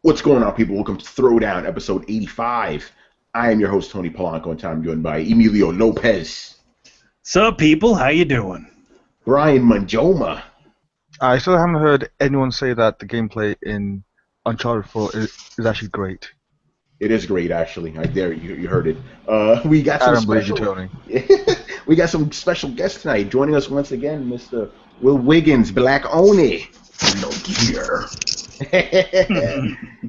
What's going on, people? Welcome to Throwdown, episode 85. I am your host, Tony Polanco, and I'm joined by Emilio Lopez. Sup, people? How you doing? Brian Munjoma. I still haven't heard anyone say that the gameplay in Uncharted 4 is actually great. It is great, actually. I dare you heard it. We got some special. Tony. We got some special guests tonight. Joining us once again, Mr. Will Wiggins, Black Oni. No gear.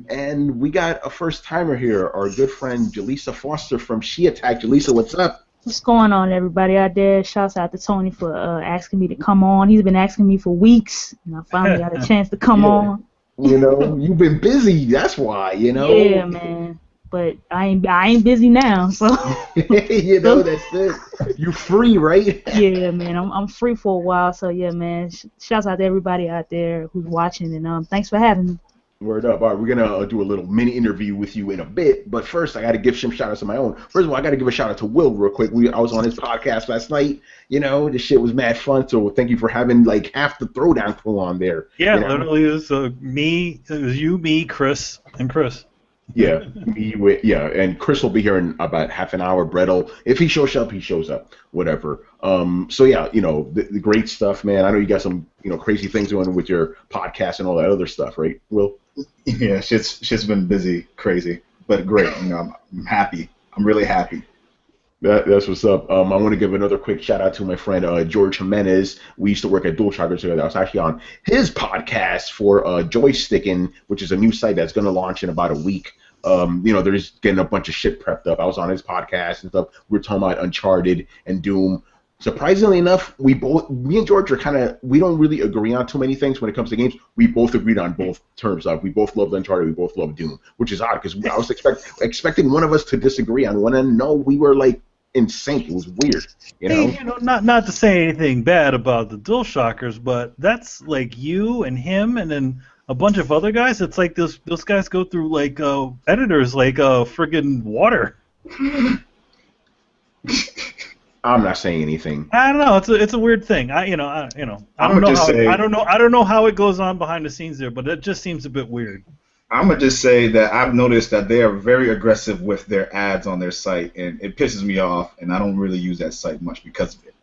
And we got a first timer here, our good friend Jalisa Foster from She Attack. Jalisa, what's up? What's going on, everybody out there? Shouts out to Tony for asking me to come on. He's been asking me for weeks, and I finally got a chance to come on. You know, you've been busy. That's why. You know. Yeah, man. But I ain't busy now, so. You know, that's it. You free, right? Yeah, man. I'm free for a while, so yeah, man. Shouts out to everybody out there who's watching, and thanks for having me. Word up. All right, we're going to do a little mini interview with you in a bit, but first I got to give some shout-outs to my own. First of all, I got to give a shout-out to Will real quick. I was on his podcast last night. You know, this shit was mad fun, so thank you for having, like, half the Throwdown crew on there. Yeah, you know? literally, it was you, me, Chris, and Chris. Yeah, and Chris will be here in about half an hour. Brett'll, if he shows up, he shows up. Whatever. So yeah, you know, the great stuff, man. I know you got some, you know, crazy things going with your podcast and all that other stuff, right, Will? Yeah, shit's been busy, crazy, but great. You know, I'm happy. I'm really happy. That's what's up. I want to give another quick shout out to my friend George Jimenez. We used to work at DualShockers together. I was actually on his podcast for Joysticking, which is a new site that's going to launch in about a week. You know, they're just getting a bunch of shit prepped up. I was on his podcast and stuff. We were talking about Uncharted and Doom. Surprisingly enough, me and George are we don't really agree on too many things when it comes to games. We both agreed on both terms. Like, we both loved Uncharted, we both loved Doom, which is odd because I was expecting one of us to disagree on one, and no, we were like in sync. It was weird, you know. Hey, you know, not to say anything bad about the DualShockers, but that's like you and him, and then a bunch of other guys. It's like those guys go through like editors like friggin' water. I'm not saying anything. I don't know. It's a weird thing. I don't know how it goes on behind the scenes there, but it just seems a bit weird. I'm gonna just say that I've noticed that they are very aggressive with their ads on their site, and it pisses me off. And I don't really use that site much because of it.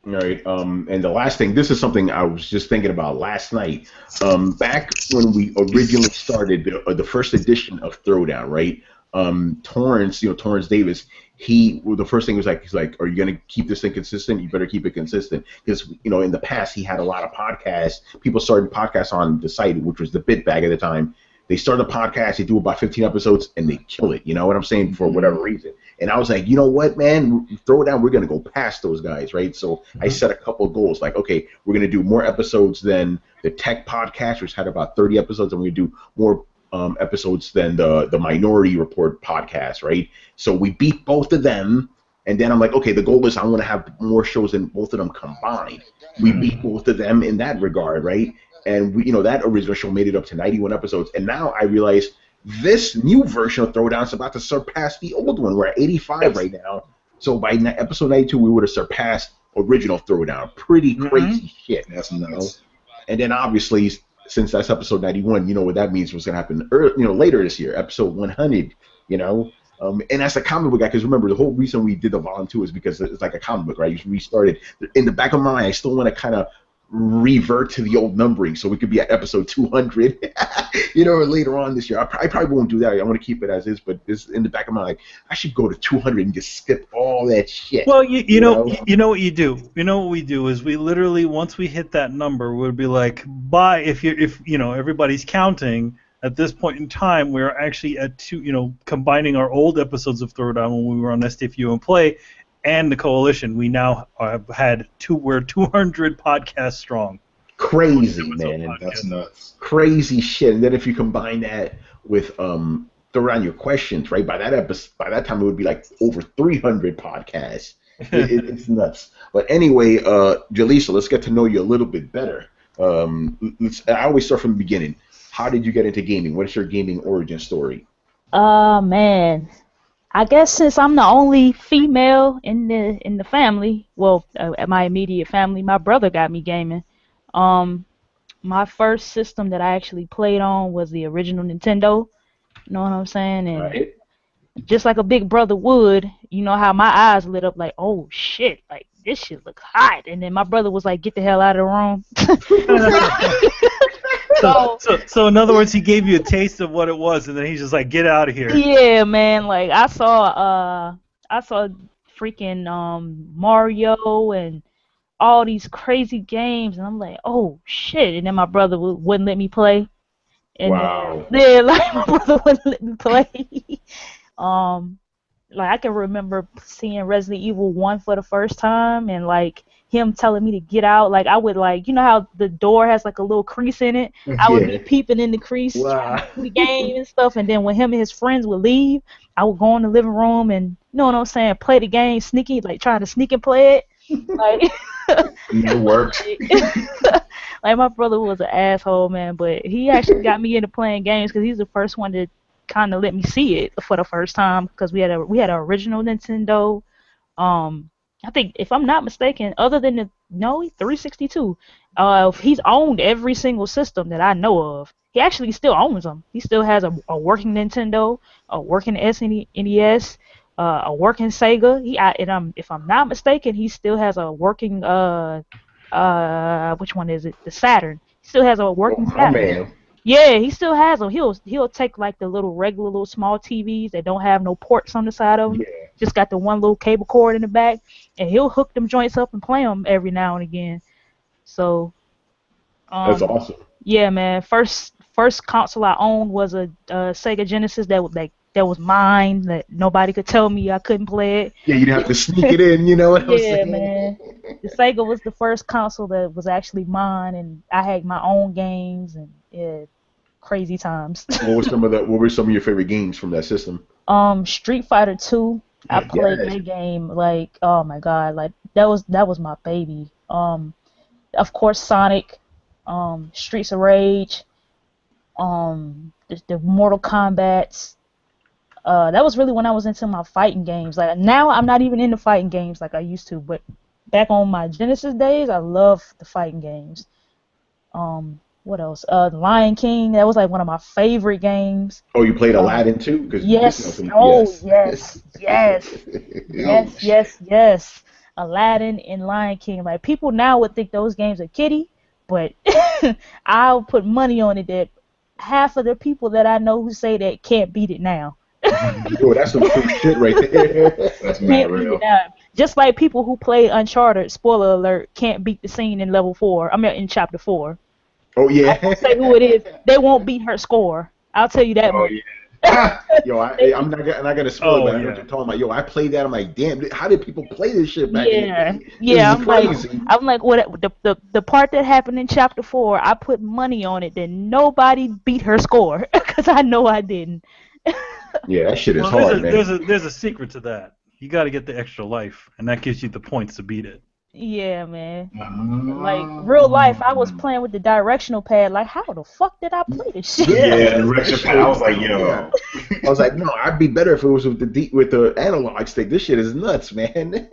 All right. And the last thing, this is something I was just thinking about last night. Back when we originally started the first edition of Throwdown, right? Torrance Davis. The first thing he's like, are you gonna keep this thing consistent? You better keep it consistent, because you know in the past he had a lot of podcasts. People started podcasts on the site, which was the Bit Bag at the time. They start a podcast, they do about 15 episodes, and they kill it. You know what I'm saying? For whatever reason. And I was like, you know what, man? Throw it down. We're gonna go past those guys, right? So I set a couple of goals. Like, okay, we're gonna do more episodes than the Tech Podcast, which had about 30 episodes, and we're gonna do more episodes than the Minority Report podcast, right? So we beat both of them, and then I'm like, okay, the goal is I want to have more shows than both of them combined. We beat both of them in that regard, right? And we, you know, that original show made it up to 91 episodes, and now I realize this new version of Throwdown is about to surpass the old one. We're at 85 right now, so by episode 92 we would have surpassed original Throwdown. Pretty crazy shit. That's nuts. And then obviously, since that's episode 91, you know what that means, what's going to happen later this year, episode 100, you know. And as a comic book guy, because remember, the whole reason we did the Volume 2 is because it's like a comic book, right? You restarted. In the back of my mind, I still want to kind of revert to the old numbering so we could be at episode 200, you know, later on this year. I probably won't do that. I want to keep it as is, but this in the back of my mind, like, I should go to 200 and just skip all that shit. Well, you know what you do. You know what we do is we literally, once we hit that number, we'll be like, bye. If you know everybody's counting at this point in time, we're actually at combining our old episodes of Throwdown when we were on STFU and Play and the Coalition. We now have we're 200 podcasts strong. Crazy, man. That's nuts. Crazy shit. And then if you combine that with throw down your questions, right? By that time it would be like over 300 podcasts. It's nuts. But anyway, Jalisa, let's get to know you a little bit better. I always start from the beginning. How did you get into gaming? What is your gaming origin story? Man, I guess since I'm the only female in the family, well, my immediate family, my brother got me gaming. my first system that I actually played on was the original Nintendo. You know what I'm saying? And Right. just like a big brother would, you know how my eyes lit up like, oh shit, like this shit looks hot. And then my brother was like, get the hell out of the room. So in other words, he gave you a taste of what it was, and then he's just like, get out of here. Yeah, man. Like I saw freaking Mario and all these crazy games, and I'm like, oh shit. And then my brother wouldn't let me play. And Wow. then, like my brother wouldn't let me play. Like I can remember seeing Resident Evil 1 for the first time, and like him telling me to get out. Like I would like, you know how the door has like a little crease in it? I would be peeping in the crease, trying to do the game and stuff. And then when him and his friends would leave, I would go in the living room and, you know what I'm saying, play the game sneaky, like trying to sneak and play it. Like It worked. like my brother was an asshole, man, but he actually got me into playing games because he's the first one to kind of let me see it for the first time because we had an original Nintendo. I think if I'm not mistaken, other than the 362, he's owned every single system that I know of. He actually still owns them. He still has a working Nintendo, a working SNES, a working Sega. If I'm not mistaken, he still has a working which one is it? The Saturn. He still has a working Saturn. Man. Yeah, he still has them. He'll take like the regular little small TVs that don't have no ports on the side of them. Yeah. Just got the one little cable cord in the back, and he'll hook them joints up and play them every now and again. So, That's awesome. yeah, man. First console I owned was a Sega Genesis that was mine. That nobody could tell me I couldn't play it. Yeah, you'd have to sneak it in, you know what I'm saying? Yeah, man. The Sega was the first console that was actually mine, and I had my own games and crazy times. What were some of your favorite games from that system? Street Fighter 2. I played that game like, oh my god, like that was my baby. Of course Sonic, Streets of Rage, the Mortal Kombats. That was really when I was into my fighting games. Like now I'm not even into fighting games like I used to, but back on my Genesis days, I love the fighting games. What else? Lion King. That was like one of my favorite games. Oh, you played Aladdin too? Yes. Yes. Aladdin and Lion King. Like people now would think those games are kiddie, but I'll put money on it that half of the people that I know who say that can't beat it now. Yo, that's some cool shit right there. That's mad real. Just like people who play Uncharted, spoiler alert, can't beat the scene in level 4. I mean in chapter 4. Oh yeah. I won't say who it is. They won't beat her score. I'll tell you that much. Yeah. Yo, I'm not gonna spoil it. I know what you're talking about. Yo, I played that. I'm like, damn, how did people play this shit back in the day? Yeah. I'm like, what? The part that happened in chapter 4, I put money on it that nobody beat her score because I know I didn't. Yeah, that shit is hard, man. There's a secret to that. You got to get the extra life, and that gives you the points to beat it. Yeah, man. Like real life, I was playing with the directional pad. Like, how the fuck did I play this shit? Yeah, the direction pad. I was like, yo. I was like, no, I'd be better if it was with the analog stick. This shit is nuts, man.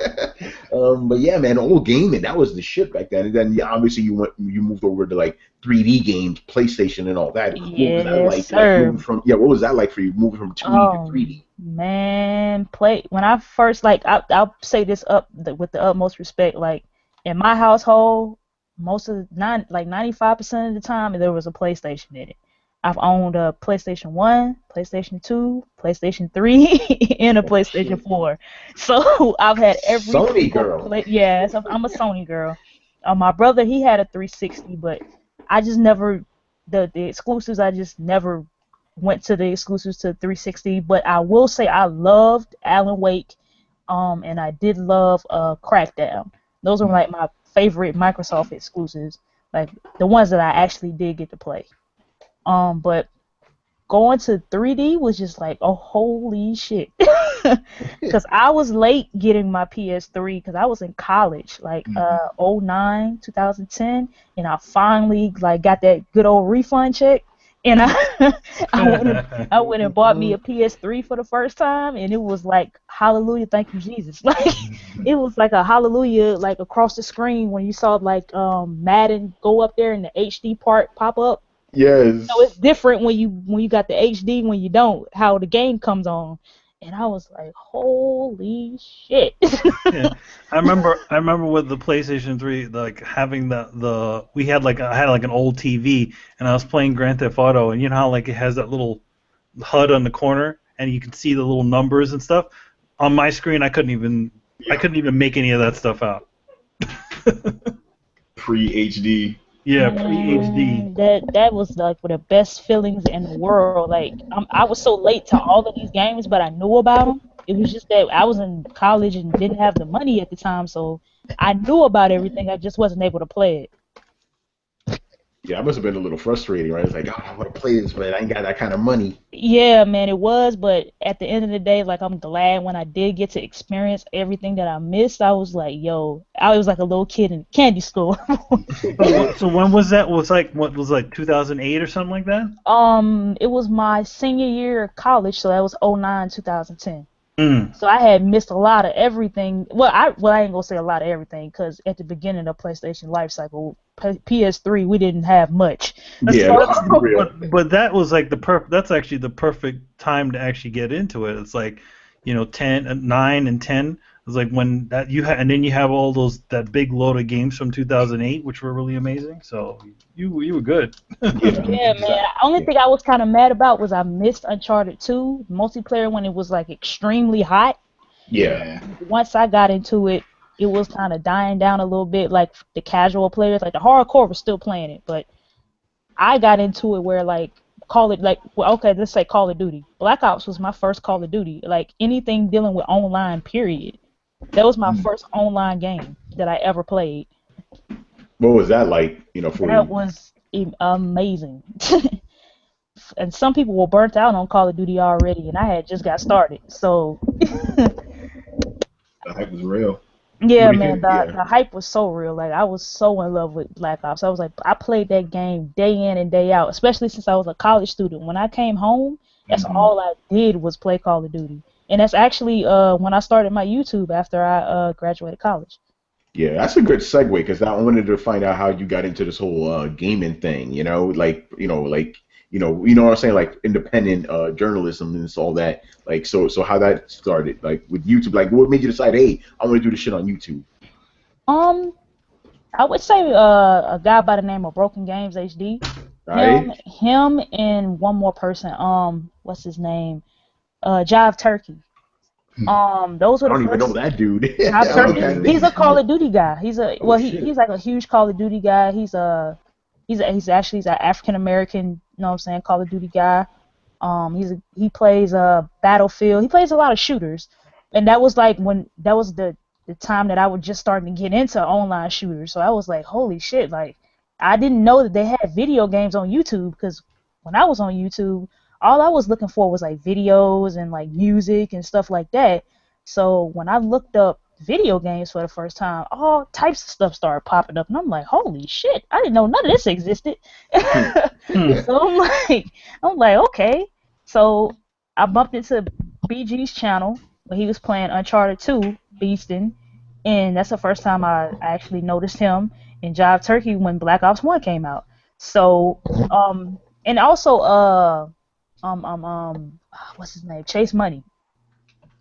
But yeah, man, old gaming, that was the shit back then. And then obviously you moved over to like 3D games, PlayStation, and all that. Yes, what was that like? sir. What was that like for you moving from 2D to 3D? Man, when I first I'll say this with the utmost respect. Like in my household, most of 95% of the time there was a PlayStation in it. I've owned a PlayStation 1, PlayStation 2, PlayStation 3, and a PlayStation 4. So I've had every Sony girl. So I'm a Sony girl. My brother, he had a 360, but I just never the exclusives. I just never went to the exclusives to 360. But I will say I loved Alan Wake, and I did love Crackdown. Those are like my favorite Microsoft exclusives, like the ones that I actually did get to play. But going to 3D was just like, oh, holy shit. Because I was late getting my PS3 because I was in college, like 2009, 2010, and I finally like got that good old refund check, And I went and bought me a PS3 for the first time, and it was like hallelujah, thank you Jesus. Like it was like a hallelujah, like across the screen when you saw like Madden go up there and the HD part pop up. Yes. So it's different when you got the HD when you don't, how the game comes on. And I was like, holy shit. Yeah. I remember with the PlayStation 3, like having the we had like I had like an old TV, and I was playing Grand Theft Auto, and you know how like it has that little HUD on the corner, and you can see the little numbers and stuff. On my screen, I couldn't even make any of that stuff out. Pre-HD. Yeah, pre-HD. That was like one of the best feelings in the world. Like I was so late to all of these games, but I knew about them. It was just that I was in college and didn't have the money at the time, so I knew about everything. I just wasn't able to play it. Yeah, I must have been a little frustrating, right? It's like, oh, I want to play this, but I ain't got that kind of money. Yeah, man, it was. But at the end of the day, like I'm glad when I did get to experience everything that I missed. I was like, yo, I was like a little kid in a candy store. So when was that? Was like what was like 2008 or something like that? It was my senior year of college, so that was 09, 2010. Mm. So I had missed a lot of everything. Well, I ain't gonna say a lot of everything, because at the beginning of PlayStation life cycle, PS3 we didn't have much. Yeah, let's be real. But that was like that's actually the perfect time to actually get into it. It's like, 9 and 10. It's like when that and then you have all that big load of games from 2008, which were really amazing. So you were good. Yeah, man. The only thing I was kind of mad about was I missed Uncharted 2 multiplayer when it was like extremely hot. Yeah. Once I got into it, it was kind of dying down a little bit. Like the casual players, like the hardcore was still playing it, but I got into it where like let's say Call of Duty. Black Ops was my first Call of Duty. Like anything dealing with online, period. That was my first online game that I ever played. What was that like, for That you? was amazing. And some people were burnt out on Call of Duty already, and I had just got started. So, The hype was real. yeah, What do you man, think? the Yeah. hype was so real. Like, I was so in love with Black Ops. I was like, I played that game day in and day out, especially since I was a college student. When I came home, that's all I did was play Call of Duty. And that's actually when I started my YouTube after I graduated college. Yeah, that's a good segue because I wanted to find out how you got into this whole gaming thing. What I'm saying, like independent journalism and all that. Like, so how that started, like with YouTube. Like, what made you decide, hey, I want to do this shit on YouTube? I would say a guy by the name of Broken Games HD. Right? Him and one more person. What's his name? Jive Turkey. Those were I the don't even know first. that dude. Jive Turkey. Okay. He's a Call of Duty guy. He's shit. he's like a huge Call of Duty guy. He's actually an African American. You know what I'm saying? Call of Duty guy. He plays Battlefield. He plays a lot of shooters, and that was like when that was the time that I was just starting to get into online shooters. So I was like, holy shit! Like I didn't know that they had video games on YouTube, because when I was on YouTube, all I was looking for was like videos and like music and stuff like that. So when I looked up video games for the first time, all types of stuff started popping up, and I'm like, holy shit! I didn't know none of this existed. So I'm like, okay. So I bumped into BG's channel when he was playing Uncharted 2, Beastin', and that's the first time I actually noticed him. And Jive Turkey when Black Ops 1 came out. So, and also, what's his name? Chase Money.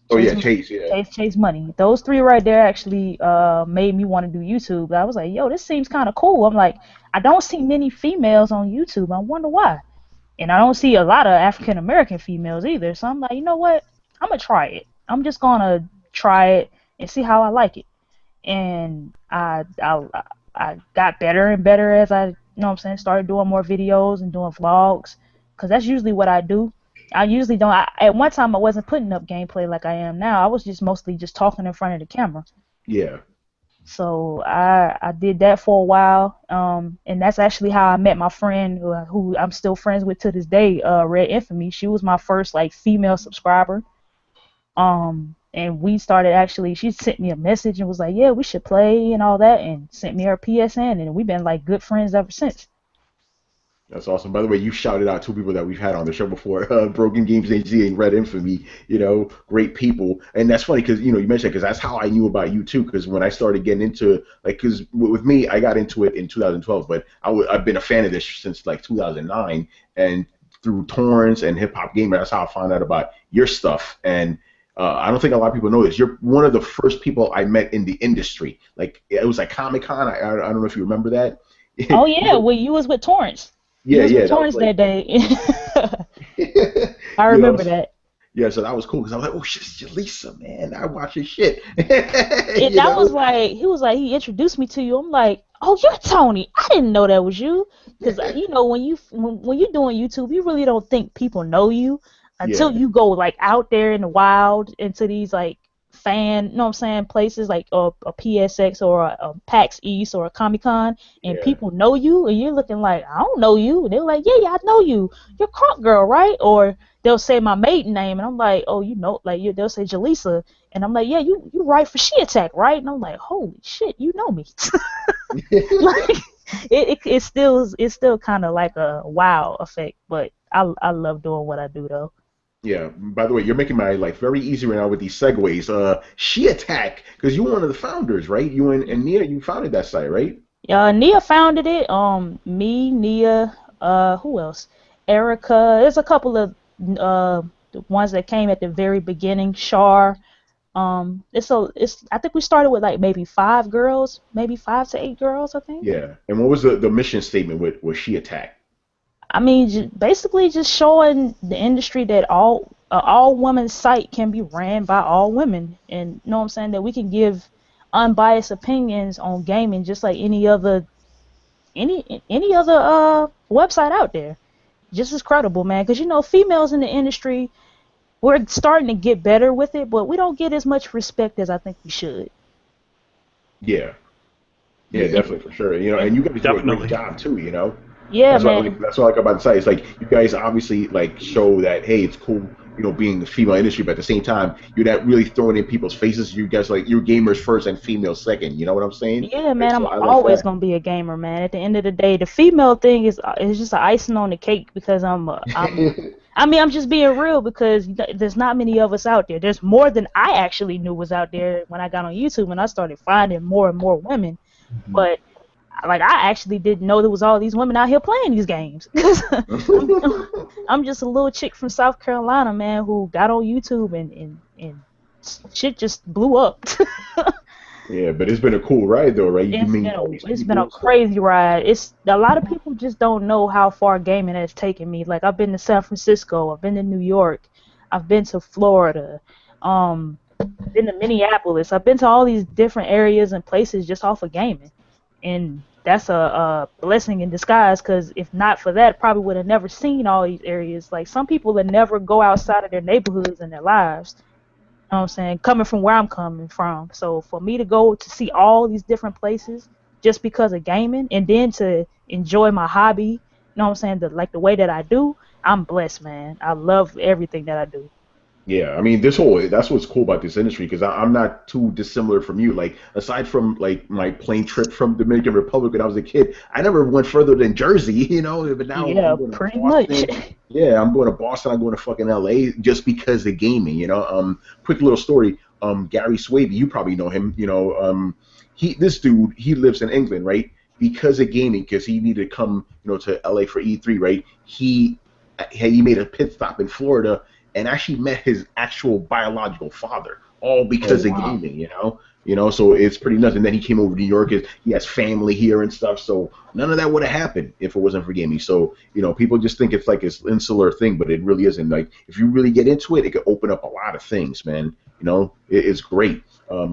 Oh yeah, Chase. Yeah. Chase Money. Those three right there actually made me want to do YouTube. I was like, yo, this seems kind of cool. I'm like, I don't see many females on YouTube. I wonder why. And I don't see a lot of African American females either. So I'm like, you know what? I'm gonna try it. I'm just gonna try it and see how I like it. And I got better and better as I, started doing more videos and doing vlogs, because that's usually what I do. I usually don't. At one time, I wasn't putting up gameplay like I am now. I was just mostly just talking in front of the camera. Yeah. So I did that for a while, and that's actually how I met my friend who I'm still friends with to this day, Red Infamy. She was my first like female subscriber, and we started actually. She sent me a message and was like, "Yeah, we should play and all that," and sent me her PSN, and we've been like good friends ever since. That's awesome. By the way, you shouted out two people that we've had on the show before, Broken Games AG and Red Infamy. Great people. And that's funny because you mentioned because that's how I knew about you too. Because when I started getting into because with me, I got into it in 2012, but I've been a fan of this since like 2009, and through torrents and Hip Hop Gamer, that's how I found out about your stuff. And I don't think a lot of people know this. You're one of the first people I met in the industry. Like it was like Comic Con. I don't know if you remember that. Oh yeah, well you was with Torrance. Yeah, you was yeah. with Torrance that day. I You know, remember that. Yeah, so that was cool because I was like, oh shit, it's Jalisa, man. I watch his shit. And that was like he introduced me to you. I'm like, oh, you're Tony. I didn't know that was you because when you're doing YouTube, you really don't think people know you until you go like out there in the wild into these like fan, you know what I'm saying, places like a PSX or a PAX East or a Comic Con, and people know you, and you're looking like, I don't know you. And they're like, yeah, I know you. You're Crunk Girl, right? Or they'll say my maiden name, and I'm like, oh, they'll say Jalisa, and I'm like, yeah, you write for She Attack, right? And I'm like, holy shit, you know me. Like it's still kind of like a wow effect, but I love doing what I do though. Yeah. By the way, you're making my life very easy right now with these segues. She Attack, because you're one of the founders, right? You and Nia, you founded that site, right? Nia founded it. Me, Nia, who else? Erica. There's a couple of the ones that came at the very beginning. Shar. I think we started with like maybe 5 girls, maybe 5 to 8 girls, I think. Yeah. And what was the mission statement with She Attack? I mean, basically just showing the industry that all women's site can be ran by all women, and you know what I'm saying, that we can give unbiased opinions on gaming just like any other website out there. Just as credible, man, because females in the industry, we're starting to get better with it, but we don't get as much respect as I think we should. Yeah. Yeah, definitely, for sure. And you guys do a great job too, Yeah, that's man. That's what I like about the site. It's like you guys obviously like show that hey, it's cool, being the female industry, but at the same time, you're not really throwing in people's faces. You guys like you're gamers first and females second. You know what I'm saying? Yeah, man. So I'm always gonna be a gamer, man. At the end of the day, the female thing is just an icing on the cake because I'm just being real because there's not many of us out there. There's more than I actually knew was out there when I got on YouTube and I started finding more and more women, but. Like I actually didn't know there was all these women out here playing these games. I'm just a little chick from South Carolina, man, who got on YouTube and shit just blew up. Yeah, but it's been a cool ride though, right? It's been a crazy ride. It's a lot of people just don't know how far gaming has taken me. Like I've been to San Francisco, I've been to New York, I've been to Florida, been to Minneapolis. I've been to all these different areas and places just off of gaming. And that's a blessing in disguise because if not for that, probably would have never seen all these areas. Like some people that never go outside of their neighborhoods in their lives. You know what I'm saying? Coming from where I'm coming from. So for me to go to see all these different places just because of gaming and then to enjoy my hobby, you know what I'm saying? The way that I do, I'm blessed, man. I love everything that I do. Yeah, I mean, that's what's cool about this industry because I'm not too dissimilar from you. Like, aside from like my plane trip from Dominican Republic when I was a kid, I never went further than Jersey, But now yeah, I'm going to pretty Boston. much. Yeah, I'm going to Boston. I'm going to fucking LA just because of gaming, Quick little story. Gary Swaby, you probably know him. This dude, he lives in England, right? Because of gaming, because he needed to come, to LA for E3, right? He made a pit stop in Florida. And actually met his actual biological father, all because of gaming, So it's pretty nuts. And then he came over to New York. He has family here and stuff. So none of that would have happened if it wasn't for gaming. So people just think it's like this insular thing, but it really isn't. Like if you really get into it, it could open up a lot of things, man. It's great.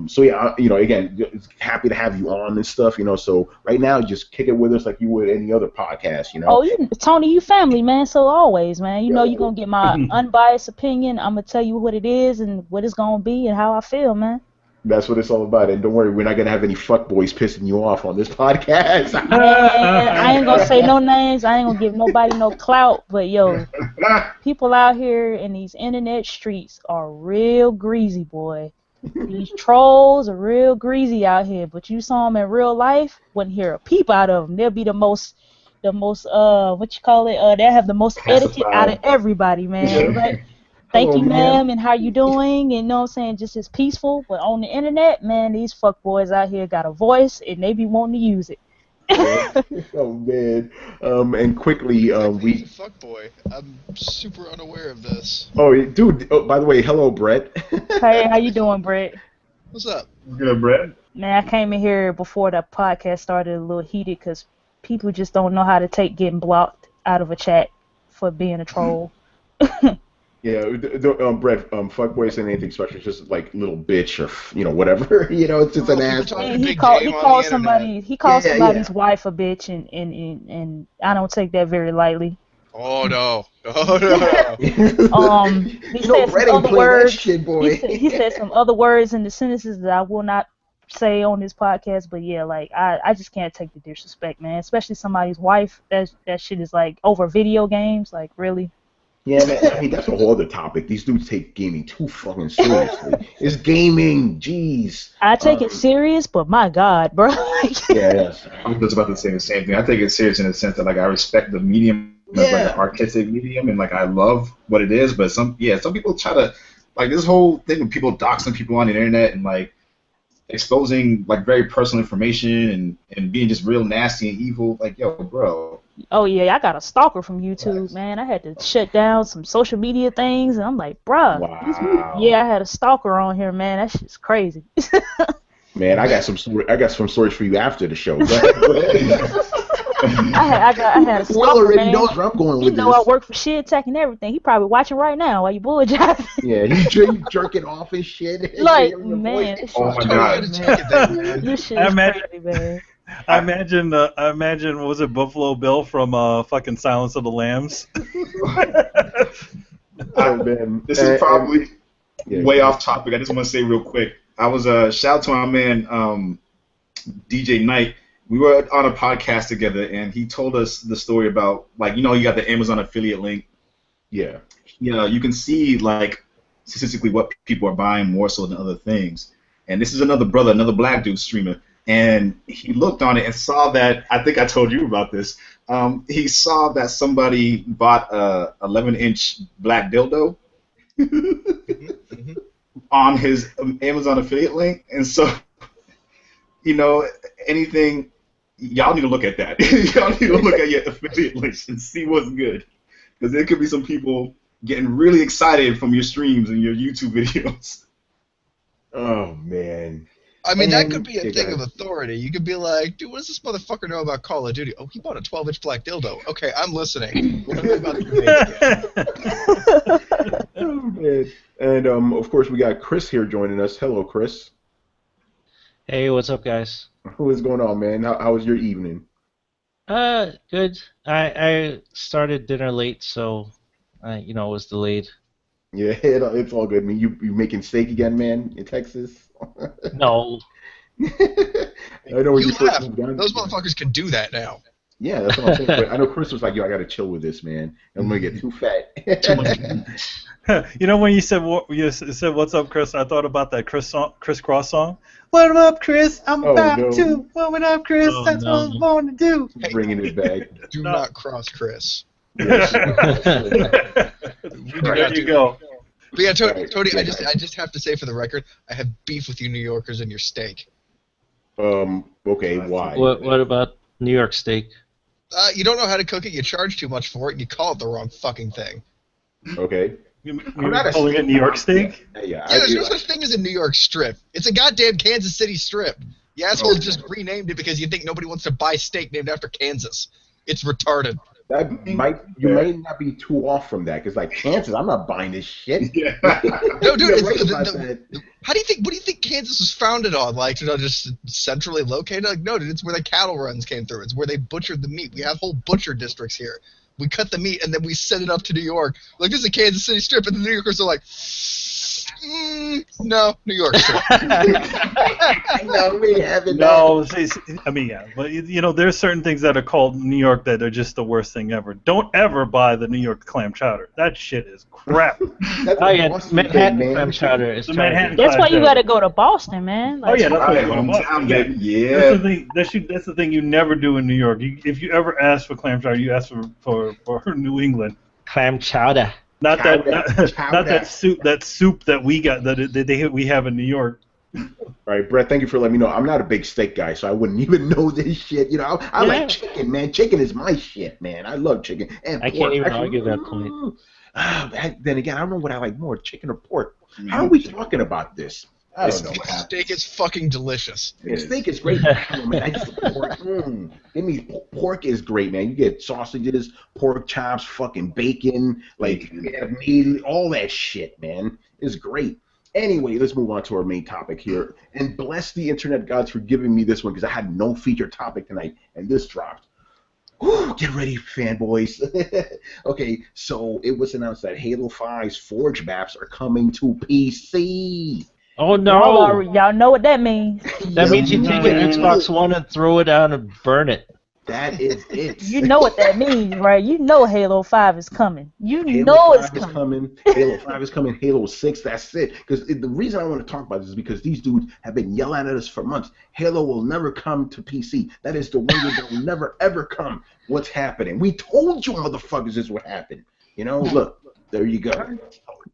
So yeah, again, happy to have you on and stuff. So right now, just kick it with us like you would any other podcast. Oh, Tony, you family, man. So always, man. You're gonna get my unbiased opinion. I'm gonna tell you what it is and what it's gonna be and how I feel, man. That's what it's all about. And don't worry, we're not gonna have any fuckboys pissing you off on this podcast. Man, I ain't gonna say no names. I ain't gonna give nobody no clout. But yo, people out here in these internet streets are real greasy, boy. These trolls are real greasy out here, but you saw them in real life, wouldn't hear a peep out of them. They'll be the most the most what you call it? They have the most etiquette out of everybody, man. Like, thank Hello, you, ma'am. ma'am, and how you doing? And you know what I'm saying? Just as peaceful. But on the internet, man, these fuckboys out here got a voice, and they be wanting to use it. Oh man. And quickly, He's a we. fuckboy. I'm super unaware of this. Oh, dude. Oh, by the way, hello, Brett. Hey, how you doing, Brett? What's up? Good, Brett. Man, I came in here before the podcast started a little heated because people just don't know how to take getting blocked out of a chat for being a troll. Yeah, Brett, fuckboy isn't anything special. It's just like little bitch or whatever. It's just an ass. talking He big called game on the somebody. internet. He called Yeah, somebody's yeah. wife a bitch, and I don't take that very lightly. Oh no! Oh no! He said Brett some ain't other playing that words. shit, boy. He said some other words in the sentences that I will not say on this podcast. But yeah, like I just can't take the disrespect, man. Especially somebody's wife. That shit is like over video games. Like really. Yeah, man. I mean, that's a whole other topic. These dudes take gaming too fucking seriously. It's gaming, jeez. I take it serious, but my God, bro. Yeah. I'm just about to say the same thing. I take it serious in the sense that like I respect the medium as like an artistic medium, and like I love what it is. But some people try to like this whole thing with people doxing people on the internet and like exposing like very personal information and being just real nasty and evil. Like, yo, bro. Oh yeah, I got a stalker from YouTube, man. I had to shut down some social media things, and I'm like, bruh. Wow. Yeah, I had a stalker on here, man. That shit's crazy. Man, I got some stories for you after the show. Go ahead. I had a stalker, Will already man. knows where I'm going He with know this. I work for Shit Tech and everything. He probably watching right now while you bullshitting. Yeah, he's jerking off and shit. Like, Hearing your man, voice. this Oh my shit's God. crazy, Take it there, man. man. This shit I is imagine- crazy, man. I imagine, was it Buffalo Bill from fucking Silence of the Lambs? Oh, man. This is probably Yeah, way off topic. I just want to say real quick. I was shout out to my man DJ Knight. We were on a podcast together, and he told us the story about like you got the Amazon affiliate link. Yeah. You can see like statistically what people are buying more so than other things. And this is another black dude streamer, and he looked on it and saw that I think I told you about this. He saw that somebody bought a 11-inch black dildo on his Amazon affiliate link, and so anything. Y'all need to look at that. Y'all need to look at your affiliate links and see what's good, because there could be some people getting really excited from your streams and your YouTube videos. Oh, man. I mean, that could And- be a yeah, thing go of ahead. authority. You could be like, dude, what does this motherfucker know about Call of Duty? Oh, he bought a 12-inch black dildo. Okay, I'm listening. What about the game? Oh, man. And, of course, we got Chris here joining us. Hello, Chris. Hey, what's up, guys? What is going on, man? How was your evening? Good. I started dinner late, so it was delayed. Yeah, it's all good. I mean, you making steak again, man, in Texas? No. I know when You you first laugh. moved down. Those motherfuckers can do that now. Yeah, that's what I'm saying. But I know Chris was like, yo, I gotta chill with this, man. I'm gonna get too fat. You know when you said what's up, Chris? I thought about that Chris Cross song. What up, Chris? I'm Oh, about no. to. What up, Chris? Oh, That's what I was no. born to do. Bringing it back. Do No. not cross Chris. Yes. There you go. But yeah, Tony, Right, Tony yeah. I just have to say for the record, I have beef with you New Yorkers and your steak. Okay, why? What about New York steak? You don't know how to cook it, you charge too much for it, and you call it the wrong fucking thing. Okay. You not a calling it steak New York guy. steak? Yeah, Yeah, there's no such thing as a New York strip. It's a goddamn Kansas City strip. You assholes just renamed it because you think nobody wants to buy steak named after Kansas. It's retarded. that you might not be too off from that, because like Kansas, I'm not buying this shit. Yeah. No, dude, You're it's right the- about the- that. What do you think Kansas was founded on? Like, just centrally located? Like, no, dude, it's where the cattle runs came through. It's where they butchered the meat. We have whole butcher districts here. We cut the meat and then we send it up to New York. Like, this is a Kansas City strip, and the New Yorkers are like, no, New York strip. No, we haven't. No, I mean, yeah, but there's certain things that are called New York that are just the worst thing ever. Don't ever buy the New York clam chowder. That shit is crap. Oh yeah, Manhattan clam chowder is The Manhattan That's why you clam gotta go to Boston, man. Oh yeah, that's what Right, you want to buy. hometown, Yeah. baby. Yeah. That's the thing. That's the thing you never do in New York. If you ever ask for clam chowder, you ask for New England. clam chowder. Not Chowder, that soup that we got we have in New York. All right, Brett, thank you for letting me know. I'm not a big steak guy, so I wouldn't even know this shit. I like chicken, man. Chicken is my shit, man. I love chicken. And I pork. can't even argue that point. Then again, I don't know what I like more, chicken or pork. How are we talking about this? I don't know what happened. Steak is fucking delicious. Steak is great, man. I just pork. Give me pork is great, man. You get sausages, pork chops, fucking bacon, like meat, all that shit, man. It's great. Anyway, let's move on to our main topic here. And bless the internet gods for giving me this one because I had no featured topic tonight, and this dropped. Ooh, get ready, fanboys. Okay, so it was announced that Halo 5's Forge maps are coming to PC. Oh no! Y'all know what that means. That means you take an Xbox One and throw it out and burn it. That is it. You know what that means, right? You know Halo 5 is coming. You Halo know 5 it's coming. Halo 5 is coming. Halo 6, that's it. Because the reason I want to talk about this is because these dudes have been yelling at us for months. Halo will never come to PC. That is the one that will never, ever come. What's happening? We told you motherfuckers this would happen. Look, there you go.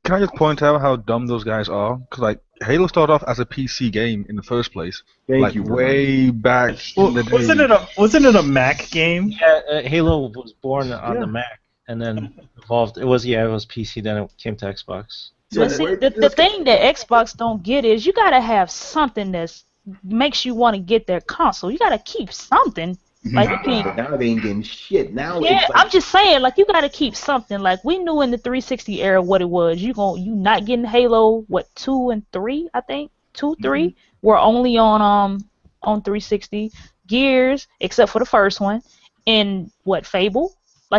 Can I just point out how dumb those guys are? Because Halo started off as a PC game in the first place. Thank you, way back in the day. Wasn't it a Mac game? Yeah, Halo was born on the Mac and then evolved. It was PC. Then it came to Xbox. But see, the thing that Xbox don't get is you gotta have something that makes you want to get their console. You gotta keep something. Now they ain't getting shit. Now yeah, it's I'm just saying, you gotta keep something. We knew in the 360 era what it was. You not getting Halo 2 and 3, I think 2, 3 were only on 360. Gears, except for the first one, and Fable.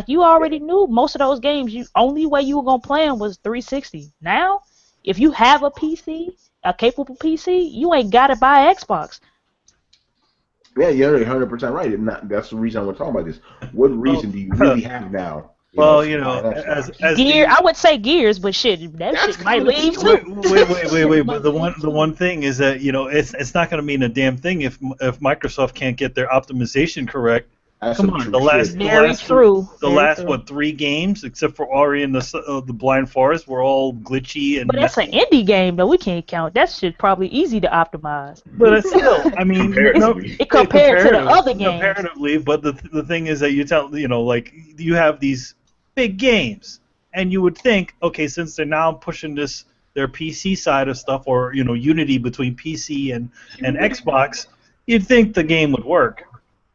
You already knew most of those games. Only way you were gonna play them was 360. Now, if you have a PC, a capable PC, you ain't gotta buy Xbox. Yeah, you're 100% right. And that's the reason I want to talk about this. What reason do you really have now? As Gear, I would say Gears, but shit might leave too. Wait. But the one thing is that it's not going to mean a damn thing if Microsoft can't get their optimization correct. Come on, the last 3 games, except for Ori and the Blind Forest, were all glitchy and. But that's an indie game, though. We can't count. That shit probably easy to optimize. But still, I mean, it compared to the other games. Comparatively, but the thing is that you have these big games, and you would think, okay, since they're now pushing their PC side of stuff, or unity between PC and Xbox, you'd think the game would work.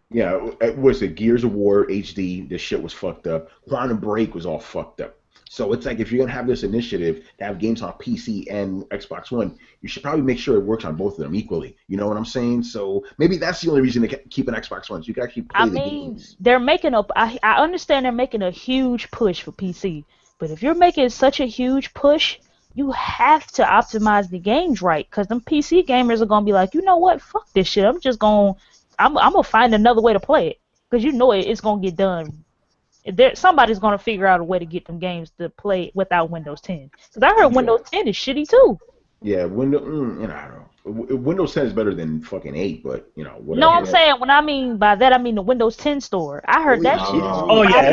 Yeah, was it Gears of War HD? This shit was fucked up. Quantum Break was all fucked up. So it's if you're gonna have this initiative to have games on PC and Xbox One, you should probably make sure it works on both of them equally. You know what I'm saying? So maybe that's the only reason to keep an Xbox One. So you can actually play the games. They're making I understand they're making a huge push for PC, but if you're making such a huge push, you have to optimize the games right, because them PC gamers are gonna be like, you know what? Fuck this shit. I'm gonna find another way to play it, because it's gonna get done. Somebody's gonna figure out a way to get them games to play without Windows 10. Because I heard Windows 10 is shitty too. Yeah, I don't know. Windows 10 is better than fucking 8, but whatever. No, I'm saying by that I mean the Windows 10 store. I heard that shit.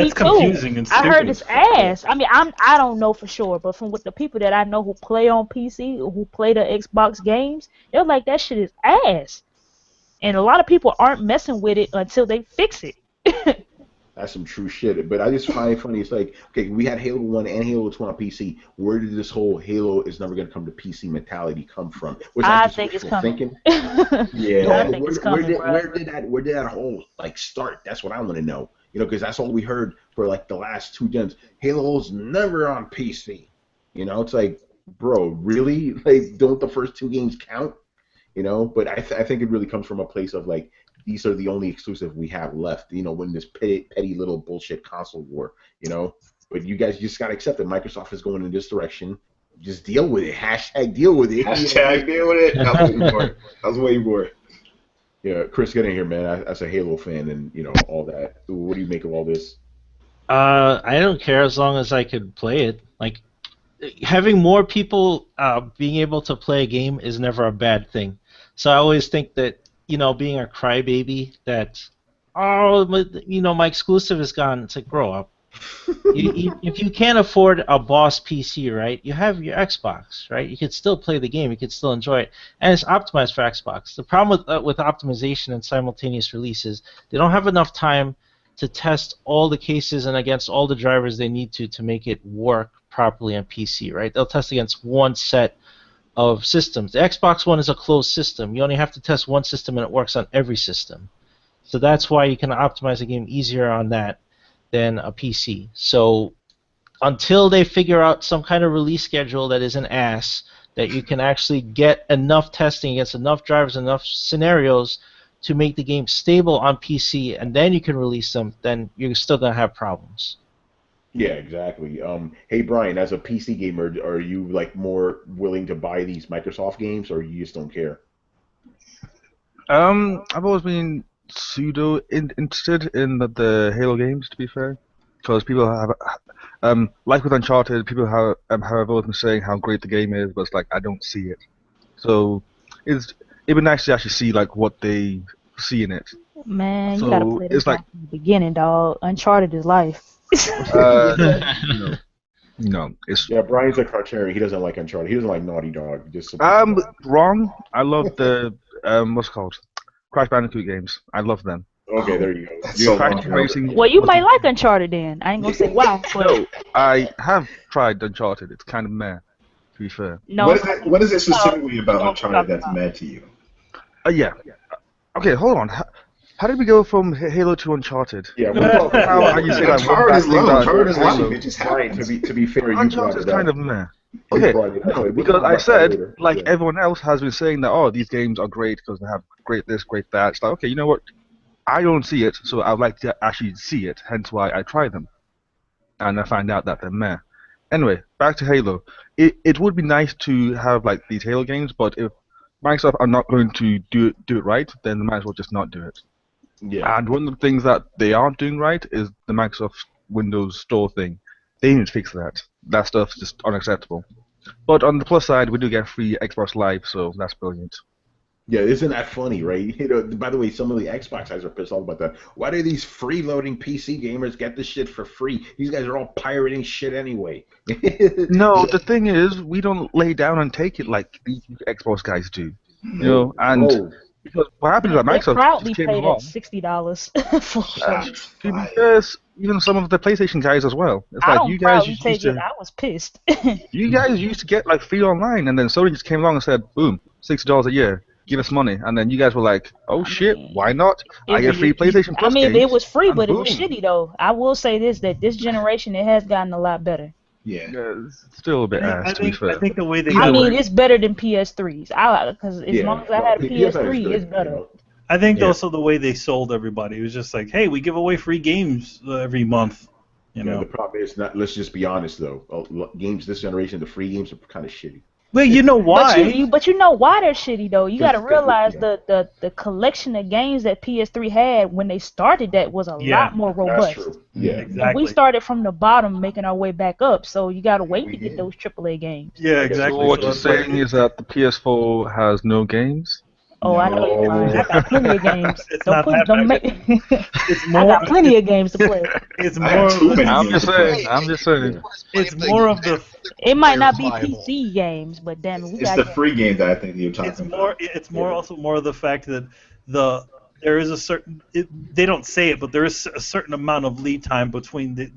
It's confusing and stupid. I heard it's ass. I mean, I don't know for sure, but from what the people that I know who play on PC, who play the Xbox games, they're like, that shit is ass. And a lot of people aren't messing with it until they fix it. That's some true shit. But I just find it funny. It's okay, we had Halo 1 and Halo 2 on PC. Where did this whole Halo is never going to come to PC mentality come from? Was that just think it's coming. Thinking? Yeah. I think it's coming, where did that whole start? That's what I want to know. Because that's all we heard for the last 2 gens. Halo's never on PC. It's bro, really? Don't the first 2 games count? But I think it really comes from a place of these are the only exclusive we have left. When this petty little bullshit console war. But you guys just gotta accept that Microsoft is going in this direction. just deal with it. Hashtag deal with it. Hashtag deal with it. I was waiting for it. Yeah, Chris, get in here, man. As a Halo fan, and all that. What do you make of all this? I don't care as long as I could play it. Like, having more people being able to play a game is never a bad thing. So I always think that, being a crybaby, that, my exclusive is gone. It's like, grow up. If you can't afford a boss PC, right, you have your Xbox, right? You can still play the game. You can still enjoy it. And it's optimized for Xbox. The problem with optimization and simultaneous releases, they don't have enough time to test all the cases and against all the drivers they need to make it work properly on PC, right? They'll test against one set of systems. The Xbox One is a closed system. You only have to test one system and it works on every system. So that's why you can optimize a game easier on that than a PC. So until they figure out some kind of release schedule that is an ass, that you can actually get enough testing against enough drivers, enough scenarios to make the game stable on PC, and then you can release them, then you're still going to have problems. Yeah, exactly. Hey, Brian, as a PC gamer, are you more willing to buy these Microsoft games, or you just don't care? I've always been interested in the Halo games, to be fair, because people have, like with Uncharted, people have always been saying how great the game is, but it's like I don't see it. So it'd be nice to actually see what they see in it. Man, So you gotta play this from the beginning, dog. Uncharted is life. No, it's Brian's a Criterion. He doesn't like Uncharted. He doesn't like Naughty Dog. Wrong. I love the what's it called? Crash Bandicoot games. I love them. Okay, there you go. So Racing. Well, you might like Uncharted then. I ain't gonna say why, but No, I have tried Uncharted. It's kind of meh, to be fair. no. What is it specifically about Uncharted that's mad to you? Yeah. Okay, hold on. How did we go from Halo to Uncharted? Yeah, How you say that? Uncharted is low. Uncharted is Halo. low. It just Brian, happens. to be fair, you Uncharted brought is it kind up. of meh. You Okay, brought it up. We'll because talk I about that said, later. everyone else has been saying that, these games are great because they have great this, great that. It's like, okay, you know what? I don't see it, so I'd like to actually see it, hence why I try them. And I find out that they're meh. Anyway, back to Halo. It would be nice to have, these Halo games, but if Microsoft are not going to do it right, then they might as well just not do it. Yeah. And one of the things that they aren't doing right is the Microsoft Windows Store thing. They need to fix that. That stuff's just unacceptable. But on the plus side, we do get free Xbox Live, so that's brilliant. Yeah, isn't that funny, right? By the way, some of the Xbox guys are pissed off about that. Why do these freeloading PC gamers get this shit for free? These guys are all pirating shit anyway. No, the thing is, we don't lay down and take it like these Xbox guys do. And because what happens is that They Microsoft proudly just came paid along. at $60 for To be fair, even some of the PlayStation guys as well. It's I like don't you guys proudly used take to, it. I was pissed. you guys used to get free online, and then Sony just came along and said, boom, $60 a year. Give us money, and then you guys were like, "Oh shit, why not? I get free PlayStation Plus games." it was free, and but it was boom. shitty though. I will say that this generation it has gotten a lot better. Yeah. Yeah, it's still a bit ass, to be fair. I think the way they I got mean, it's better than PS3s. Because as long as I had a PS3, it's better. I think also the way they sold everybody, it was just like, hey, we give away free games every month. The problem is not. Let's just be honest though. Games this generation, the free games are kind of shitty. Well, you know why? But you know why they're shitty though. You got to realize yeah. the collection of games that PS3 had when they started that was a lot more robust. That's true. Yeah, exactly. And we started from the bottom, making our way back up. So you got to wait to get those AAA games. Yeah, exactly. So what you're saying is that the PS4 has no games? Oh, I know you're lying. I got plenty of games. It's not that bad. It's I more. got plenty of games to play. It's I have too more. many I'm games just to play. saying. I'm just saying. It's more of the. It might not be Viable. PC games, but damn it, we It's got the games. free game that I think you're talking It's about. more. It's more also more of the fact that there is a certain. They don't say it, but there is a certain amount of lead time between the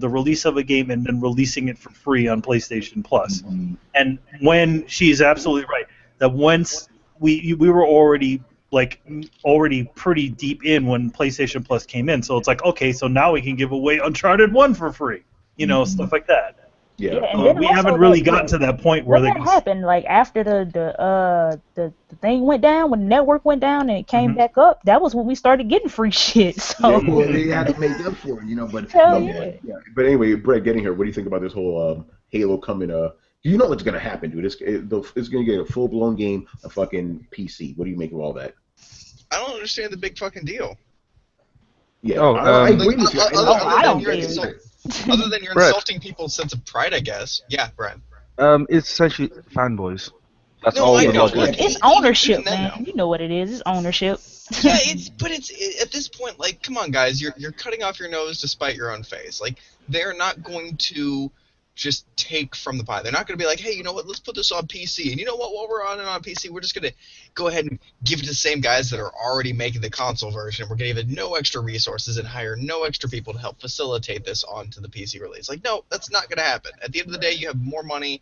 release of a game and then releasing it for free on PlayStation Plus. Mhm. And when she's absolutely right that once we were already pretty deep in when PlayStation Plus came in, so it's like, okay, so now we can give away Uncharted 1 for free, stuff like that. Yeah. and then We also haven't really that- gotten to that point where When they that happened, after the thing went down, when the network went down and it came back up, that was when we started getting free shit. So Yeah, well, they had to make up for it, But Hell no, yeah. But anyway, Brett, getting here. What do you think about this whole Halo coming You know what's gonna happen, dude. It's gonna get a full blown game, a fucking PC. What do you make of all that? I don't understand the big fucking deal. Yeah, Oh, I agree Like, with you. I don't care. Other than you're Brett. insulting people's sense of pride, I guess. Yeah, Brian. It's essentially fanboys. That's No, all I the know. logic. Like, It's even ownership, then, man. You know what it is. It's ownership. Yeah, but it's at this point, like, come on, guys, you're cutting off your nose to spite your own face. Like, they're not going to just take from the pie. They're not going to be like, hey, you know what? Let's put this on PC. And you know what? While we're on PC, we're just going to go ahead and give it to the same guys that are already making the console version. We're going to give it no extra resources and hire no extra people to help facilitate this onto the PC release. Like, no, that's not going to happen. At the end of the day, you have more money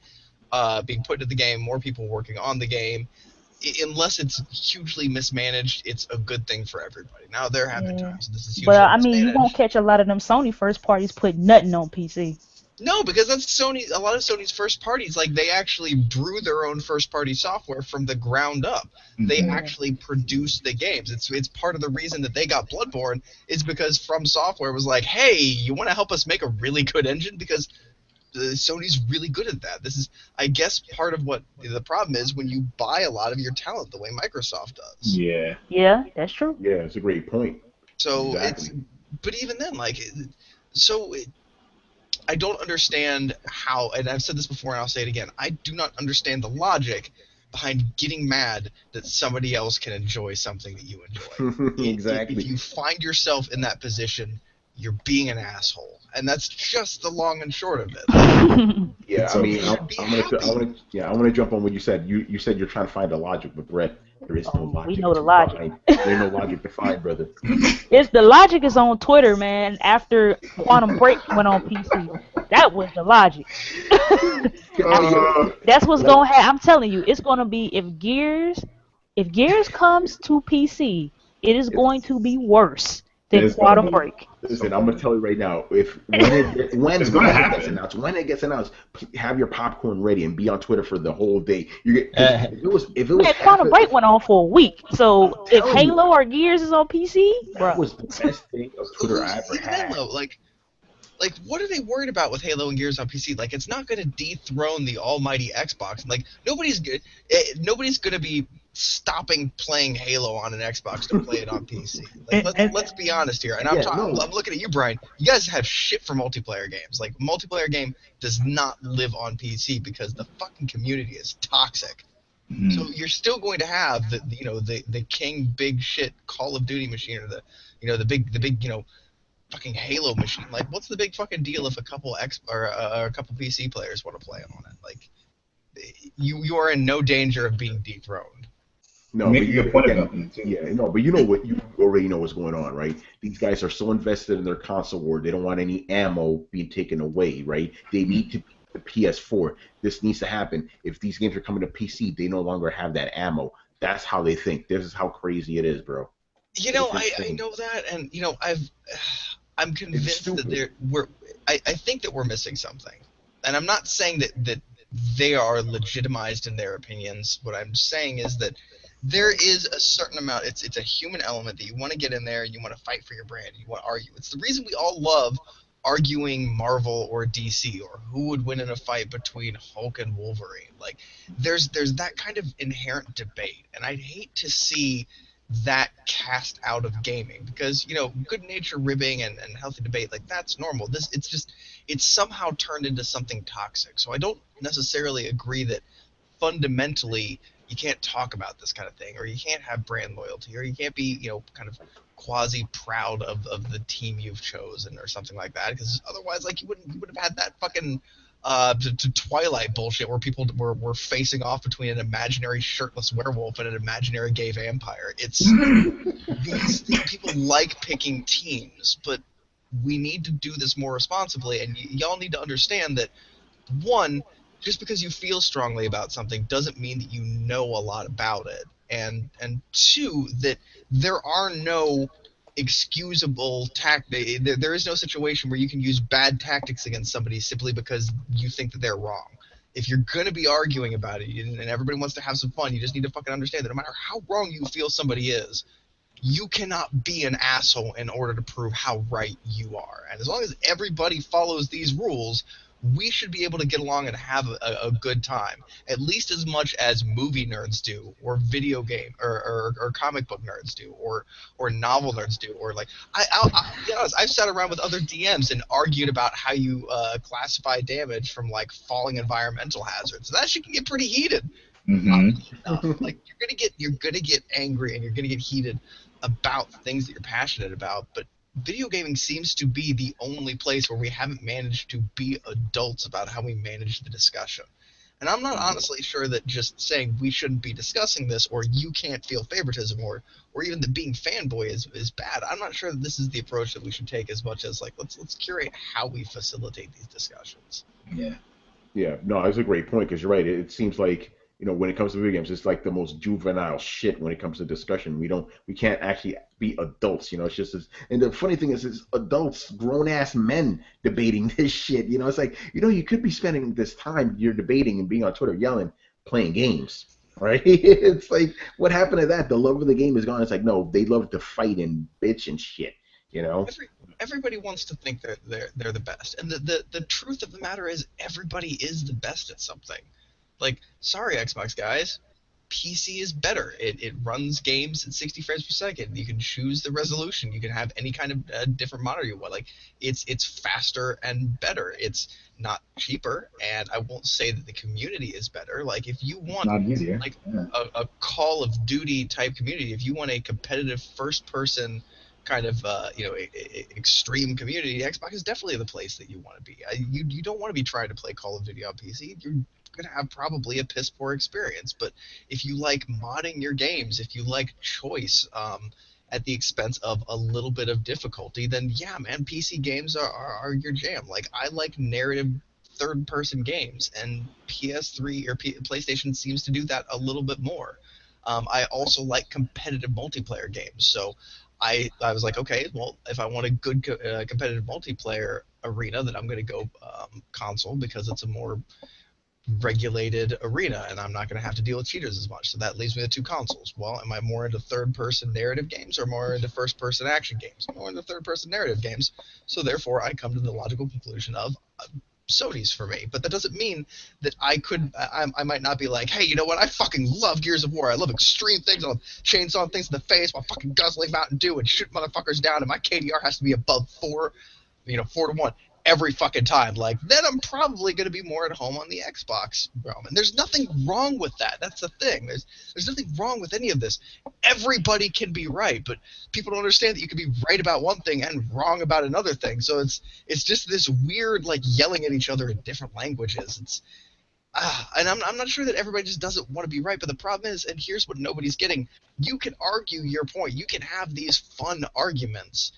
being put into the game, more people working on the game. Unless it's hugely mismanaged, it's a good thing for everybody. Now there have been times this is hugely But I mean, mismanaged. you won't catch a lot of them Sony first parties put nothing on PC. No, because that's Sony. A lot of Sony's first parties, like they actually brew their own first party software from the ground up. They actually produce the games. It's part of the reason that they got Bloodborne is because From Software was like, hey, you want to help us make a really good engine because Sony's really good at that. This is, I guess, part of what the problem is when you buy a lot of your talent the way Microsoft does. Yeah. Yeah, that's true. Yeah, it's a great point. So Exactly. but even then, I don't understand how, and I've said this before and I'll say it again, I do not understand the logic behind getting mad that somebody else can enjoy something that you enjoy. Exactly. If you find yourself in that position, you're being an asshole. And that's just the long and short of it. Yeah, I mean, I want to jump on what you said. You said you're trying to find the logic, but Brett, there is no logic. We know the to logic. find. There's no logic to find, brother. It's the logic is on Twitter, man. After Quantum Break went on PC, that was the logic. That's what's gonna happen. I'm telling you, it's gonna be if Gears comes to PC, it is going to be worse than It's Quantum gonna Break. Listen, I'm gonna tell you right now. When It's gonna happen. when it gets announced, have your popcorn ready and be on Twitter for the whole day. If it was Man, Quantum Break went on for a week. So if Halo or Gears is on PC, that bro, was the best thing of Twitter I ever Even then, had. though, like, what are they worried about with Halo and Gears on PC? Like, it's not going to dethrone the almighty Xbox. Like, nobody's going to be stopping playing Halo on an Xbox to play it on PC. Like, let's be honest here. And I'm looking at you, Brian. You guys have shit for multiplayer games. Like, multiplayer game does not live on PC because the fucking community is toxic. So you're still going to have the king big shit Call of Duty machine or the big fucking Halo machine. Like, what's the big fucking deal if a couple a couple PC players want to play on it? Like, you are in no danger of being dethroned. No, Make but a good point about that, too. Yeah, no, but you know what? You already know what's going on, right? These guys are so invested in their console war, they don't want any ammo being taken away, right? They need to the PS4. This needs to happen. If these games are coming to PC, they no longer have that ammo. That's how they think. This is how crazy it is, bro. I know that, and I'm convinced that I think that we're missing something, and I'm not saying that they are legitimized in their opinions. What I'm saying is that there is a certain amount. It's a human element that you want to get in there and you want to fight for your brand. You want to argue. It's the reason we all love arguing Marvel or DC or who would win in a fight between Hulk and Wolverine. Like, there's that kind of inherent debate, and I'd hate to see that cast out of gaming because good nature ribbing and healthy debate, like, that's normal. It's somehow turned into something toxic. So I don't necessarily agree that fundamentally you can't talk about this kind of thing, or you can't have brand loyalty, or you can't be kind of quasi proud of the team you've chosen or something like that, because otherwise, like, you would have had that fucking to Twilight bullshit where people were facing off between an imaginary shirtless werewolf and an imaginary gay vampire. It's these people like picking teams, but we need to do this more responsibly, and y'all need to understand that, one, just because you feel strongly about something doesn't mean that you know a lot about it, and two, that there are no excusable there is no situation where you can use bad tactics against somebody simply because you think that they're wrong. If you're going to be arguing about it and everybody wants to have some fun, you just need to fucking understand that no matter how wrong you feel somebody is, you cannot be an asshole in order to prove how right you are. And as long as everybody follows these rules, we should be able to get along and have a good time, at least as much as movie nerds do, or video game or comic book nerds do, or novel nerds do, or like I'll be honest, I've sat around with other DMs and argued about how you classify damage from like falling environmental hazards. That shit can get pretty heated. Like you're gonna get angry and you're gonna get heated about things that you're passionate about, but video gaming seems to be the only place where we haven't managed to be adults about how we manage the discussion. And I'm not honestly sure that just saying we shouldn't be discussing this, or you can't feel favoritism, or even that being fanboy is bad. I'm not sure that this is the approach that we should take, as much as like let's curate how we facilitate these discussions. Yeah, no, that's a great point, because you're right. It seems like, when it comes to video games, it's like the most juvenile shit when it comes to discussion. We can't actually be adults, it's just and the funny thing is, it's adults, grown-ass men debating this shit, it's like, you could be spending this time you're debating and being on Twitter yelling, playing games, right? It's like, what happened to that? The love of the game is gone. It's like, no, they love to fight and bitch and shit, Everybody wants to think they're the best, and the truth of the matter is, everybody is the best at something. Like, sorry, Xbox guys, PC is better. It runs games at 60 frames per second. You can choose the resolution. You can have any kind of different monitor you want. Like, it's faster and better. It's not cheaper, and I won't say that the community is better. Like, if you want like a Call of Duty type community, if you want a competitive first-person kind of extreme community, Xbox is definitely the place that you want to be. You don't want to be trying to play Call of Duty on PC. You're going to have probably a piss poor experience. But if you like modding your games, if you like choice at the expense of a little bit of difficulty, then yeah, man, PC games are your jam. Like, I like narrative third-person games, and PS3 or PlayStation seems to do that a little bit more. I also like competitive multiplayer games, so I was like, okay, well, if I want a good competitive multiplayer arena, then I'm going to go console, because it's a more regulated arena, and I'm not going to have to deal with cheaters as much. So that leaves me with two consoles. Well, am I more into third-person narrative games or more into first-person action games? I'm more into third-person narrative games. So therefore, I come to the logical conclusion of Sony's for me. But that doesn't mean that I might not be like, hey, you know what? I fucking love Gears of War. I love extreme things. I love chainsawing things in the face while fucking guzzling Mountain Dew and shoot motherfuckers down, and my KDR has to be above 4 to 1 every fucking time. Like, then I'm probably going to be more at home on the Xbox realm. And there's nothing wrong with that. That's the thing. There's nothing wrong with any of this. Everybody can be right, but people don't understand that you can be right about one thing and wrong about another thing. So it's just this weird, like, yelling at each other in different languages. And I'm not sure that everybody just doesn't want to be right, but the problem is, and here's what nobody's getting, you can argue your point. You can have these fun arguments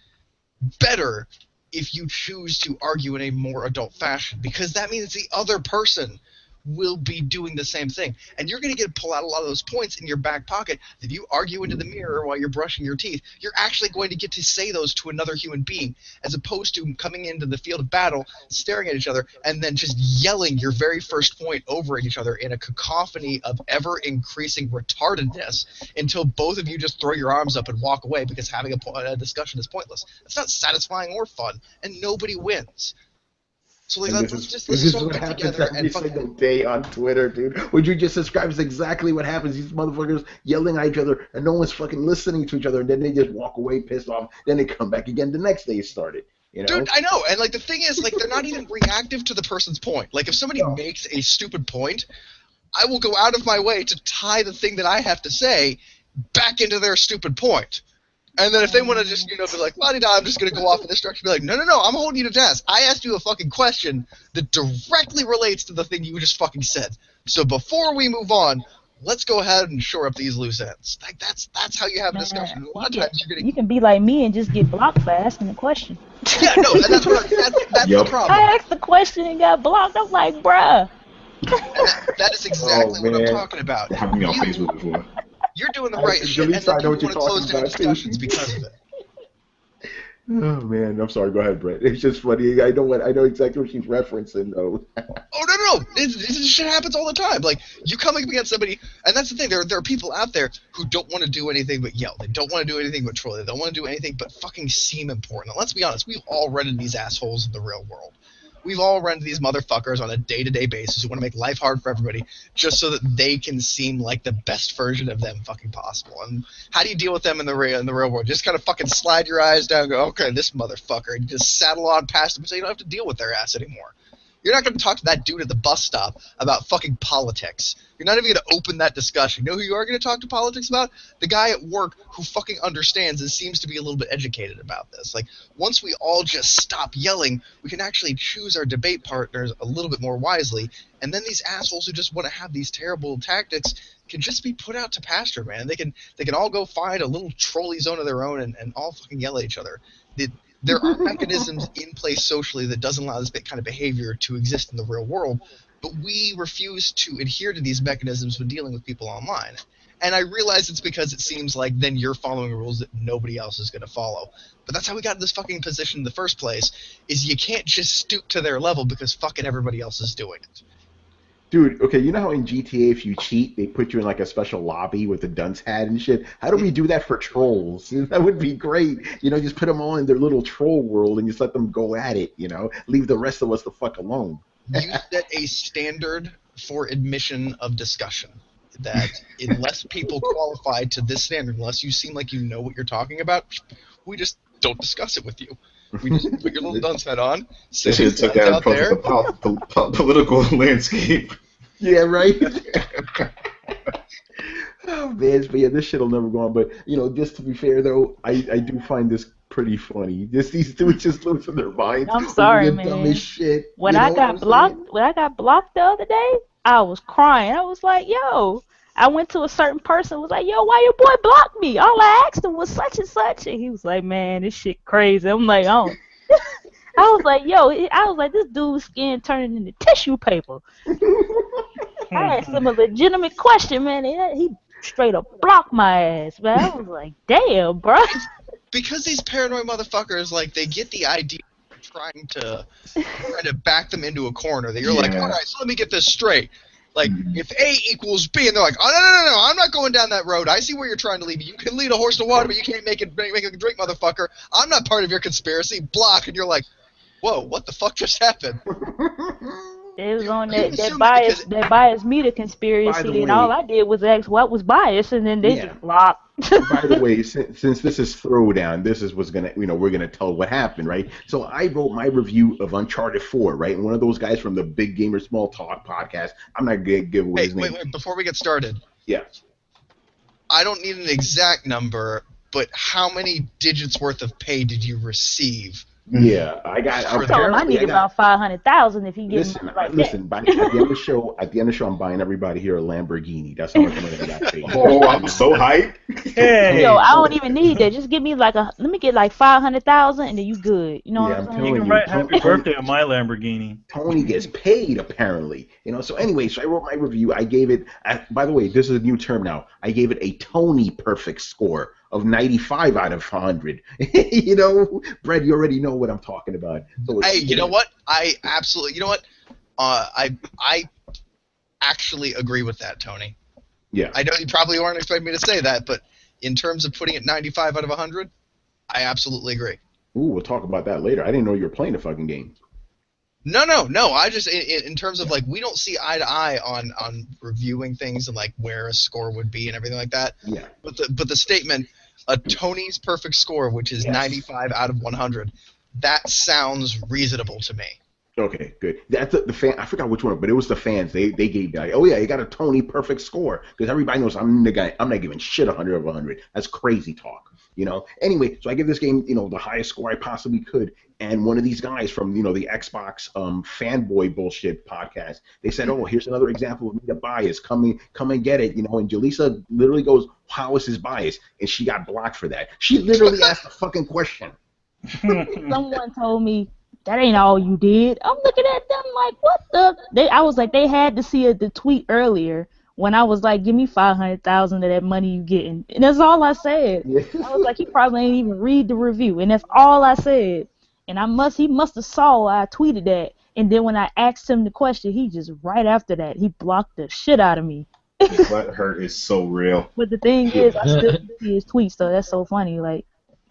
better if you choose to argue in a more adult fashion, because that means the other person will be doing the same thing. And you're going to get to pull out a lot of those points in your back pocket. If you argue into the mirror while you're brushing your teeth, you're actually going to get to say those to another human being, as opposed to coming into the field of battle, staring at each other, and then just yelling your very first point over at each other in a cacophony of ever-increasing retardedness until both of you just throw your arms up and walk away because having a discussion is pointless. It's not satisfying or fun, and nobody wins. So like, let's just all get together every single day on Twitter, dude. What you just described is exactly what happens. These motherfuckers yelling at each other, and no one's fucking listening to each other, and then they just walk away pissed off. Then they come back again the next day it started. You know? Dude, I know, and like the thing is, like, they're not even reactive to the person's point. Like, if somebody makes a stupid point, I will go out of my way to tie the thing that I have to say back into their stupid point. And then if they want to just, be like, la-di-da, I'm just going to go off in this direction, be like, no, I'm holding you to task. I asked you a fucking question that directly relates to the thing you just fucking said. So before we move on, let's go ahead and shore up these loose ends. Like, that's how you have a discussion. A lot of times you're going to... You can be like me and just get blocked by asking the question. Yeah, no, and that's the problem. I asked the question and got blocked. I'm like, bruh. That is exactly what I'm talking about. That happened to me on Facebook before. You're doing the right shit, and then you want to close down discussions because of it. Oh man, I'm sorry. Go ahead, Brett. It's just funny. I know exactly what she's referencing, though. Oh no! This shit happens all the time. Like, you come up against somebody, and that's the thing. There are people out there who don't want to do anything but yell. They don't want to do anything but troll. They don't want to do anything but fucking seem important. And let's be honest. We've all run into these assholes in the real world. We've all run into these motherfuckers on a day-to-day basis who want to make life hard for everybody just so that they can seem like the best version of them fucking possible. And how do you deal with them in the real world? Just kind of fucking slide your eyes down and go, okay, this motherfucker, and just saddle on past them so you don't have to deal with their ass anymore. You're not going to talk to that dude at the bus stop about fucking politics. You're not even going to open that discussion. You know who you are going to talk to politics about? The guy at work who fucking understands and seems to be a little bit educated about this. Like, once we all just stop yelling, we can actually choose our debate partners a little bit more wisely, and then these assholes who just want to have these terrible tactics can just be put out to pasture, man. They can all go find a little trolley zone of their own and all fucking yell at each other. There are mechanisms in place socially that doesn't allow this kind of behavior to exist in the real world, but we refuse to adhere to these mechanisms when dealing with people online. And I realize it's because it seems like then you're following rules that nobody else is going to follow. But that's how we got in this fucking position in the first place, is you can't just stoop to their level because fucking everybody else is doing it. Dude, okay, you know how in GTA if you cheat, they put you in like a special lobby with a dunce hat and shit? How do we do that for trolls? That would be great. You know, just put them all in their little troll world and just let them go at it, you know? Leave the rest of us the fuck alone. You set a standard for admission of discussion that unless people qualify to this standard, unless you seem like you know what you're talking about, we just don't discuss it with you. We just put your little dunce hat on, sit took that approach to the political landscape. Yeah, right? Oh, man, but yeah, this shit will never go on. But, you know, just to be fair, though, I do find this pretty funny. Just these dudes just losing their minds. I'm sorry, man. Dumb as shit. When I got blocked the other day, I was crying. I was like, yo. I went to a certain person, was like, yo, why your boy blocked me? All I asked him was such and such. And he was like, man, this shit crazy. I'm like, oh. I was like, yo, this dude's skin turning into tissue paper. I asked him a legitimate question, man. He straight up blocked my ass, man. I was like, damn, bro. Because these paranoid motherfuckers, like, they get the idea of trying to back them into a corner. That you're like, all right, so let me get this straight. Like, if A equals B, and they're like, oh, no, I'm not going down that road. I see where you're trying to lead me. You can lead a horse to water, but you can't make it drink, motherfucker. I'm not part of your conspiracy. Block, and you're like, whoa, what the fuck just happened? It was on that bias meter conspiracy, and all I did was ask what was bias, and then they just blocked. By the way, since this is Throwdown, this is what's gonna, we're gonna tell what happened, right? So I wrote my review of Uncharted 4, right? And one of those guys from the Big Gamer Small Talk podcast, I'm not gonna give away his name. Wait, before we get started. Yeah. I don't need an exact number, but how many digits worth of pay did you receive? Yeah, I told him I need about 500,000 if he gets listen. At the end of the show, I'm buying everybody here a Lamborghini. That's how much money I got paid. Oh, I'm so hyped. Hey. Yo, I don't even need that. Just give me let me get like 500,000, and then you good. You know what I'm saying? You can write happy birthday on my Lamborghini. Tony gets paid apparently. So anyway, so I wrote my review. I gave it. By the way, this is a new term now. I gave it a Tony perfect score of 95 out of 100. Brett, you already know what I'm talking about. So hey, you know what? I absolutely, I actually agree with that, Tony. Yeah. I know you probably weren't expecting me to say that, but in terms of putting it 95 out of 100, I absolutely agree. Ooh, we'll talk about that later. I didn't know you were playing the fucking game. No. I just, in terms of, like, we don't see eye to eye on reviewing things and, like, where a score would be and everything like that. Yeah. But the statement, a Tony's perfect score, which is 95 out of 100, that sounds reasonable to me. Okay, good. That's the fan. I forgot which one, but it was the fans. They gave that. Oh yeah, you got a Tony perfect score because everybody knows I'm the guy. I'm not giving shit 100 of 100. That's crazy talk. Anyway, so I give this game, the highest score I possibly could. And one of these guys from, the Xbox fanboy bullshit podcast, they said, oh, here's another example of me to bias. Come and get it, And Jalisa literally goes, how is his bias? And she got blocked for that. She literally asked a fucking question. Someone told me, that ain't all you did. I'm looking at them like, what the? I was like, they had to see the tweet earlier when I was like, give me 500,000 of that money you getting. And that's all I said. Yeah. I was like, he probably ain't even read the review. And that's all I said. And he must have saw I tweeted that. And then when I asked him the question, he just right after that, he blocked the shit out of me. Butt hurt is so real. But the thing is, I still see his tweets, so that's so funny. Like,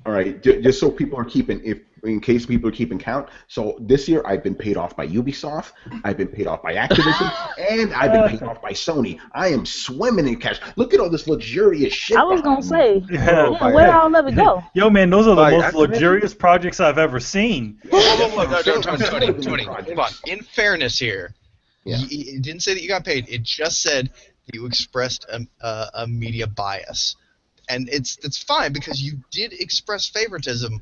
All right, just so people are keeping, if in case people are keeping count. So this year I've been paid off by Ubisoft, I've been paid off by Activision, and I've been paid off by Sony. I am swimming in cash. Look at all this luxurious shit. I was gonna say, Yeah. where I'll never go. Yo, man, those are the By most Activision? luxurious projects I've ever seen. Tony, hold on. In fairness here, Yeah. it didn't say that you got paid. It just said that you expressed a media bias. And it's fine because you did express favoritism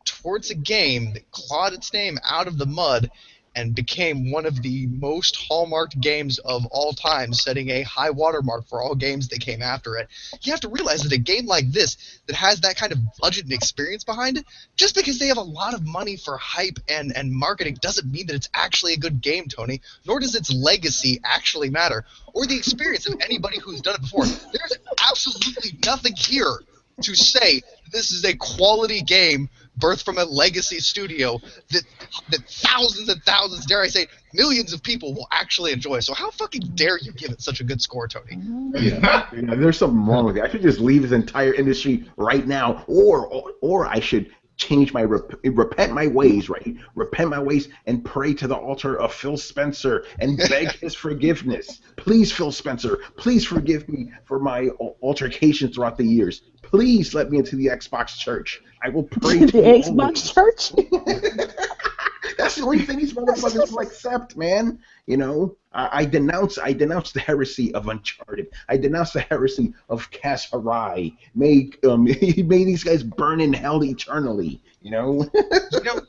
towards a game that clawed its name out of the mud and became one of the most hallmarked games of all time, setting a high watermark for all games that came after it. You have to realize that a game like this that has that kind of budget and experience behind it, just because they have a lot of money for hype and marketing doesn't mean that it's actually a good game, Tony, nor does its legacy actually matter, or the experience of anybody who's done it before. There's absolutely nothing here to say this is a quality game birthed from a legacy studio that thousands and thousands, dare I say, millions of people will actually enjoy. So how fucking dare you give it such a good score, Tony? Yeah, there's something wrong with it. I should just leave this entire industry right now, or I should change my repent my ways, right? Repent my ways and pray to the altar of Phil Spencer and beg his forgiveness. Please, Phil Spencer, please forgive me for my altercations throughout the years. Please let me into the Xbox church. I will pray to The you Xbox always. church? That's the only thing these motherfuckers will accept, man. You know, I denounce the heresy of Uncharted. I denounce the heresy of Cass Harai. May these guys burn in hell eternally. You know.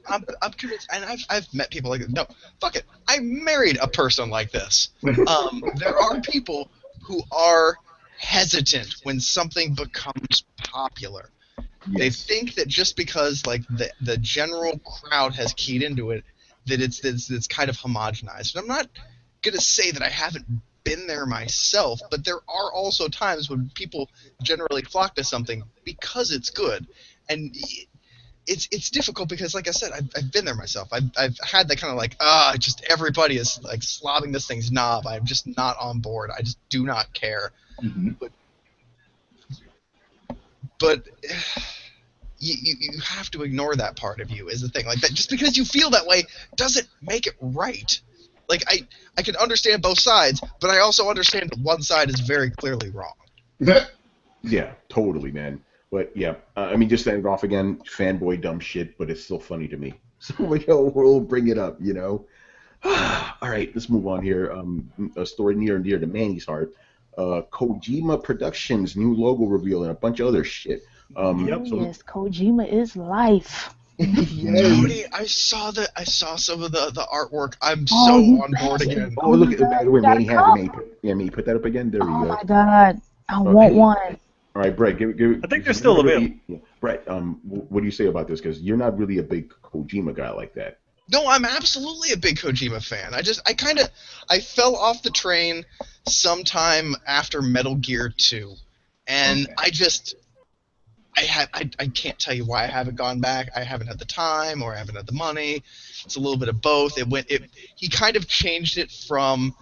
I'm convinced, and I've met people like this. No, fuck it. I married a person like this. There are people who are hesitant when something becomes popular. Yes. They think that just because like the general crowd has keyed into it, that it's kind of homogenized. And I'm not gonna say that I haven't been there myself, but there are also times when people generally flock to something because it's good, and it's difficult because, like I said, I've been there myself. I've had that kind of like just everybody is like slobbing this thing's knob. I'm just not on board. I just do not care. Mm-hmm. But you have to ignore that part of you is the thing. Like that, just because you feel that way doesn't make it right. Like I can understand both sides, but I also understand that one side is very clearly wrong. Yeah, totally, man. But yeah, I mean, just to end it off again, fanboy dumb shit, but it's still funny to me. So we'll bring it up, you know. All right, let's move on here. A story near and dear to Manny's heart. Kojima Productions new logo reveal and a bunch of other shit. Yes, Kojima is life. Tony, I saw some of the artwork. I'm so on board again. Oh, look at it. By the way, Manny has it. Manny, put that up again. There we go. Oh my god, I want one. All right, Brett, give I think they're still available. Brett, what do you say about this? Because you're not really a big Kojima guy like that. No, I'm absolutely a big Kojima fan. I fell off the train sometime after Metal Gear 2, and Okay. I can't tell you why I haven't gone back. I haven't had the time, or I haven't had the money. It's a little bit of both. He kind of changed it from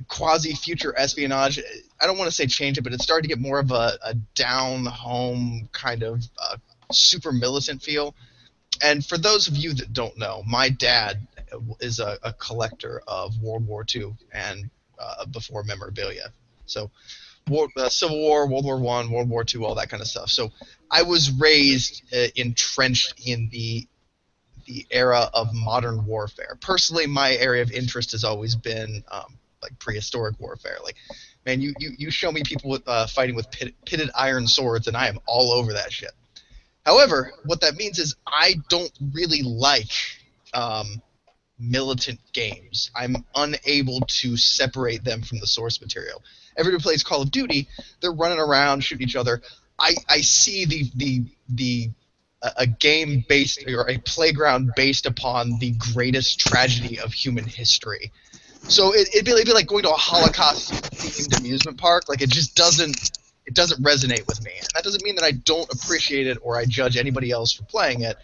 quasi-future espionage. I don't want to say change it, but it started to get more of a down-home kind of super militant feel. And for those of you that don't know, my dad is a collector of World War II and before memorabilia. So Civil War, World War I, World War II, all that kind of stuff. So I was raised entrenched in the era of modern warfare. Personally, my area of interest has always been like prehistoric warfare. Like, man, you show me people fighting with pitted iron swords, and I am all over that shit. However, what that means is I don't really like militant games. I'm unable to separate them from the source material. Everybody plays Call of Duty. They're running around shooting each other. I see a game based or a playground based upon the greatest tragedy of human history. So it'd be like going to a Holocaust-themed amusement park. Like it doesn't resonate with me. And that doesn't mean that I don't appreciate it or I judge anybody else for playing it.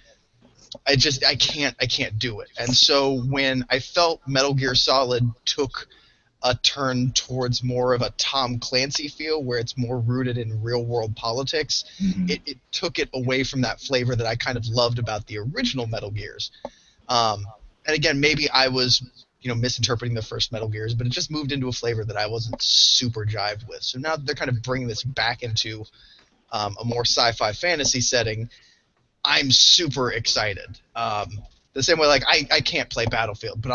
I can't do it. And so when I felt Metal Gear Solid took a turn towards more of a Tom Clancy feel, where it's more rooted in real-world politics. Mhm. It took it away from that flavor that I kind of loved about the original Metal Gears. And again, maybe I was, misinterpreting the first Metal Gears, but it just moved into a flavor that I wasn't super jived with. So now that they're kind of bringing this back into a more sci-fi fantasy setting, I'm super excited. The same way, like, I can't play Battlefield, but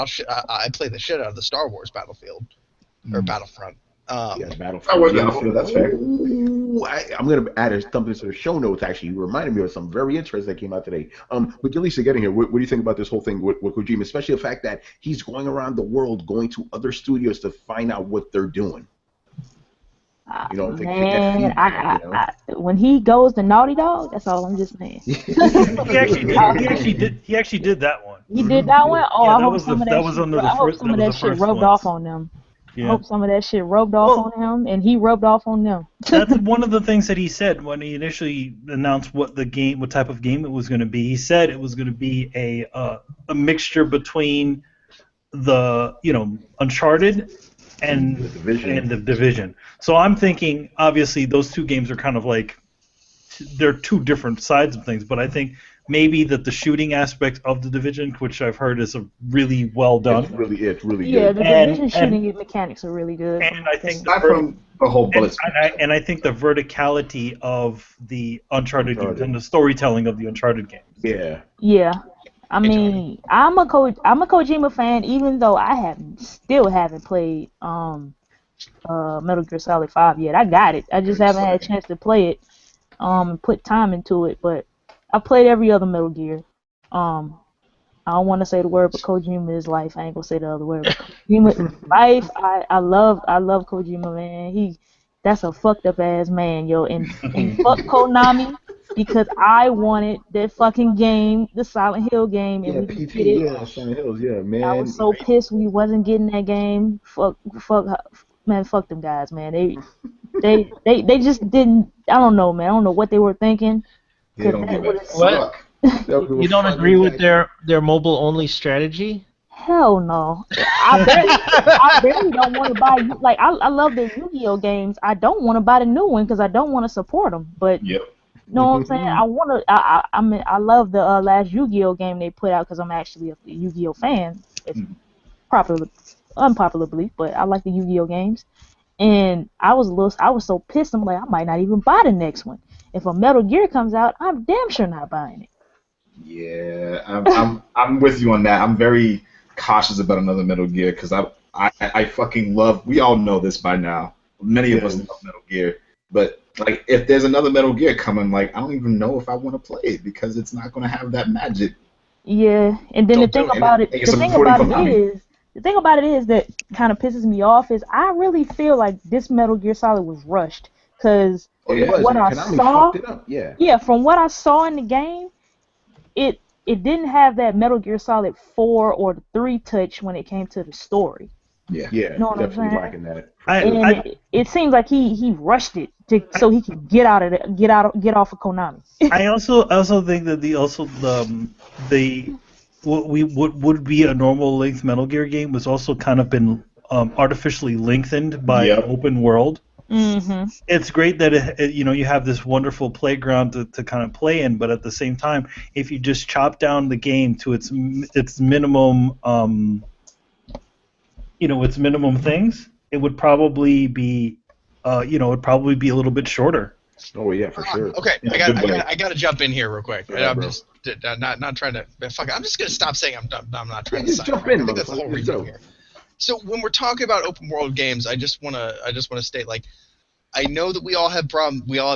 I play the shit out of the Star Wars Battlefield or Battlefront. Yeah, Battlefront. Star Wars Battlefield, that's fair. Ooh, I'm going to add something to the show notes, actually. You reminded me of something very interesting that came out today. With Jalisa getting here, what do you think about this whole thing with Kojima, especially the fact that he's going around the world, going to other studios to find out what they're doing? Man, when he goes to Naughty Dog, that's all I'm just saying. He actually did that one. He did that one? Oh, Yeah, I that hope was some the- of that that was shit, under the I hope first- some that of was that the shit first rubbed ones. off on them. I Yeah. hope some of that shit rubbed off on him, and he rubbed off on them. That's one of the things that he said when he initially announced what type of game it was going to be. He said it was going to be a mixture between the Uncharted and the Division. So I'm thinking, obviously, those two games are kind of like they're two different sides of things. But I think maybe that the shooting aspect of the Division, which I've heard is really well done. It's really Yeah, good. the Division shooting mechanics are really good. And I think Aside from the whole bullets. and I think the verticality of the Uncharted games and the storytelling of the Uncharted games. Yeah. Yeah. I mean, I'm a Kojima fan, even though I still haven't played Metal Gear Solid 5 yet. I got it. I just haven't had a chance to play it, and put time into it. But I played every other Metal Gear. I don't want to say the word, but Kojima is life. I ain't gonna say the other word. But Kojima is life. I love Kojima, man. That's a fucked up ass man, yo. And fuck Konami, because I wanted that fucking game, the Silent Hill game, and we didn't get it. Yeah, Silent Hills, yeah, man. I was so pissed we wasn't getting that game. Fuck them guys, man. They just didn't. I don't know, man. I don't know what they were thinking. They don't give a What? fuck. You don't agree with their mobile only strategy? Hell no. I barely don't want to buy. Like, I love the Yu-Gi-Oh games. I don't want to buy the new one because I don't want to support them. But Yep. you know what I'm saying? I want to. I mean, I love the last Yu-Gi-Oh game they put out because I'm actually a Yu-Gi-Oh fan. It's unpopular belief, but I like the Yu-Gi-Oh games. And I was so pissed. I'm like, I might not even buy the next one. If a Metal Gear comes out, I'm damn sure not buying it. Yeah, I'm with you on that. I'm very cautious about another Metal Gear because I fucking love. We all know this by now. Many of us love Metal Gear, but like if there's another Metal Gear coming, like I don't even know if I want to play it because it's not going to have that magic. Yeah, and then the thing about it is that kind of pisses me off is I really feel like this Metal Gear Solid was rushed because what I saw, from what I saw in the game, it didn't have that Metal Gear Solid 4 or 3 touch when it came to the story. Yeah, you know what I'm saying? Lacking that. It seems like he rushed it so he could get off of Konami. I also think that what would be a normal length Metal Gear game was also kind of been artificially lengthened by open world. Mm-hmm. It's great that you have this wonderful playground to kind of play in, but at the same time, if you just chop down the game to its minimum, its minimum things, it would probably be, a little bit shorter. Oh yeah, for sure. Okay, Yeah, I got to jump in here real quick. Yeah, I'm bro. just not trying to. Fuck it, I'm just gonna stop saying I'm not trying to. Just jump in, I think that's the whole motherfucker. reason here. So when we're talking about open world games, I just wanna state, like, I know that we all have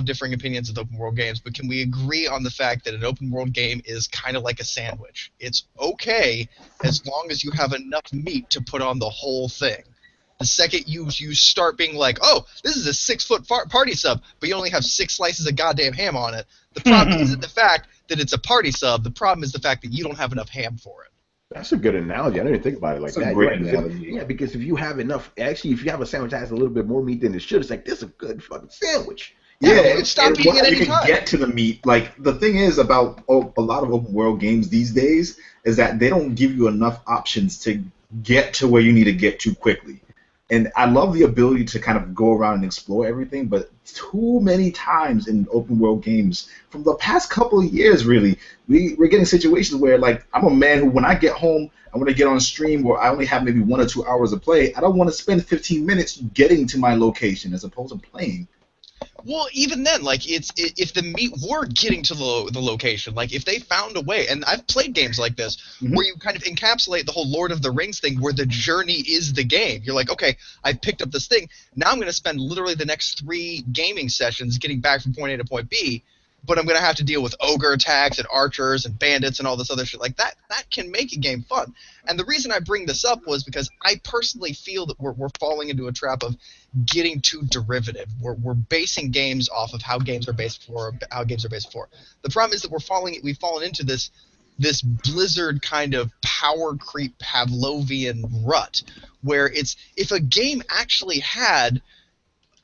differing opinions of open world games, but can we agree on the fact that an open world game is kind of like a sandwich? It's okay as long as you have enough meat to put on the whole thing. The second you start being like, oh, this is a 6-foot party sub, but you only have 6 slices of goddamn ham on it, the problem isn't the fact that it's a party sub. The problem is the fact that you don't have enough ham for it. That's a good analogy. I didn't even think about it like That's that. a great Yeah, analogy. Yeah, because if you have enough, actually, if you have a sandwich that has a little bit more meat than it should, it's like, this is a good fucking sandwich. Yeah, it's stop and eating at you any can time. get to the meat. Like the thing is about a lot of open world games these days is that they don't give you enough options to get to where you need to get to quickly. And I love the ability to kind of go around and explore everything, but too many times in open world games from the past couple of years, really, we're getting situations where, like, I'm a man who, when I get home, I want to get on stream where I only have maybe 1 or 2 hours to play. I don't want to spend 15 minutes getting to my location as opposed to playing. Well, even then, like, if the meat were getting to the location, like, if they found a way, and I've played games like this, where you kind of encapsulate the whole Lord of the Rings thing, where the journey is the game. You're like, okay, I've picked up this thing, now I'm going to spend literally the next 3 gaming sessions getting back from point A to point B, but I'm going to have to deal with ogre attacks and archers and bandits and all this other shit. Like, that can make a game fun. And the reason I bring this up was because I personally feel that we're falling into a trap of getting too derivative. We're basing games off of how games are based for, how games are based for. The problem is that we've fallen into this Blizzard kind of power creep Pavlovian rut, where it's, if a game actually had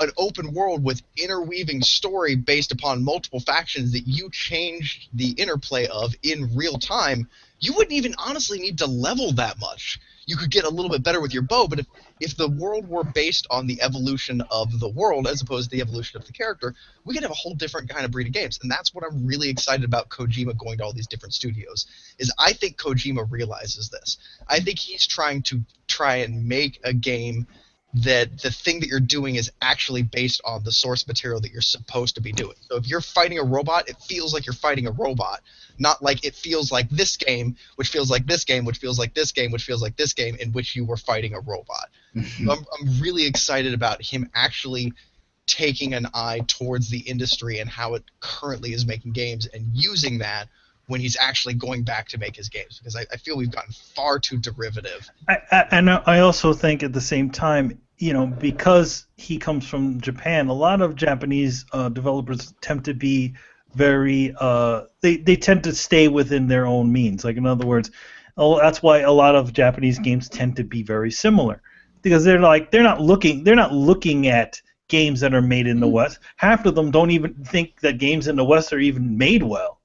an open world with interweaving story based upon multiple factions that you changed the interplay of in real time, you wouldn't even honestly need to level that much. You could get a little bit better with your bow, but if the world were based on the evolution of the world as opposed to the evolution of the character, we could have a whole different kind of breed of games. And that's what I'm really excited about Kojima going to all these different studios, is I think Kojima realizes this. I think he's trying and make a game that the thing that you're doing is actually based on the source material that you're supposed to be doing. So if you're fighting a robot, it feels like you're fighting a robot, not like it feels like this game, which feels like this game, which feels like this game, which feels like this game, in which you were fighting a robot. So I'm really excited about him actually taking an eye towards the industry and how it currently is making games, and using that when he's actually going back to make his games, because I feel we've gotten far too derivative. I also think at the same time, because he comes from Japan, a lot of Japanese developers tend to be very they tend to stay within their own means. Like, in other words, that's why a lot of Japanese games tend to be very similar, because they're not looking at games that are made in the West. Half of them don't even think that games in the West are even made well.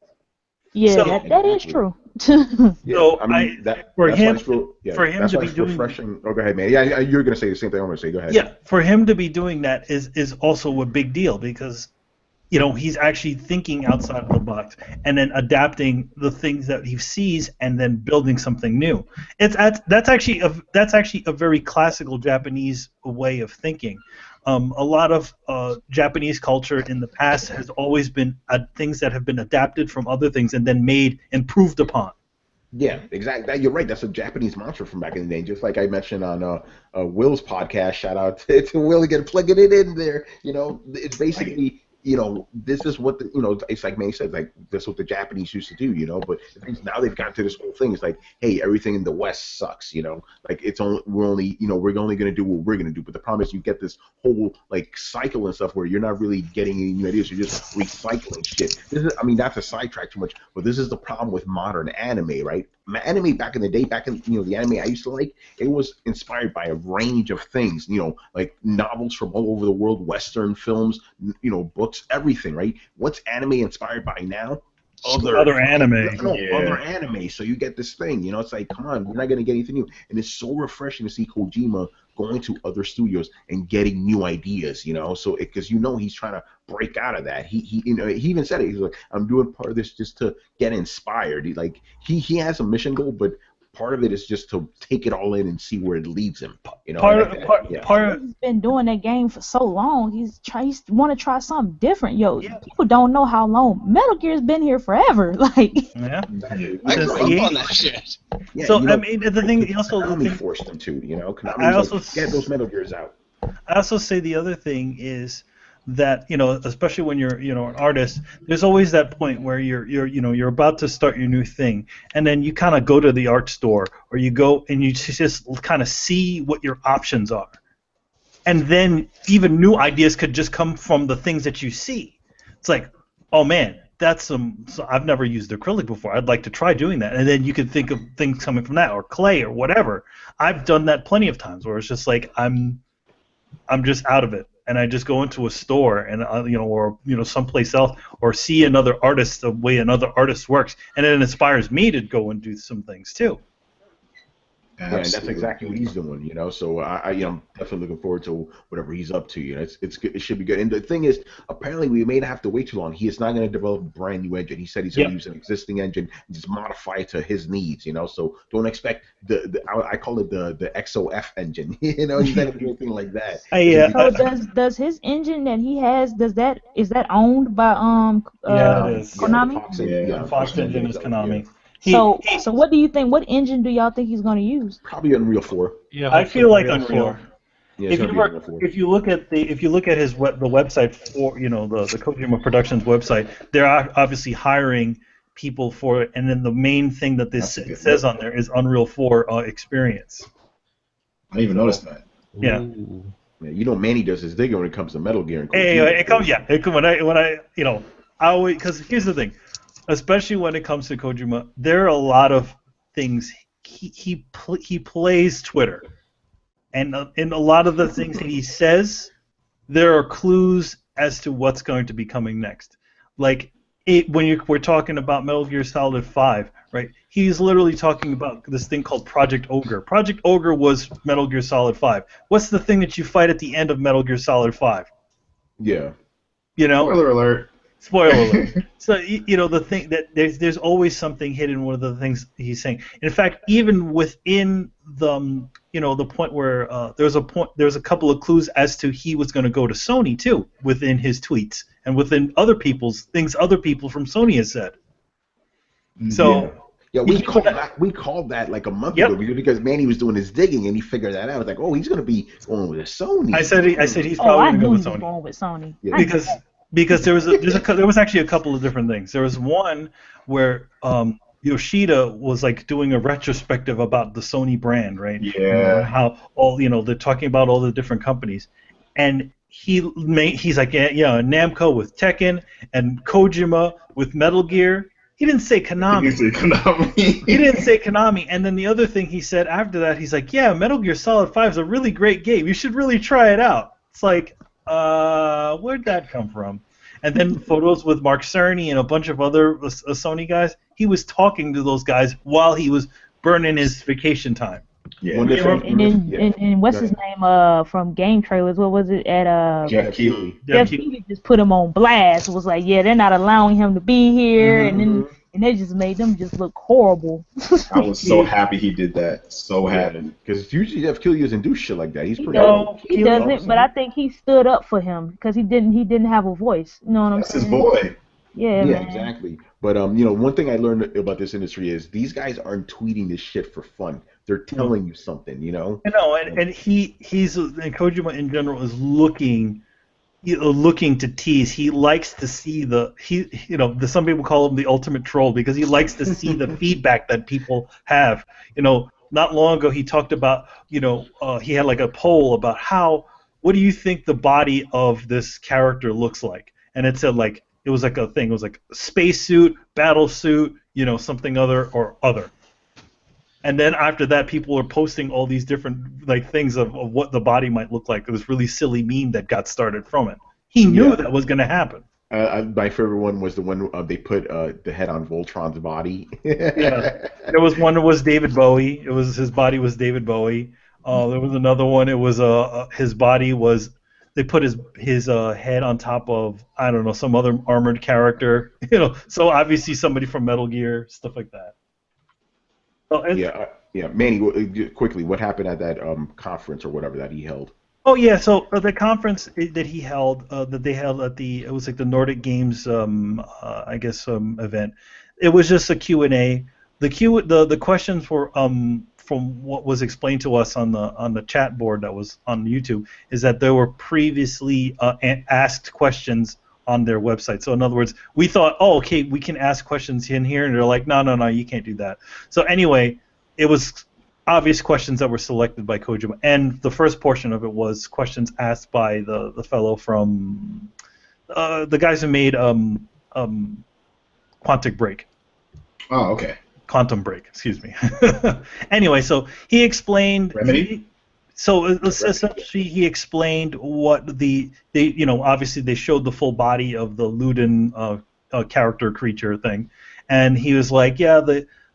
Yeah, So, that is true. Yeah, So I mean, for that's him, why it's real, yeah, for him that's to why be it's doing, refreshing. Oh, go ahead, man. Yeah, you're gonna say the same thing I'm gonna say. Go ahead. yeah, for him to be doing that is also a big deal, because he's actually thinking outside of the box and then adapting the things that he sees and then building something new. That's actually a very classical Japanese way of thinking. A lot of Japanese culture in the past has always been things that have been adapted from other things and then made improved upon. Yeah, exactly. You're right. That's a Japanese mantra from back in the day. Just like I mentioned on Will's podcast. Shout out to Will again, plugging it in there. It's basically, this is what it's like May said, like, this is what the Japanese used to do, but now they've gotten to this whole thing. It's like, hey, everything in the West sucks, like we're only going to do what we're going to do. But the problem is you get this whole, like, cycle and stuff where you're not really getting any new ideas. You're just recycling shit. Not to sidetrack too much, but this is the problem with modern anime, right? Anime back in the day, the anime I used to like, it was inspired by a range of things, like novels from all over the world, Western films, books, everything, right? What's anime inspired by now? Other anime. Other anime. So you get this thing, it's like, come on, we're not going to get anything new. And it's so refreshing to see Kojima going to other studios and getting new ideas, so because he's trying to break out of that. He even said it. He's like, I'm doing part of this just to get inspired. He has a mission goal, but part of it is just to take it all in and see where it leads him. He's been doing that game for so long. He's want to try something different. People don't know how long Metal Gear's been here forever. Like, yeah, I grew up on that shit. Yeah, so the thing also, Konami forced him to. Konami I also get those Metal Gears out. I also say the other thing is that, especially when you're an artist, there's always that point where you're about to start your new thing, and then you kind of go to the art store, or you go and you just kind of see what your options are, and then even new ideas could just come from the things that you see. It's like, oh man, so I've never used acrylic before. I'd like to try doing that, and then you could think of things coming from that, or clay, or whatever. I've done that plenty of times where it's just like I'm just out of it. And I just go into a store and or someplace else, or see another artist, the way another artist works, and it inspires me to go and do some things too. Yeah, and that's Absolutely. exactly what he's doing, you know. So I'm definitely looking forward to whatever he's up to. You know, it's good. It should be good. And the thing is, apparently we may not have to wait too long. He is not going to develop a brand new engine. He said he's going to Yep. use an existing engine and just modify it to his needs. You know, so don't expect I call it the XOF engine. You know, he's not going to do anything like that. So does his engine that he has is that owned by Yeah, it is. Konami? Fox, Yeah. Fox engine is Konami. So what do you think? What engine do y'all think he's going to use? Probably Unreal 4. Yeah, I feel like Unreal Unreal. 4. Yeah, it's If gonna you be Unreal 4. if you look at the website for the Kojima Productions website, they're obviously hiring people for it, and then the main thing that this That's a good says on there is Unreal 4 experience. I didn't even notice that. Yeah. Ooh. Yeah, you know, Manny does his digging when it comes to Metal Gear and Hey, Kojima. it comes. Yeah, when I I always, because here's the thing, especially when it comes to Kojima, there are a lot of things he plays Twitter, and in a lot of the things that he says, there are clues as to what's going to be coming next. Like we're talking about Metal Gear Solid 5, right? He's literally talking about this thing called Project Ogre. Project Ogre was Metal Gear Solid 5. What's the thing that you fight at the end of Metal Gear Solid 5? Yeah. You know? Spoiler alert. Spoiler alert. So the thing that there's always something hidden. One of the things he's saying. In fact, even within the the point where there's a couple of clues as to he was going to go to Sony too within his tweets and within other people from Sony has said. So yeah, we called that like a month ago because Manny was doing his digging and he figured that out. It's like, oh, he's going to be going with Sony. I said he's I probably knew going he to was go going with Sony. Yeah. Because there was actually a couple of different things. There was one where Yoshida was like doing a retrospective about the Sony brand, right? Yeah. How all they're talking about all the different companies, and he's like Namco with Tekken and Kojima with Metal Gear. He didn't say Konami. He didn't say Konami. And then the other thing he said after that, he's like, yeah, Metal Gear Solid 5 is a really great game. You should really try it out. It's like, where'd that come from? And then photos with Mark Cerny and a bunch of other Sony guys. He was talking to those guys while he was burning his vacation time. Yeah. And what's his name from game trailers? What was it at Jeff Keighley. Jeff Keighley just put him on blast. It was like, yeah, they're not allowing him to be here, and they just made them just look horrible. I was so happy he did that. So happy. Because usually Jeff Keighley doesn't do shit like that. He's pretty. He doesn't, but I think he stood up for him because he didn't have a voice. You know what I'm saying? That's his boy. Yeah, man. Exactly. But one thing I learned about this industry is these guys aren't tweeting this shit for fun. They're telling you something, you know. I know, and he's and Kojima in general is looking to tease. He likes to see some people call him the ultimate troll because he likes to see the feedback that people have. Not long ago he talked about he had like a poll about what do you think the body of this character looks like, and it said like. It was like a thing. It was like spacesuit, battle suit, something other or other. And then after that, people were posting all these different like things of what the body might look like. It was really silly meme that got started from it. He knew that was going to happen. My favorite one was the one they put the head on Voltron's body. Yeah, there was one that was David Bowie. His body was David Bowie. There was another one. It was his body was. They put his head on top of, I don't know, some other armored character, so obviously somebody from Metal Gear, stuff like that. So Manny, quickly, what happened at that conference or whatever that he held? Oh yeah, so the conference that he held, that they held at it was like the Nordic Games, event. It was just a Q&A. The questions were from what was explained to us on the chat board that was on YouTube is that there were previously asked questions on their website. So in other words, we thought, oh, okay, we can ask questions in here, and they're like, no, you can't do that. So anyway, it was obvious questions that were selected by Kojima, and the first portion of it was questions asked by the fellow from the guys who made Quantum Break. Oh, okay. Quantum Break, excuse me. Anyway, so he explained. Remedy? Essentially, he explained what obviously they showed the full body of the Luden character creature thing, and he was like, yeah,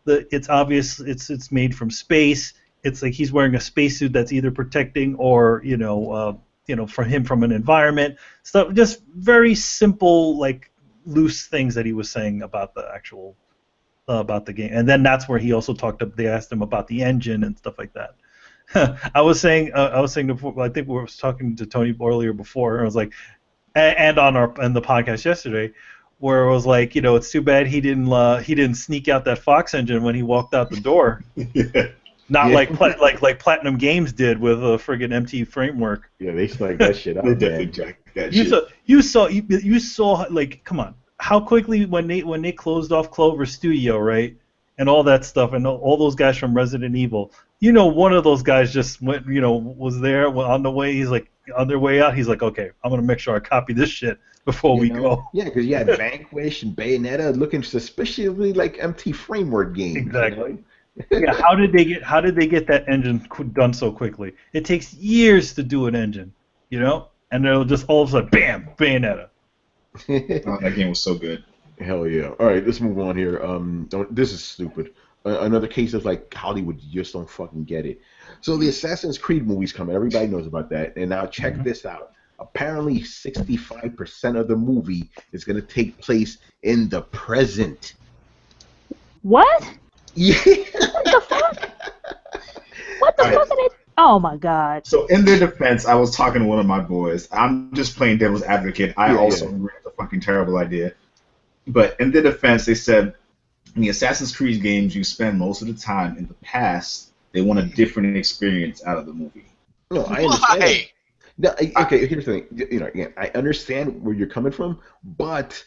it's obvious it's made from space. it's like he's wearing a spacesuit that's either protecting or for him from an environment. Stuff just very simple, like loose things that he was saying about the actual about the game. And then that's where he also they asked him about the engine and stuff like that. I was saying before, I think we were talking to Tony earlier before, and I was like, and on the podcast yesterday, where it was like, it's too bad he didn't sneak out that Fox engine when he walked out the door. Not like Platinum Games did with a friggin' MT framework. Yeah, they sniped that shit out. They definitely jacked that shit. You saw like, come on, how quickly when they closed off Clover Studio, right, and all that stuff, and all those guys from Resident Evil. One of those guys just went, was there on the way. He's like, on their way out, he's like, okay, I'm gonna make sure I copy this shit before we go. Yeah, because you had Vanquish and Bayonetta looking suspiciously like MT framework games. Exactly. Yeah, how did they get that engine done so quickly? It takes years to do an engine, and they'll just all of a sudden, bam, Bayonetta. That game was so good. Hell yeah! All right, let's move on here. This is stupid. Another case of like Hollywood just don't fucking get it. So the Assassin's Creed movie's coming. Everybody knows about that. And now check this out. Apparently, 65% of the movie is going to take place in the present. What? Yeah. What the fuck? What the fuck is it? Oh my god. So in their defense, I was talking to one of my boys. I'm just playing devil's advocate. I also agree it's a fucking terrible idea. But in their defense, they said in the Assassin's Creed games, you spend most of the time in the past. They want a different experience out of the movie. No, I understand. Why? No, okay, here's the thing. Again, I understand where you're coming from, but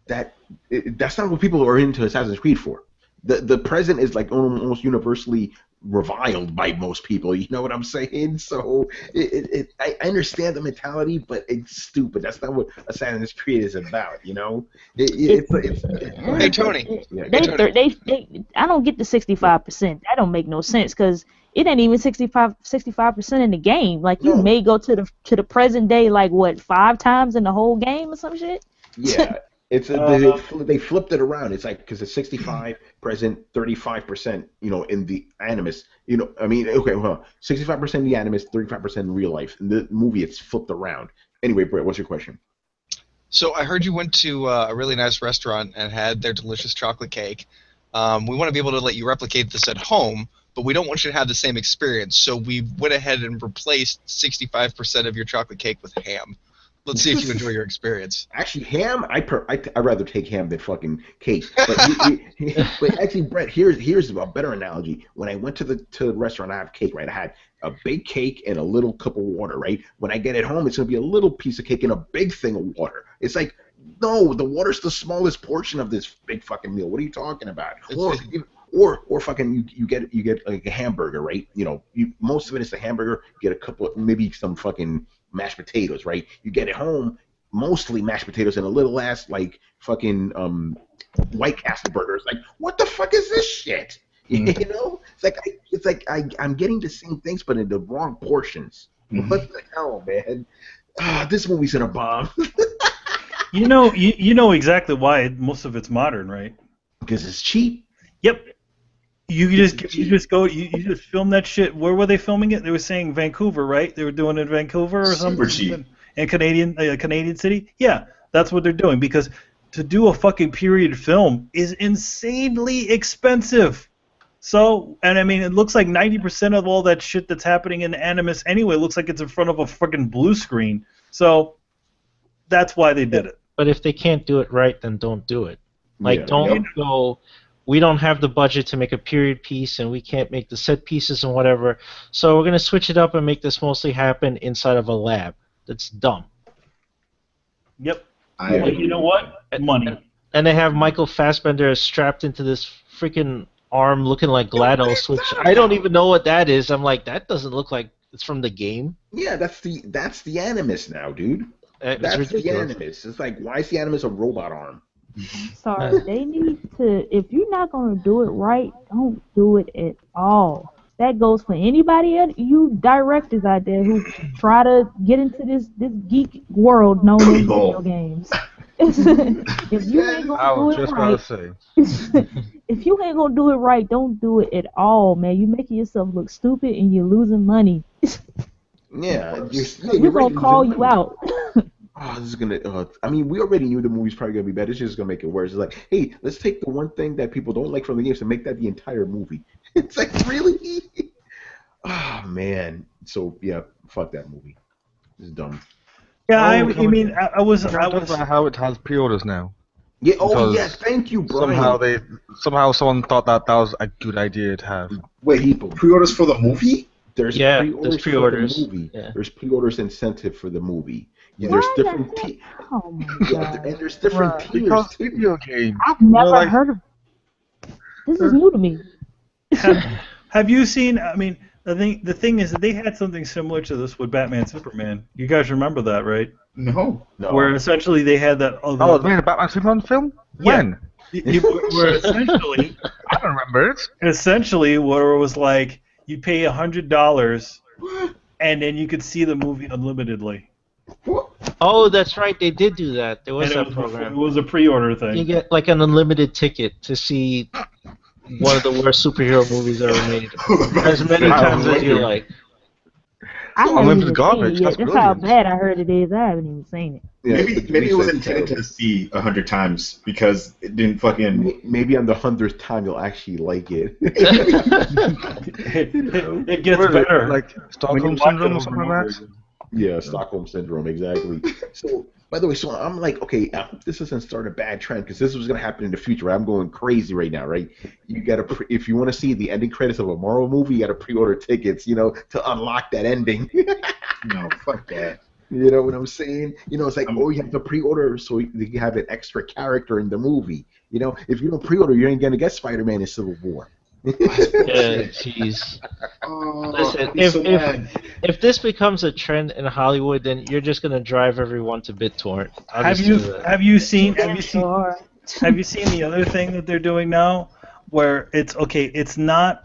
that's not what people are into Assassin's Creed for. The present is like almost universally reviled by most people. You know what I'm saying? So I understand the mentality, but it's stupid. That's not what Assassin's Creed is about. Hey, Tony. I don't get the 65%. That don't make no sense because it ain't even 65% in the game. Like you may go to the present day like what 5 times in the whole game or some shit. Yeah. They flipped it around. It's like because it's 65 present, 35%, in the Animus. Okay, well, 65% in the Animus, 35% in real life. In the movie, it's flipped around. Anyway, Brett, what's your question? So I heard you went to a really nice restaurant and had their delicious chocolate cake. We want to be able to let you replicate this at home, but we don't want you to have the same experience. So we went ahead and replaced 65% of your chocolate cake with ham. Let's see if you enjoy your experience. Actually, ham, I'd rather take ham than fucking cake. But, but actually, Brett, here's a better analogy. When I went to the restaurant, I have cake, right? I had a big cake and a little cup of water, right? When I get it home, it's going to be a little piece of cake and a big thing of water. It's like, no, the water's the smallest portion of this big fucking meal. What are you talking about? Or fucking you get like a hamburger, right? Most of it is a hamburger. You get a couple, maybe some fucking mashed potatoes, right? You get it home, mostly mashed potatoes and a little ass like fucking White Castle burgers. Like, what the fuck is this shit? It's like I'm getting the same things but in the wrong portions. What the hell, man? This movie's gonna bomb. You know exactly why most of it's modern, right? Because it's cheap. Yep. You just film that shit. Where were they filming it? They were saying Vancouver, right? They were doing it in Vancouver or something. Super cheap. In Canadian city. Yeah, that's what they're doing because to do a fucking period film is insanely expensive. So, and I mean, it looks like 90% of all that shit that's happening in Animus anyway looks like it's in front of a fucking blue screen. So, that's why they did it. But if they can't do it right, then don't do it. Like, don't go. We don't have the budget to make a period piece, and we can't make the set pieces and whatever. So we're going to switch it up and make this mostly happen inside of a lab. That's dumb. Yep. You know what? Money. And they have Michael Fassbender strapped into this freaking arm looking like GLaDOS, which I don't even know what that is. I'm like, that doesn't look like it's from the game. Yeah, that's the Animus now, dude. That's ridiculous. The Animus. It's like, why is the Animus a robot arm? Sorry, they need to. If you're not gonna do it right, don't do it at all. That goes for anybody, you directors out there who try to get into this geek world known as video games. If you ain't I gonna was do it just about right, to say. if you ain't gonna do it right, don't do it at all, man. You're making yourself look stupid and you're losing money. Yeah, We're right, gonna call losing you money. out. Oh, this is gonna. I mean, we already knew the movie's probably gonna be bad. It's just gonna make it worse. It's like, hey, let's take the one thing that people don't like from the games and make that the entire movie. It's like, really? Oh man. So yeah, fuck that movie. It's dumb. Yeah, I Oh, mean, I was Can we talk about how it has pre-orders now? Yeah. Oh Because yes. Thank you, Brian. somehow someone thought that was a good idea to have. Wait, People. pre-orders for the movie? There's Yeah, pre-orders there's for pre-orders. the movie. Yeah. There's pre-orders incentive for the movie. Yeah, Why there's different the tiers. hell? Oh my Yeah, god. and there's different Bruh. tiers Because too. video games. I've never like- heard of. This is new to me. Have you seen? I mean, the thing is that they had something similar to this with Batman Superman. You guys remember that, right? No. No. Where essentially they had that. Oh, man, a Batman Superman film? Yeah. When? Where essentially, I don't remember it. where it was like you pay $100 and then you could see the movie unlimitedly. What? Oh, that's right. They did do that. There was And that it program. was a pre-order You thing. get like an unlimited ticket to see one of the worst superhero movies ever made, as many times as you like. I haven't Unlimited even garbage, seen it yet. that's That's how brilliant. bad I heard it is. I haven't even seen it. Yeah, Maybe it was said intended terrible. to see 100 times because it didn't fucking. Maybe on the 100th time you'll actually like it. It gets What is it, better. like when you Stockholm watch Syndrome it or over something and like over that? again. Yeah, Stockholm Syndrome, exactly. So, by the way, so I'm like, okay, I hope this doesn't start a bad trend because this was going to happen in the future. I'm going crazy right now, right? You got to, if you want to see the ending credits of a Marvel movie, you got to pre-order tickets, to unlock that ending. No, fuck that. You know what I'm saying? It's like, oh, you have to pre-order so you can have an extra character in the movie. If you don't pre-order, you ain't going to get Spider-Man in Civil War. Yeah, jeez. Oh, Listen, I'm so mad. if this becomes a trend in Hollywood, then you're just gonna drive everyone to BitTorrent. I'll Have just you do that. have you seen Sure. have you seen the other thing that they're doing now, where it's not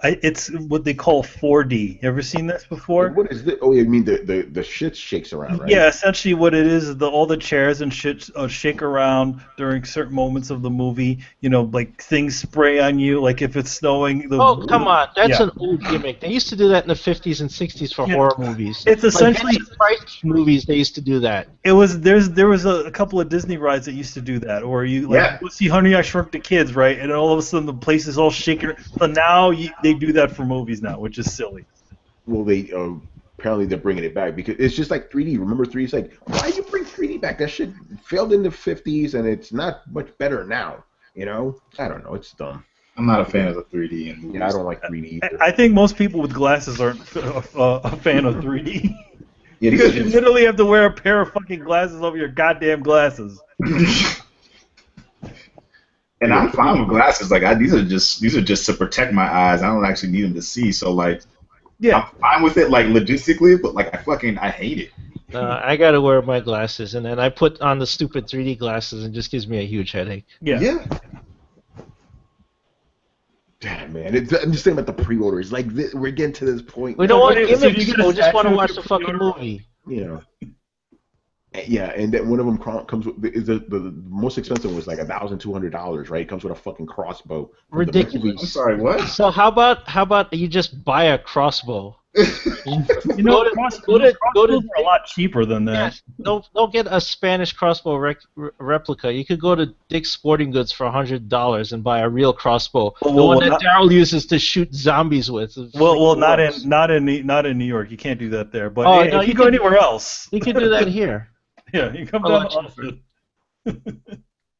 it's what they call 4D. You ever seen this before? What is this? Oh, you mean the shit shakes around, right? Yeah, essentially what it is all the chairs and shit shake around during certain moments of the movie. Like things spray on you, like if it's snowing. Oh, come on. That's Yeah. an old gimmick. They used to do that in the 50s and 60s for Yeah. horror movies. It's essentially Vincent Price movies, they used to do that. it was there was a couple of Disney rides that used to do that, or Yeah. you see Honey I Shrunk the Kids, right? And then all of a sudden the place is all shaking. So now they do that for movies now, which is silly. Well, they apparently they're bringing it back because it's just like 3D. Remember 3D? It's like, why you bring 3D back? That shit failed in the 50s, and it's not much better now. I don't know. It's dumb. I'm not a fan of the 3D in movies. Yeah, I don't like 3D either. I think most people with glasses aren't a fan of 3D. Yeah, Because you because literally have to wear a pair of fucking glasses over your goddamn glasses. and I'm fine with glasses. Like these are just to protect my eyes. I don't actually need them to see. So like, Yeah. I'm fine with it like logistically, but like I hate it. I gotta wear my glasses, and then I put on the stupid 3D glasses, and it just gives me a huge headache. Yeah. Damn, man. I'm just thinking about the pre-orders. Like, we're getting to this point. We don't No, want but so gimmicks, you get a we just want to statue watch of the your fucking pre-order? movie. Yeah, and then one of them comes with the most expensive was like $1,200, right? It comes with a fucking crossbow. from the Ridiculous. I'm sorry, what? So how about you just buy a crossbow? Crossbows go to are a lot cheaper than that. Yes, don't get a Spanish crossbow replica. You could go to Dick's Sporting Goods for $100 and buy a real crossbow, the one that Daryl uses to shoot zombies with. Well, not in New York. You can't do that there. But Oh, if no, you you go can- anywhere else, You can do that here. yeah, you come A down lot to Austin.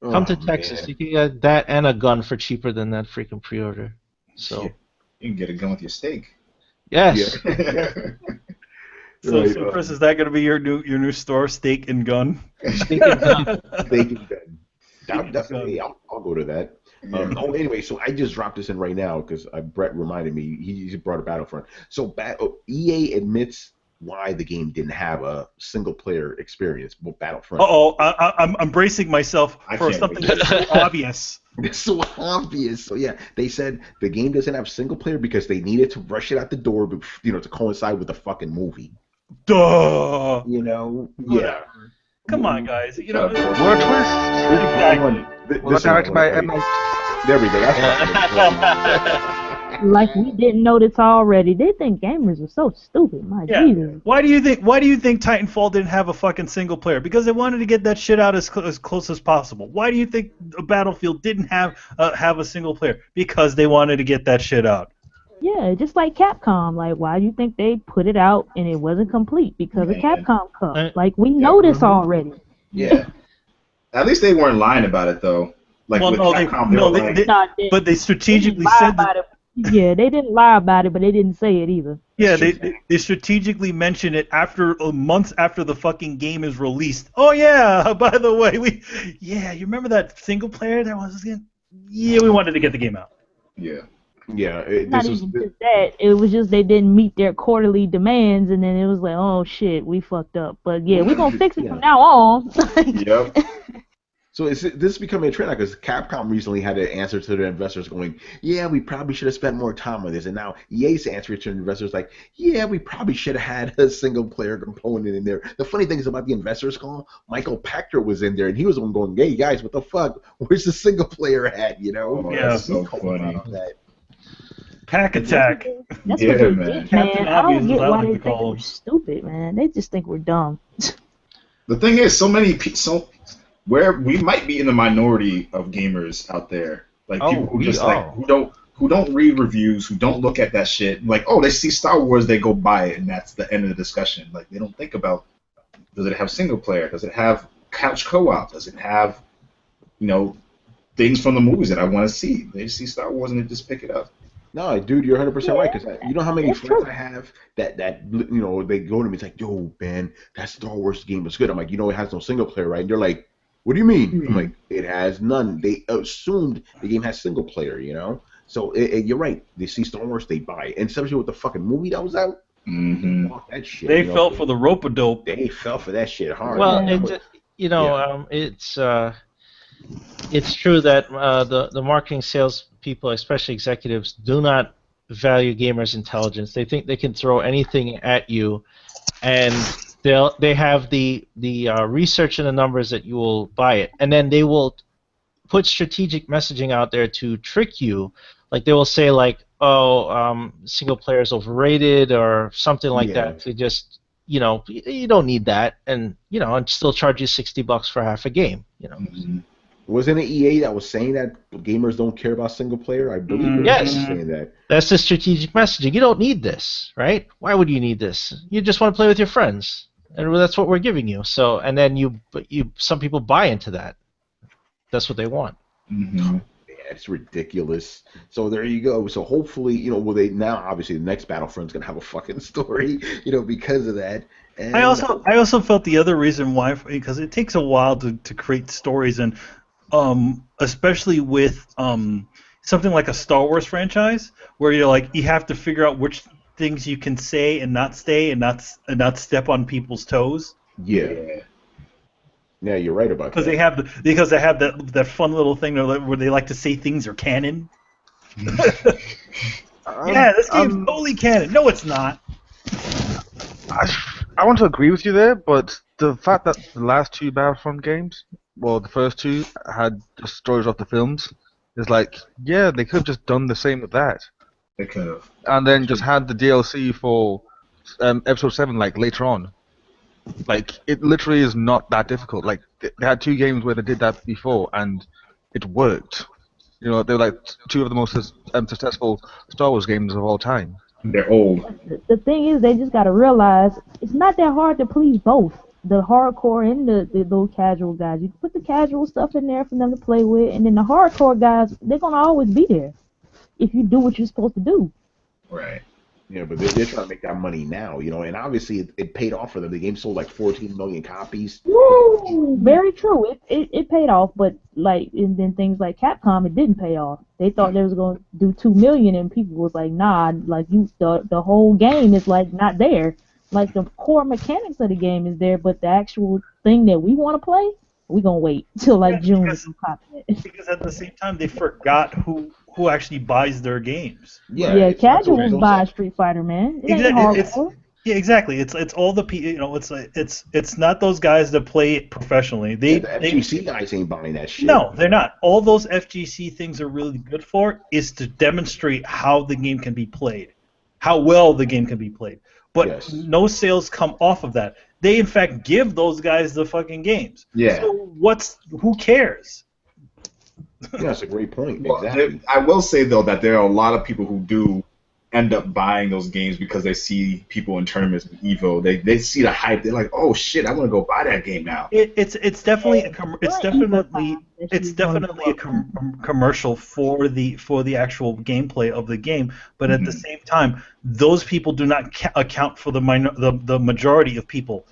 Come to Texas. Man. You can get that and a gun for cheaper than that freaking pre-order. So You can get a gun with your steak. yes. So, Right, so Chris, is that going to be your new store, Steak and Gun? Steak and gun. Thinking that definitely, I'll go to that. Anyway, so I just dropped this in right now because Brett reminded me. He brought a Battlefront. So EA admits why the game didn't have a single-player experience. Well, Battlefront. I'm bracing myself I for can't something wait. that's so obvious. It's so obvious. So yeah, they said the game doesn't have single-player because they needed to rush it out the door, to coincide with the fucking movie. Duh. Yeah. Whatever. Come on, guys. You know, What a twist! exactly. Was that directed by M. Night? There we go. That's right. Like we didn't know this already. They think gamers are so stupid. My Yeah. Jesus. Why do you think Titanfall didn't have a fucking single player? Because they wanted to get that shit out as close as possible. Why do you think Battlefield didn't have a single player? Because they wanted to get that shit out. Yeah, just like Capcom. Like, why do you think they put it out and it wasn't complete? Because of Capcom Cup. Like, we know this already. Yeah. At least they weren't lying about it, though. Like, Well, with no, Capcom, but they strategically said that. Yeah, they didn't lie about it, but they didn't say it either. Yeah, they strategically mention it after months after the fucking game is released. Oh yeah, by the way, you remember that single player that was again? Yeah, we wanted to get the game out. Yeah. Yeah. Not even just that. It was just they didn't meet their quarterly demands, and then it was like, oh shit, we fucked up. But yeah, we're gonna fix it from now on. Yep. So this is becoming a trend now because Capcom recently had an answer to their investors going, yeah, we probably should have spent more time on this. And now EA's answer to investors like, yeah, we probably should have had a single-player component in there. The funny thing is about the investors call, Michael Pachter was in there, and he was the one going, hey, guys, what the fuck? Where's the single-player at, you know? Oh, Yeah. that's so funny. Pack Attack. That's Yeah, what they man. did, Captain man. I Obvious don't is get what I why like they to think call we're them. stupid, man. They just think we're dumb. The thing is, so many people, where we might be in the minority of gamers out there, like people who just like who don't read reviews, who don't look at that shit, like they see Star Wars, they go buy it, and that's the end of the discussion. Like they don't think about, does it have single player? Does it have couch co-op? Does it have, things from the movies that I want to see? They see Star Wars and they just pick it up. No, dude, you're 100% right. Because you know how many That's friends true. I have that they go to me, it's like, yo, man, that Star Wars game was good. I'm like, it has no single player, right? And they're like, what do you mean? I'm like, it has none. They assumed the game has single player, So you're right. They see Star Wars, they buy it. And especially with the fucking movie that was out, Mm-hmm. fuck that shit. They fell for the rope-a-dope. They fell for that shit hard. Well, man. it's true that the marketing sales people, especially executives, do not value gamers' intelligence. They think they can throw anything at you, and they have the research and the numbers that you will buy it, and then they will put strategic messaging out there to trick you. Like they will say like, single player is overrated or something like that. To just you don't need that, and and still charge you $60 for half a game. Mm-hmm. Wasn't it EA that was saying that gamers don't care about single player? I believe Yes. was saying that. That's the strategic messaging. You don't need this, right? Why would you need this? You just want to play with your friends, and that's what we're giving you. So, and then some people buy into that. That's what they want. Mm-hmm. Yeah, it's ridiculous. So there you go. So hopefully, obviously the next Battlefront's gonna have a fucking story, because of that. And I also felt the other reason why, because it takes a while to create stories, and especially with something like a Star Wars franchise, where you have to figure out which things you can say and not say, and not step on people's toes. Yeah, you're right about that. Because they have that fun little thing where they like to say things are canon. Yeah, this game's totally canon. No, it's not. I want to agree with you there, but the fact that the last two Battlefront games, well, the first two had the stories of the films, is like, yeah, they could have just done the same with that. They could have. And then just had the DLC for Episode 7, like, later on. Like, it literally is not that difficult. Like, they had two games where they did that before, and it worked. They were like two of the most successful Star Wars games of all time. They're old. The thing is, they just gotta realize it's not that hard to please both the hardcore and those casual guys. You put the casual stuff in there for them to play with, and then the hardcore guys, they're gonna always be there if you do what you're supposed to do. Right. Yeah, but they're trying to make that money now, and obviously it paid off for them. The game sold like 14 million copies. Woo! Very true. It paid off, but and then things like Capcom, it didn't pay off. They thought they was going to do 2 million, and people was like, nah, like the whole game is like not there. Like the core mechanics of the game is there, but the actual thing that we want to play, we gonna wait till like June to copy it. Because at the same time, they forgot who actually buys their games. Yeah, casuals buy Street Fighter, man. It ain't hardcore. Yeah, exactly. It's all the it's not those guys that play it professionally. Yeah, the FGC guys ain't buying that shit. No, they're not. All those FGC things are really good for is to demonstrate how the game can be played, how well the game can be played. But no sales come off of that. They in fact give those guys the fucking games. Yeah. So who cares? Yeah, that's a great point. Well, exactly. I will say though that there are a lot of people who do end up buying those games because they see people in tournaments with Evo. They see the hype. They're like, oh shit, I want to go buy that game now. It's definitely a commercial for the actual gameplay of the game. But at the same time, those people do not account for the majority of people.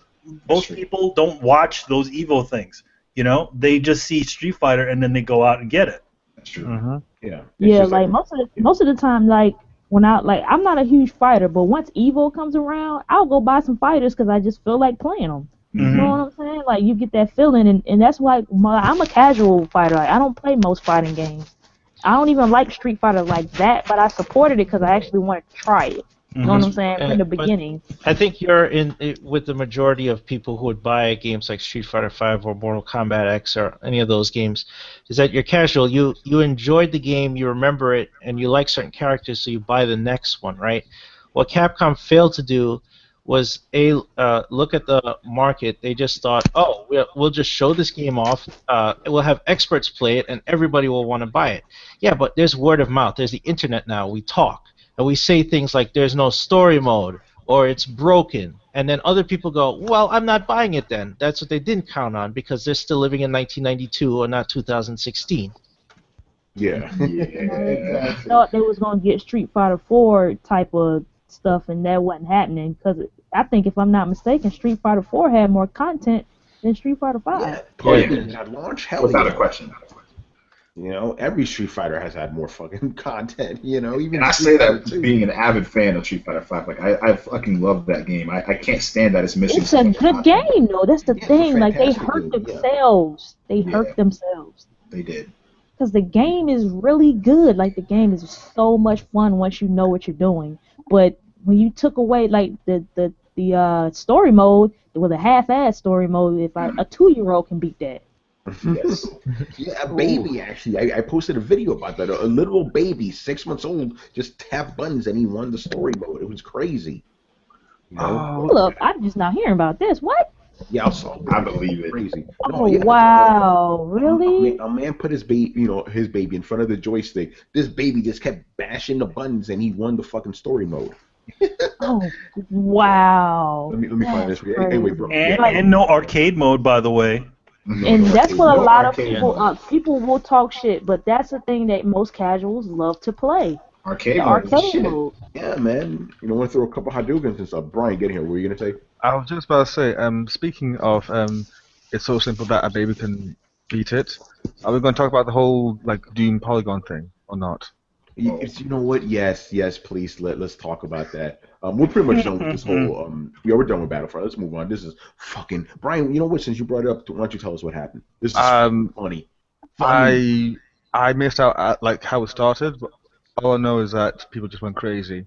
Most people don't watch those Evo things. You know, they just see Street Fighter and then they go out and get it. That's true. Mm-hmm. Yeah. Yeah, like most of the time, like when I'm not a huge fighter, but once Evo comes around, I'll go buy some fighters because I just feel like playing them. Mm-hmm. You know what I'm saying? Like you get that feeling, and that's why I'm a casual fighter. Like, I don't play most fighting games. I don't even like Street Fighter like that, but I supported it because I actually wanted to try it. You know what I'm saying? From the beginning. I think you're in with the majority of people who would buy games like Street Fighter V or Mortal Kombat X or any of those games, is that you're casual. You enjoyed the game, you remember it, and you like certain characters, so you buy the next one, right? What Capcom failed to do was look at the market. They just thought, oh, we'll just show this game off. We'll have experts play it, and everybody will want to buy it. Yeah, but there's word of mouth. There's the internet now. We talk. And we say things like there's no story mode or it's broken. And then other people go, well, I'm not buying it then. That's what they didn't count on because they're still living in 1992 or not 2016. Yeah. I thought they was going to get Street Fighter 4 type of stuff, and that wasn't happening because I think, if I'm not mistaken, Street Fighter 4 had more content than Street Fighter 5. Yeah. At launch, hell Without a question. You know, every Street Fighter has had more fucking content. You know, even. And I say that being an avid fan of Street Fighter 5, like I fucking love that game. I can't stand that it's missing. It's a good game, though. That's the thing. Like they hurt themselves. They hurt themselves. They did. Because the game is really good. Like the game is so much fun once you know what you're doing. But when you took away like the story mode, with a half-ass story mode, if a 2-year-old can beat that. Yes. Yeah, a baby, actually. I posted a video about that. A little baby, 6 months old, just tapped buttons and he won the story mode. It was crazy. You know? Look, I'm just not hearing about this. What? Yeah, I believe it. Crazy. Oh, no, wow. Really? A man put his baby in front of the joystick. This baby just kept bashing the buttons and he won the fucking story mode. Oh, wow. Let me find this. Anyway, bro. And no arcade mode, by the way. And that's what a lot of people will talk shit, but that's the thing that most casuals love to play. Arcade mode. Yeah, man. You know, want to throw a couple Hadoukens and stuff. Brian, get here. What were you gonna say? I was just about to say. Speaking of, it's so simple that a baby can beat it. Are we going to talk about the whole like Doom Polygon thing or not? You know what? Yes, please. Let's talk about that. We're pretty much done with this whole. We're done with Battlefront. Let's move on. This is fucking Brian. You know what? Since you brought it up, why don't you tell us what happened? This is funny. I missed out at like how it started, but all I know is that people just went crazy.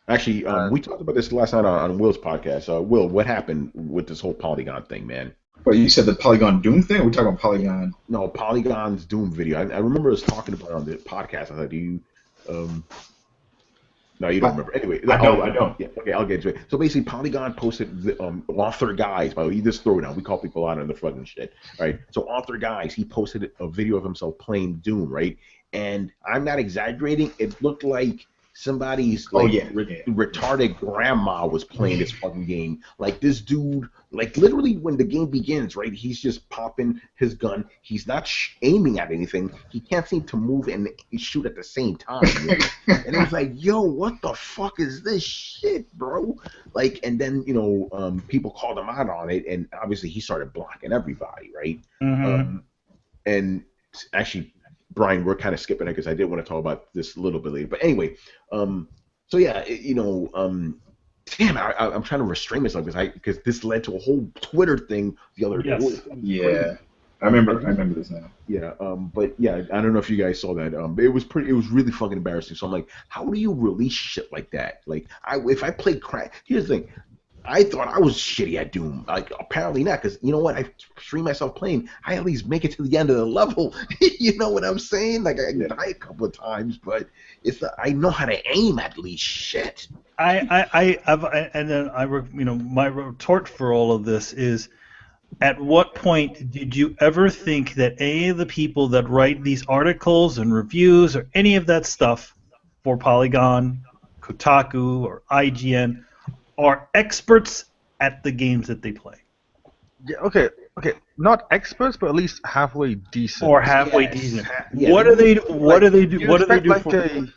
Actually, we talked about this last night on Will's podcast. Will, what happened with this whole Polygon thing, man? Well, you said the Polygon Doom thing? We're talking about Polygon. No, Polygon's Doom video. I remember us talking about it on the podcast. I thought, do you? No, you don't remember. Anyway, I don't. Yeah, okay, I'll get to it. So basically, Polygon posted the author guys. By the way, just throw it down. We call people out on the fucking shit, right? So author guys, he posted a video of himself playing Doom, right? And I'm not exaggerating. It looked like somebody's retarded grandma was playing this fucking game. Like this dude, like literally when the game begins, right? He's just popping his gun. He's not aiming at anything. He can't seem to move and shoot at the same time. You know? And it was like, yo, what the fuck is this shit, bro? Like, and then people called him out on it, and obviously he started blocking everybody, right? Mm-hmm. And actually, Brian, we're kind of skipping it because I did want to talk about this a little bit later. But anyway, so yeah, damn, I'm trying to restrain myself because this led to a whole Twitter thing the other day. Yeah, I remember this now. Yeah, but yeah, I don't know if you guys saw that. It was really fucking embarrassing. So I'm like, how do you release shit like that? Like, if I play crack, here's the thing. I thought I was shitty at Doom. Like, apparently not, because you know what? I stream myself playing. I at least make it to the end of the level. You know what I'm saying? Like, I die a couple of times, but I know how to aim at least. Shit. And then my retort for all of this is, at what point did you ever think that any of the people that write these articles and reviews or any of that stuff for Polygon, Kotaku, or IGN are experts at the games that they play? Yeah, okay. Not experts, but at least halfway decent. Or halfway decent. Yeah, What do they do? What do they do? You What do they expect do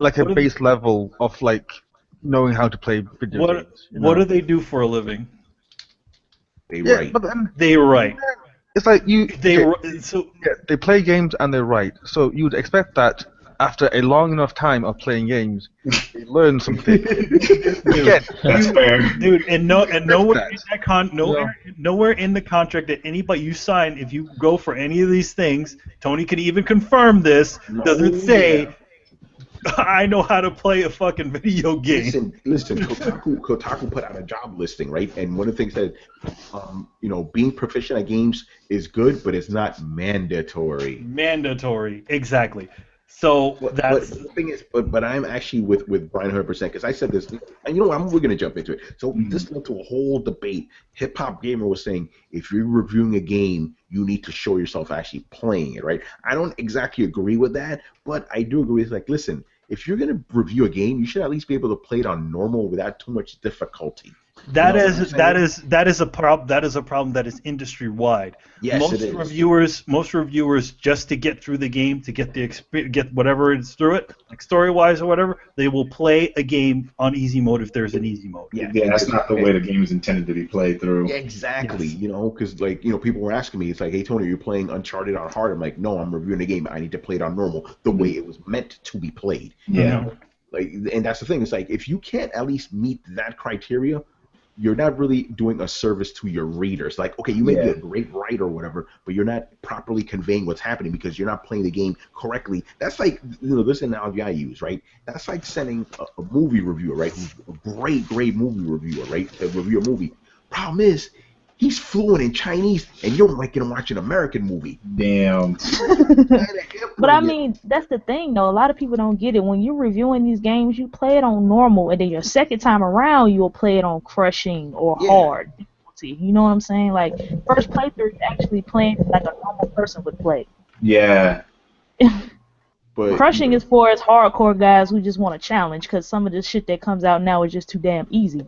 like a base level of like knowing how to play video games. What do they do for a living? They write. But then They write. it's like they play games and they write. So you'd expect that after a long enough time of playing games, they learn something. Again, That's fair. Dude, and nowhere in that nowhere in the contract that anybody you sign, if you go for any of these things, Tony can even confirm this, doesn't say I know how to play a fucking video game. Listen. Kotaku put out a job listing, right? And one of the things that, being proficient at games is good, but it's not mandatory. Mandatory, exactly. So But that's the thing is, but I'm actually with Brian 100% because I said this, and you know what? We're gonna jump into it. So this led to a whole debate. Hip Hop Gamer was saying if you're reviewing a game, you need to show yourself actually playing it, right? I don't exactly agree with that, but I do agree. It's like, listen, if you're gonna review a game, you should at least be able to play it on normal without too much difficulty. that is a problem that is industry wide. Yes, most it is. reviewers just to get through the game, to get the experience, get whatever is through it, like story wise or whatever, they will play a game on easy mode if there's an easy mode. Yeah, that's not the way the game is intended to be played through. Yeah, exactly. Yes. Because people were asking me, it's like, hey Tony, you're playing Uncharted on hard. I'm like, no, I'm reviewing the game. I need to play it on normal, the way it was meant to be played. Yeah. And that's the thing. It's like if you can't at least meet that criteria, you're not really doing a service to your readers. Like, okay, you may be a great writer or whatever, but you're not properly conveying what's happening because you're not playing the game correctly. That's like, this analogy I use, right? That's like sending a movie reviewer, right? Who's a great movie reviewer, right? To review a movie. Problem is, he's fluent in Chinese, and you don't like him watch an American movie. Damn. But I mean, that's the thing, though. A lot of people don't get it. When you're reviewing these games, you play it on normal, and then your second time around, you'll play it on crushing or hard difficulty. You know what I'm saying? Like, first playthrough is actually playing like a normal person would play. Yeah. But Crushing is for us hardcore guys who just want a challenge, because some of this shit that comes out now is just too damn easy.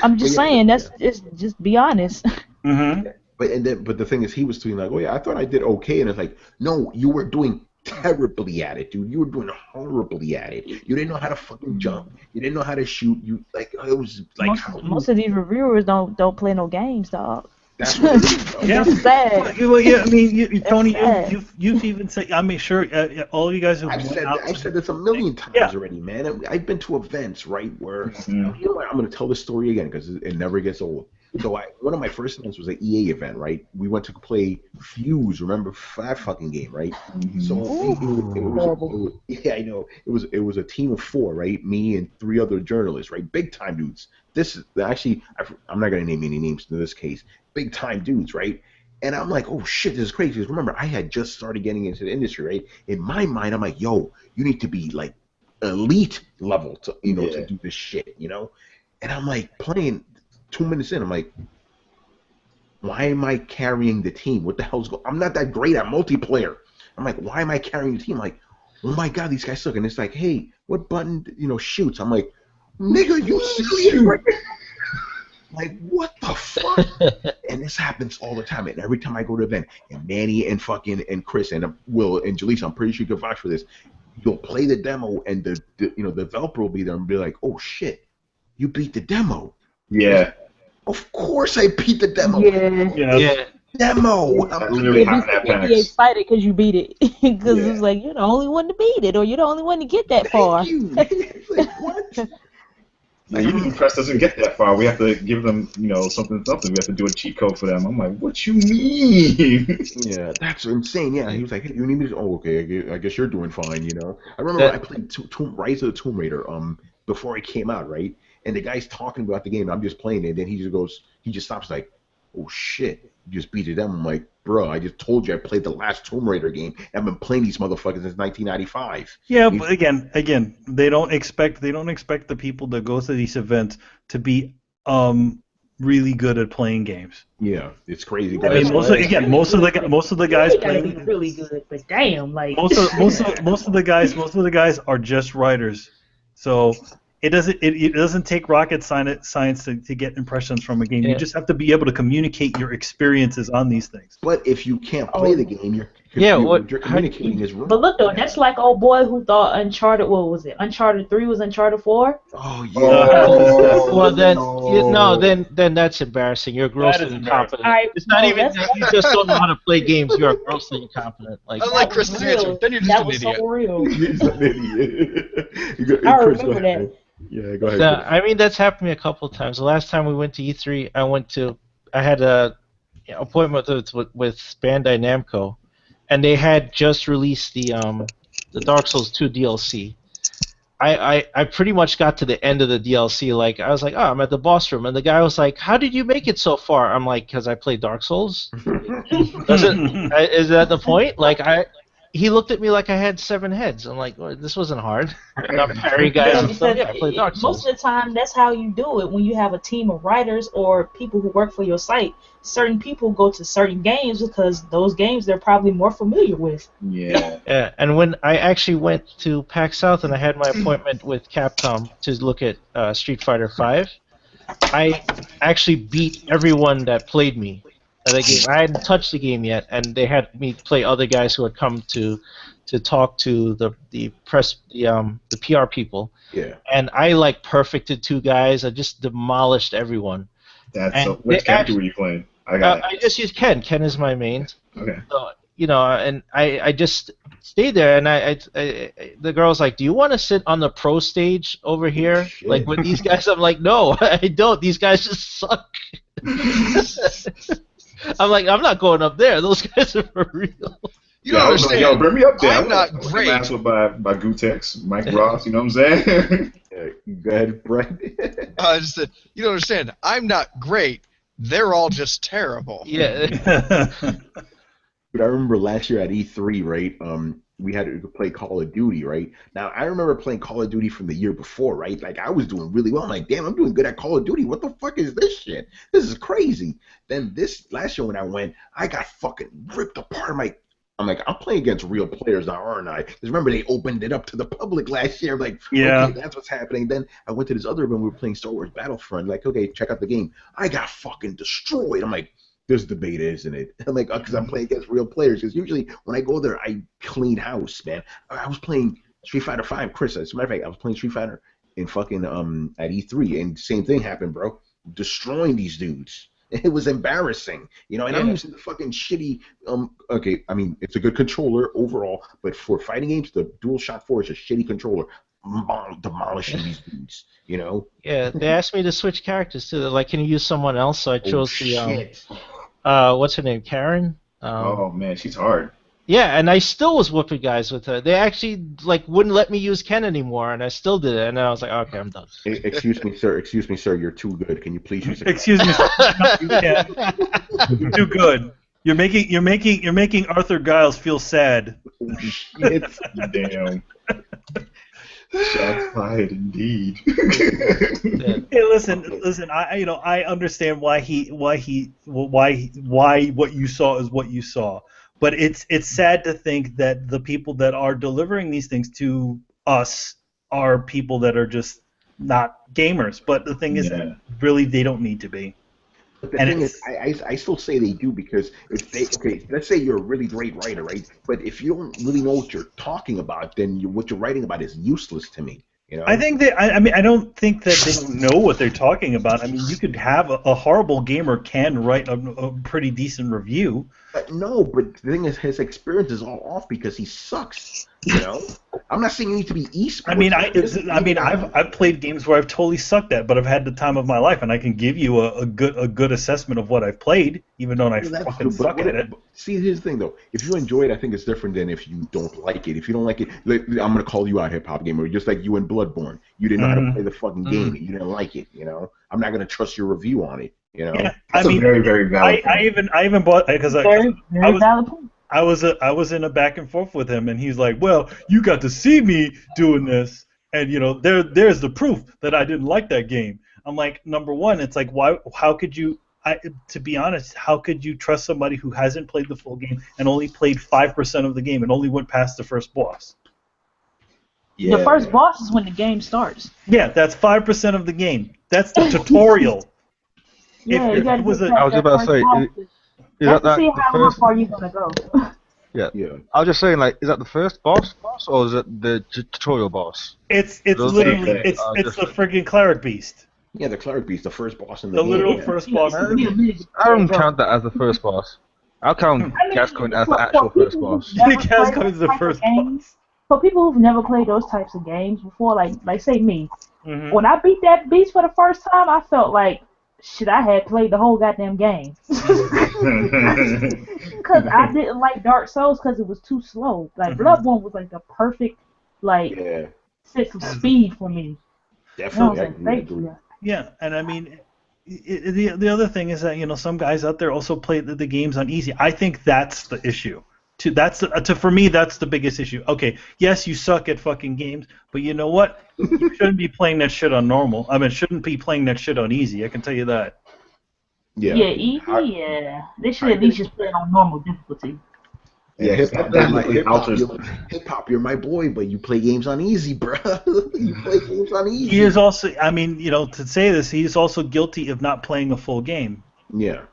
I'm just saying, it's just be honest. Mm-hmm. But the thing is, he was doing like, oh yeah, I thought I did okay, and it's like, no, you were doing terribly at it, dude. You were doing horribly at it. You didn't know how to fucking jump. You didn't know how to shoot. It was like most of these reviewers don't play no games, dog. That's what it is, though. Yeah. That's sad. Well, yeah, I mean, Tony, sad. you've even said. I mean, sure, all you guys have. I've said this a million times already, man. I've been to events, right, where you know what, I'm going to tell this story again because it never gets old. So one of my first events was an EA event, right? We went to play Fuse, remember that fucking game, right? So I know. It was a team of 4, right? Me and 3 other journalists, right? Big time dudes. This is actually, I'm not going to name any names in this case. Big time dudes, right? And I'm like, oh shit, this is crazy. Because remember, I had just started getting into the industry, right? In my mind, I'm like, yo, you need to be like elite level to to do this shit, And I'm like playing 2 minutes in, I'm like, why am I carrying the team? What the hell's going on? I'm not that great at multiplayer. I'm like, why am I carrying the team? I'm like, oh my god, these guys suck. And it's like, hey, what button shoots? I'm like, nigga, you serious? Like, what the fuck? And this happens all the time. And every time I go to an event, and Manny and and Chris and Will and Jalisa, I'm pretty sure you can vouch for this. You'll play the demo, and the developer will be there and be like, oh shit, you beat the demo. Yeah. Of course I beat the demo. Yeah. Demo. That literally happened at You get PAX. excited because you beat it. Because it's like, you're the only one to beat it, or you're the only one to get that far. Thank you. It's like, what? Now, even Press doesn't get that far. We have to give them, something. We have to do a cheat code for them. I'm like, what you mean? Yeah, that's insane. Yeah, he was like, hey, you need me to... Oh, okay, I guess you're doing fine, I remember I played Rise of the Tomb Raider before it came out, right? and the guy's talking about the game. I'm just playing it, and then he just stops like, oh shit, you just beat it down. I'm like, bro, I just told you I played the last Tomb Raider game. I've been playing these motherfuckers since 1995. Yeah, but again, they don't expect the people that go to these events to be really good at playing games. Yeah, it's crazy. I mean, most of the guys You gotta be playing really good, but damn, like most of the guys are just writers. So it doesn't take rocket science to get impressions from a game. Yeah. You just have to be able to communicate your experiences on these things. But if you can't play the game, you're communicating is wrong. But look though, that's like old boy who thought Uncharted. What was it? Uncharted 3 was Uncharted 4. Oh yeah. Well then that's embarrassing. You're grossly incompetent. It's not even that you just don't know how to play games. You're grossly incompetent. Like Unlike Chris's answer, then you're just an idiot. So real. He's an idiot. I remember that. Yeah, go ahead. I mean, that's happened to me a couple of times. The last time we went to E3, I had a appointment with Bandai Namco, and they had just released the Dark Souls 2 DLC. I pretty much got to the end of the DLC. Like I was like, oh, I'm at the boss room, and the guy was like, how did you make it so far? I'm like, because I played Dark Souls. Is that the point? Like he looked at me like I had 7 heads. I'm like, well, this wasn't hard. And I'm parry guys and stuff. Yeah, I played Dark Souls. Most of the time, that's how you do it. When you have a team of writers or people who work for your site, certain people go to certain games because those games they're probably more familiar with. Yeah. Yeah, and when I actually went to PAX South and I had my appointment with Capcom to look at Street Fighter V, I actually beat everyone that played me. The game. I hadn't touched the game yet, and they had me play other guys who had come to talk to the press, the PR people. Yeah. And I like perfected 2 guys. I just demolished everyone. Which character were you playing? I just used Ken. Ken is my main. Okay. So, and I just stayed there, and the girl's like, do you want to sit on the pro stage over here? Shit. Like with these guys? I'm like, no, I don't. These guys just suck. I'm like, I'm not going up there. Those guys are for real. You don't understand. Yo, bring me up there. I'm not great. Mastered by Gutex, Mike Ross. You know what I'm saying? Go ahead, Brett. I just said, you don't understand. I'm not great. They're all just terrible. Yeah. But I remember last year at E3, right? We had to play Call of Duty, right? Now I remember playing Call of Duty from the year before, right? Like I was doing really well. I'm like, damn, I'm doing good at Call of Duty. What the fuck is this shit? This is crazy. Then this last year when I went, I got fucking ripped apart. I'm like, I'm playing against real players now, aren't I? Because remember they opened it up to the public last year. Like, yeah, okay, that's what's happening. Then I went to this other event. We were playing Star Wars Battlefront. Like, okay, check out the game. I got fucking destroyed. I'm like, there's the beta, isn't it? I'm like, because I'm playing against real players. Because usually when I go there, I clean house, man. I was playing Street Fighter V, Chris. As a matter of fact, I was playing Street Fighter in fucking at E3, and same thing happened, bro. Destroying these dudes. It was embarrassing, and I'm using the fucking shitty. Okay, I mean it's a good controller overall, but for fighting games, the DualShock 4 is a shitty controller. Demolishing these dudes, Yeah, they asked me to switch characters too. They're like, can you use someone else? So I chose shit. what's her name, Karen? Oh man, she's hard. Yeah, and I still was whooping guys with her. They actually wouldn't let me use Ken anymore, and I still did it. And then I was like, okay, I'm done. Excuse me, sir. You're too good. Can you please use it? Excuse me, sir. No, you can't. You're too good. You're making Arthur Giles feel sad. Oh, shit. Damn. Shots fired, indeed. Hey, listen. I understand why what you saw is what you saw. But it's sad to think that the people that are delivering these things to us are people that are just not gamers. But the thing is, really, they don't need to be. But the thing is, I still say they do, because if they, let's say you're a really great writer, right? But if you don't really know what you're talking about, then what you're writing about is useless to me. I think that I don't think that they don't know what they're talking about. I mean, you could have a horrible gamer can write a pretty decent review. No, but the thing is, his experience is all off because he sucks. You know, I'm not saying you need to be esports. I've played games where I've totally sucked at, but I've had the time of my life, and I can give you a good assessment of what I've played, even though I fucking suck at it. See, here's the thing though: if you enjoy it, I think it's different than if you don't like it. If you don't like it, I'm gonna call you out, hip hop gamer, just like you in Bloodborne. You didn't know how to play the fucking game, and you didn't like it. You know, I'm not gonna trust your review on it. You know, yeah, that's a very, very valid. I even bought because Very valid point. I was in a back and forth with him, and he's like, "Well, you got to see me doing this, and you know, there's the proof that I didn't like that game." I'm like, number one, it's like, why? How could you? To be honest, how could you trust somebody who hasn't played the full game and only played 5% of the game and only went past the first boss? Yeah. The first boss is when the game starts. Yeah, that's 5% of the game. That's the tutorial. Yeah, you got to get I was about to say. Is that see the how first? far you're gonna go. Yeah. I was just saying, like, is that the first boss, or is it the tutorial boss? It's literally it's the friggin' cleric beast. Yeah, the cleric beast, the first boss in the The game. literal first boss. I don't count that as the first boss. I'll count Gascoigne as the actual first boss. Gascoigne is the first boss. For people who've never played those types of games before, like say me, Mm-hmm. when I beat that beast for the first time, I felt like shit. I had played the whole goddamn game. Because I didn't like Dark Souls because it was too slow. Like Bloodborne was like the perfect sense of speed for me. Definitely. Yeah, and I mean, the other thing is that, you know, some guys out there also play the games on easy. I think that's the issue. For me, that's the biggest issue. Okay, yes, you suck at fucking games, but you know what? You shouldn't be playing that shit on normal. I mean, shouldn't be playing that shit on easy. I can tell you that. Yeah, easy. Yeah, they should at least just play it on normal difficulty. Yeah, hip hop, you're my boy, but you play games on easy, bro. You play games on easy. He is also, I mean, you know, to say this, he is also guilty of not playing a full game. Yeah.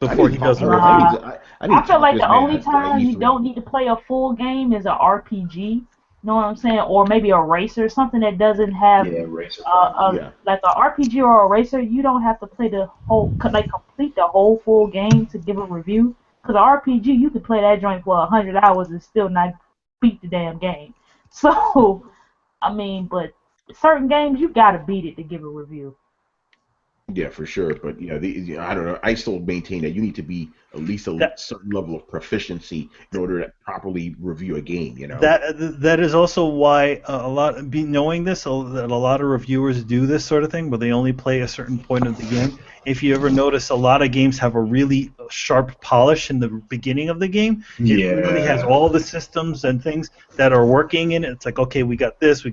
Before he does I feel like the only time you don't need to play a full game is an RPG. You know what I'm saying? Or maybe a racer, something that doesn't have like an RPG or a racer. You don't have to play the whole, complete the whole full game to give a review. Because RPG, you could play that joint for 100 hours and still not beat the damn game. So, I mean, but certain games you gotta beat it to give a review. Yeah, for sure. But I don't know. I still maintain that you need to be at least a certain level of proficiency in order to properly review a game. You know. That is also why knowing this, that a lot of reviewers do this sort of thing, but they only play a certain point of the game. If you ever notice, a lot of games have a really sharp polish in the beginning of the game. It really has all the systems and things that are working in it. It's like, okay, we got this,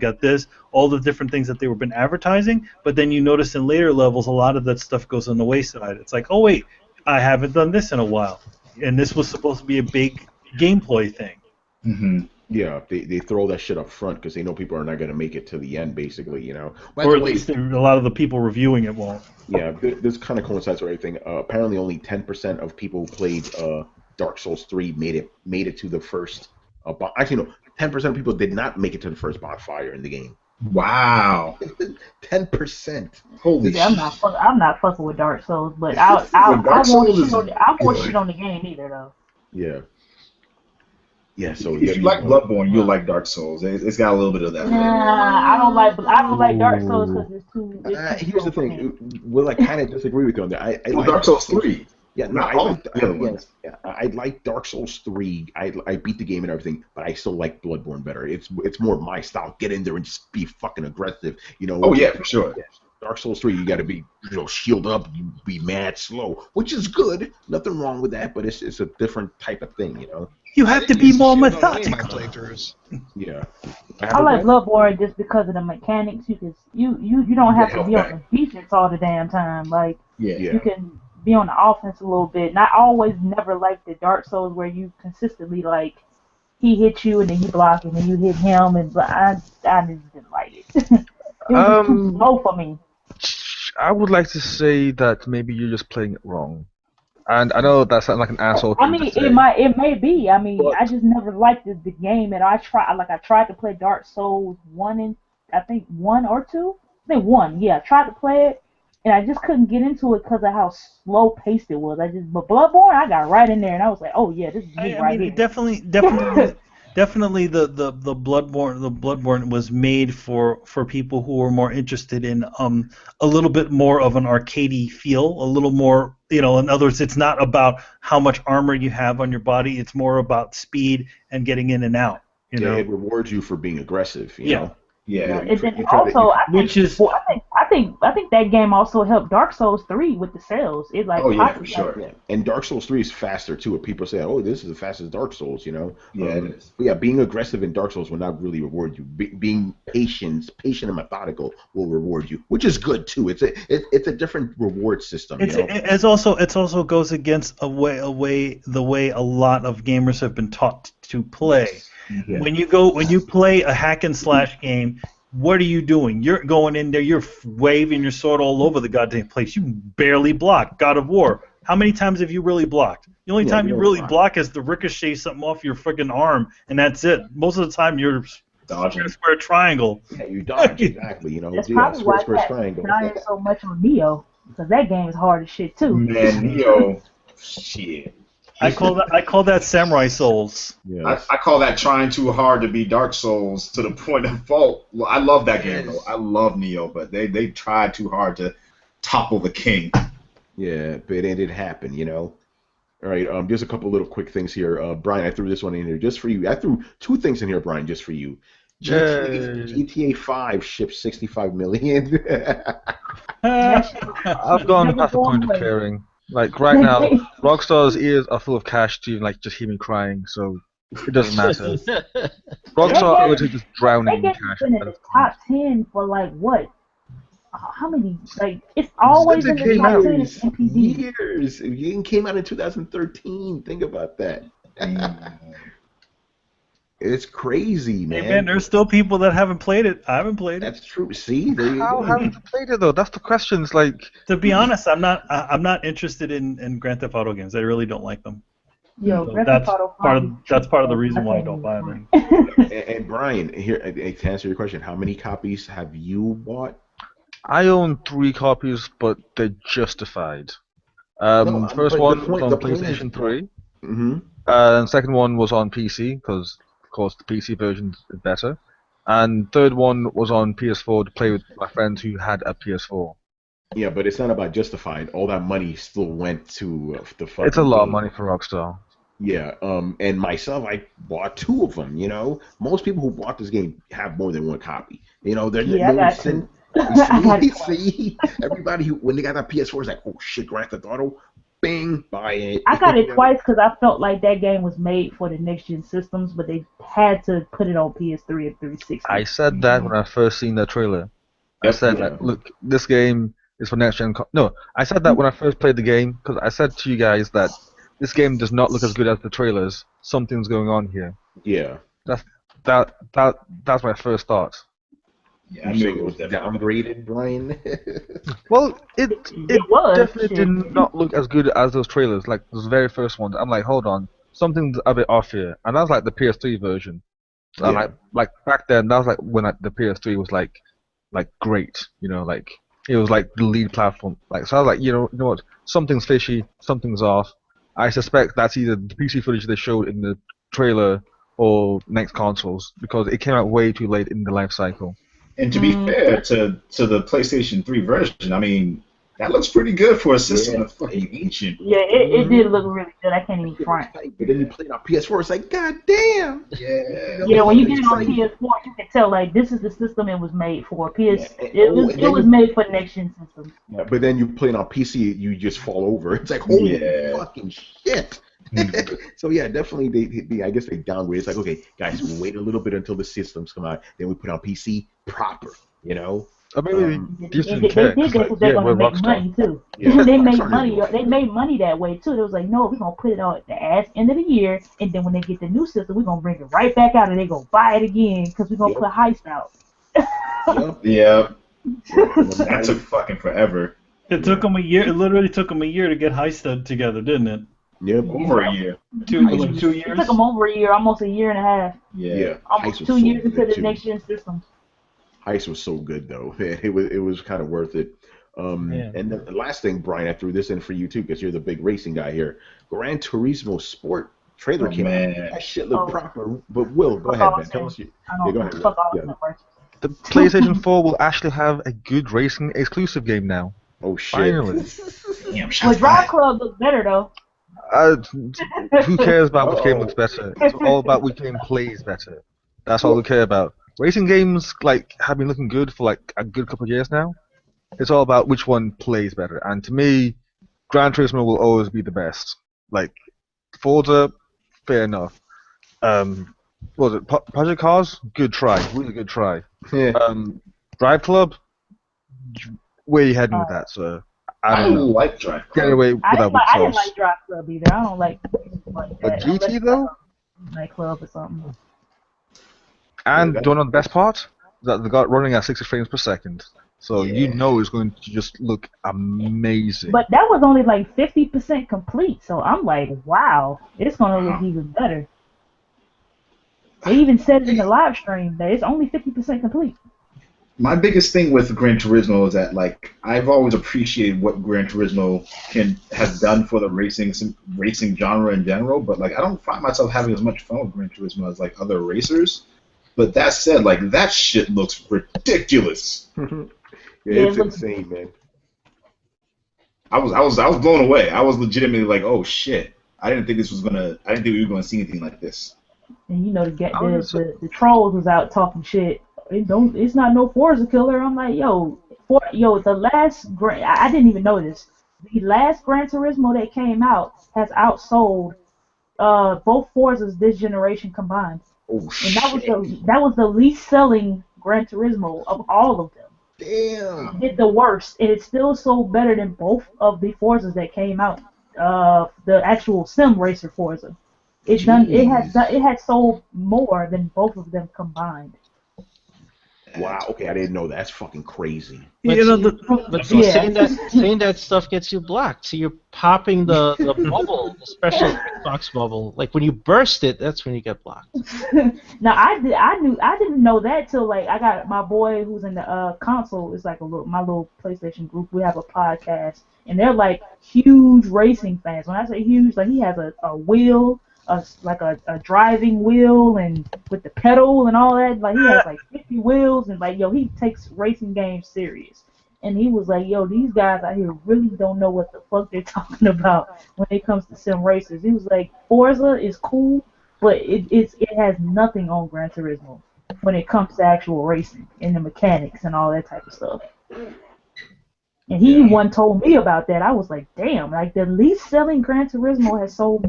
all the different things that they were been advertising. But then you notice in later levels, a lot of that stuff goes on the wayside. It's like, oh wait, I haven't done this in a while, and this was supposed to be a big gameplay thing. Mm-hmm. Yeah, they throw that shit up front because they know people are not going to make it to the end, basically, you know. Or at least a lot of the people reviewing it won't. Yeah, this kind of coincides with everything. Apparently, only 10% of people who played Dark Souls 3 made it to the first. Actually, no, 10% of people did not make it to the first bonfire in the game. Wow, 10%. Holy shit! I'm not fucking with Dark Souls, but I won't shit on the game either, though. Yeah. Yeah, so if you like Bloodborne, you'll like Dark Souls. It's got a little bit of that. Nah, I don't like Dark Souls because it's too. Here's the thing. Well, I kind of disagree with you on that. I like Dark Souls 3. Yeah, no, I like Dark Souls 3. I beat the game and everything, but I still like Bloodborne better. It's more my style. Get in there and just be fucking aggressive. You know. Oh yeah, for sure. Yeah. Dark Souls 3, you got to be, shield up, you be mad slow, which is good. Nothing wrong with that, but it's a different type of thing, you know. You have to be more methodical. Yeah. I like Bloodborne just because of the mechanics. You don't have to be on the defense all the damn time. Like you can be on the offense a little bit. And I always never liked the Dark Souls where you consistently he hits you and then you block and then you hit him and I just didn't like it. It was too slow for me. I would like to say that maybe you're just playing it wrong. And I know that sounds like an asshole thing to say. It may be. I mean, I just never liked the game, and I tried to play Dark Souls 1 and I think 1 or 2. I think 1. Yeah, I tried to play it, and I just couldn't get into it because of how slow paced it was. But Bloodborne, I got right in there, and I was like, oh yeah, this is me right here. Definitely. definitely the Bloodborne was made for people who are more interested in a little bit more of an arcadey feel, a little more, in other words, it's not about how much armor you have on your body, it's more about speed and getting in and out, Yeah, it rewards you for being aggressive, you know. Yeah. And then also, I think that game also helped Dark Souls 3 with the sales. It like for sure. Yeah. And Dark Souls 3 is faster too. People say, "Oh, this is the fastest Dark Souls," you know. Yeah, it is. But yeah, being aggressive in Dark Souls will not really reward you. Being patient and methodical will reward you, which is good too. It's a different reward system. It's also goes against the way a lot of gamers have been taught to play. Yeah. When you play a hack and slash game, what are you doing? You're going in there, you're waving your sword all over the goddamn place. You barely block. God of War. How many times have you really blocked? The only time you really block is to ricochet something off your freaking arm, and that's it. Most of the time you're dodging. Square triangle. Yeah, you dodge exactly. That's probably why I'm dying so much on Neo, because that game is hard as shit too. Man, Neo, shit. I call that Samurai Souls. Yes. I call that trying too hard to be Dark Souls to the point of fault. Well, I love that game though. I love Neo, but they tried too hard to topple the king. Yeah, but it didn't happen, you know. All right, just a couple little quick things here. Brian, I threw this one in here just for you. I threw two things in here, Brian, just for you. GTA 5 shipped 65 million. I've gone past the point of caring. Like right now, Rockstar's ears are full of cash to like just hear me crying, so it doesn't matter. Rockstar would just drowning in cash. Been in the top 10 for like what? How many? Like it's always in the top 10 MPD. Years. The game came out in 2013. Think about that. It's crazy, man. Hey man, there's still people that haven't played it. I haven't played it. That's true. See, there you How go. haven't you played it though? That's the question. It's like, to be honest, I'm not interested in Grand Theft Auto games. I really don't like them. Yo, So that's part of the reason why I don't buy them. And Brian, here to answer your question, how many copies have you bought? I own 3 copies, but they're justified. No, first but one the point- was on the point is- PlayStation 3, Mm-hmm. and second one was on PC because, of course, the PC version is better. And third one was on PS4 to play with my friends who had a PS4. Yeah, but it's not about justified. All that money still went to the fucking It's a lot of game. money for Rockstar. Yeah, and myself, I bought 2 of them. You know, most people who bought this game have more than one copy. You know, they're Yeah, I got two. See, everybody who when they got that PS4 is like, oh shit, Grand Theft Auto, bing, buy it. I got it twice because I felt like that game was made for the next gen systems, but they had to put it on PS3 and 360. I said that when I first seen the trailer. I said, Yeah. that, look, this game is for next gen. No, I said that when I first played the game because I said to you guys that this game does not look as good as the trailers. Something's going on here. Yeah. That's my first thought. Yeah, I You knew saying it was definitely. downgraded, Brian? Well, it was, definitely shit. did not look as good as those trailers, like those very first ones. I'm like, hold on, something's a bit off here, and that was like the PS3 version. And Yeah. like back then, that was like when the PS3 was like great, you know, like it was like the lead platform. Like so, I was like, you know what, something's fishy, something's off. I suspect that's either the PC footage they showed in the trailer or next consoles because it came out way too late in the life cycle. And to be fair to the PlayStation 3 version, I mean, that looks pretty good for a system that's fucking ancient. Yeah, it did look really good. I can't even front. But then you play it on PS4, it's like, god damn. Yeah. Yeah, when you get it on It's like- PS4, you can tell like this is the system it was made for. Yeah, It was made for next gen systems. Yeah, but then you play it on PC, you just fall over. It's like, holy Yeah. fucking shit. So yeah, definitely they I guess they downgrade. It's like, okay, guys, we'll wait a little bit until the systems come out, then we put it on PC proper, you know? I mean, they just They didn't care. did that because they're gonna we're make Rockstar. money too. Yeah, they made Rockstar money. is- They made money that way too. They was like, no, we're gonna put it out at the end of the year, and then when they get the new system, we're gonna bring it right back out, and they gonna buy it again because we're gonna Yep. put heist out. Yeah. That That took fucking forever. It took them a year. It literally took them a year to get Heisted together, didn't it? Yep. Over a year. Two It years. took them over a year, almost a year and a half, Yeah. Yeah. almost Heist was 2 so years into good, the too. next gen system. Heist was so good though. It was kind of worth it. Yeah. And the last thing, Brian, I threw this in for you too because you're the big racing guy here. Gran Turismo Sport trailer Oh, came man. out. That shit looked proper. But Will, go ahead, man. Tell us your. Yeah, go ahead. Fuck all Yeah. networks. The PlayStation 4 will actually have a good racing exclusive game now. Oh shit. Finally. Damn, Well, shots Drive fired. Club looks better though. Who cares about which game looks Uh-oh. better? It's all about which game plays better. That's all we care about. Racing games like have been looking good for like a good couple of years now. It's all about which one plays better. And to me, Gran Turismo will always be the best. Like Forza, fair enough. What was it Project Cars? Good try, really good try. Yeah. Drive Club, where are you heading with that, sir? I I don't know. like Drive Get Club. away I without didn't sauce. like Drive Club either. I don't like But that. GT unless though, it's a nightclub or something. and Yeah, don't know the best part that they got running at 60 frames per second, so you Yeah. know it's going to just look amazing. But that was only like 50% complete, so I'm like, wow, it's gonna look even better. They even said it in the live stream that it's only 50% complete. My biggest thing with Gran Turismo is that like I've always appreciated what Gran Turismo has done for the racing genre in general, but like I don't find myself having as much fun with Gran Turismo as like other racers. But that said, like that shit looks ridiculous. yeah, Yeah, it's it looks- insane, man. I was blown away. I was legitimately like, oh shit. I didn't think we were gonna see anything like this. And you know, the trolls was out talking shit. It's not no Forza killer. I'm like, the last I didn't even know this. The last Gran Turismo that came out has outsold both Forzas this generation combined. Oh And shit. that was the least selling Gran Turismo of all of them. Damn. It did the worst, and it still sold better than both of the Forzas that came out. The actual sim racer Forza. It had sold more than both of them combined. Wow. Okay, I didn't know. That's fucking crazy. But, You know, but see, Yeah. saying that stuff gets you blocked. So you're popping the bubble, the special Xbox bubble. Like when you burst it, that's when you get blocked. Now I didn't know that till like I got my boy who's in the console. It's like my little PlayStation group. We have a podcast, and they're like huge racing fans. When I say huge, like he has a wheel. A driving wheel and with the pedal and all that, like he has like 50 wheels and like he takes racing games serious. And he was like, these guys out here really don't know what the fuck they're talking about when it comes to sim racers. He was like, Forza is cool, but it has nothing on Gran Turismo when it comes to actual racing and the mechanics and all that type of stuff. And he one told me about that. I was like, damn, like the least selling Gran Turismo has sold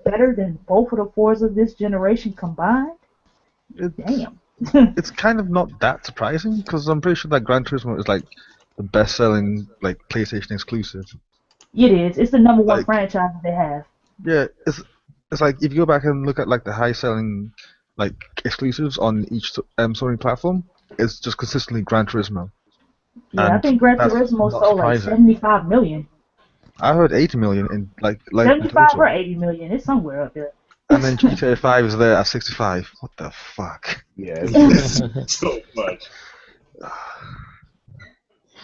better than both of the Forza this generation combined. Damn. It's kind of not that surprising because I'm pretty sure that Gran Turismo is like the best-selling like PlayStation exclusive. It is. It's the number one Like- franchise that they have. Yeah, it's like if you go back and look at like the high-selling like exclusives on each Sony platform, it's just consistently Gran Turismo. Yeah, I And think Gran that's Turismo not sold like surprising. 75 million. I heard 80 million in like in 75 total. or 80 million. It's somewhere up there. And then GTA 5 is there at 65. What the fuck? Yeah. It's, So much.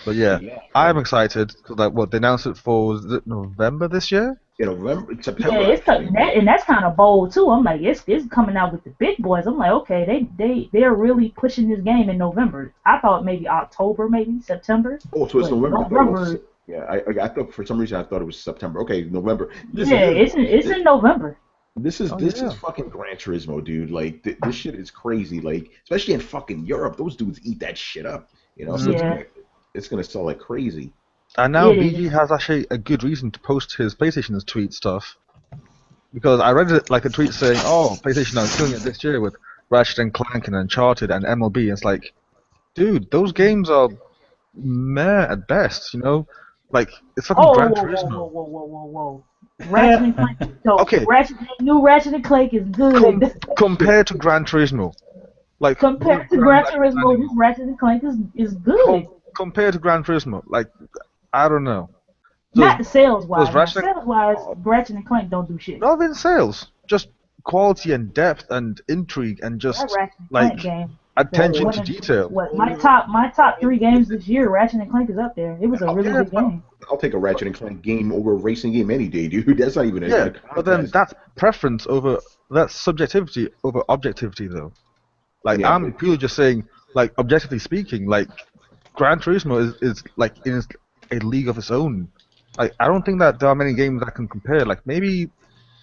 But yeah, I'm excited because like they announced it for was it November this year? November, September. Yeah, and that's kind of bold too. I'm like, it's coming out with the big boys. I'm like, okay, they're really pushing this game in November. I thought maybe October, maybe September. Oh, so it's But November. I thought it was, November. yeah, I thought for some reason I thought it was September. Okay, November. It's in November. This is yeah. fucking Gran Turismo, dude. Like this shit is crazy. Like especially in fucking Europe, those dudes eat that shit up. So Yeah. it's gonna sell like crazy. And now It BG is. has actually a good reason to post his PlayStation's tweet stuff. Because I read it like a tweet saying, "Oh, PlayStation are killing it this year with Ratchet and Clank and Uncharted and MLB." And it's like, dude, those games are meh at best. Like it's fucking Gran Turismo. Whoa. Ratchet and Clank. No, Okay. New Ratchet and Clank is good. Compared to Gran Turismo, like Compared to Gran Turismo, this Ratchet and Clank is good. compared to Gran Turismo, like I don't know. Not sales wise. does Ratchet- Sales wise, Ratchet and Clank don't do shit. Not even sales, just quality and depth and intrigue and just That Ratchet and like Clank game. attention to detail. My top 3 games this year, Ratchet and Clank is up there. It was a really good game. I'll take a Ratchet and Clank game over a racing game any day, dude. That's not even a contest. But then that's preference over that's subjectivity over objectivity, though. Like I'm purely just saying, like objectively speaking, like Gran Turismo is like in a league of its own. Like I don't think that there are many games that can compare. Like maybe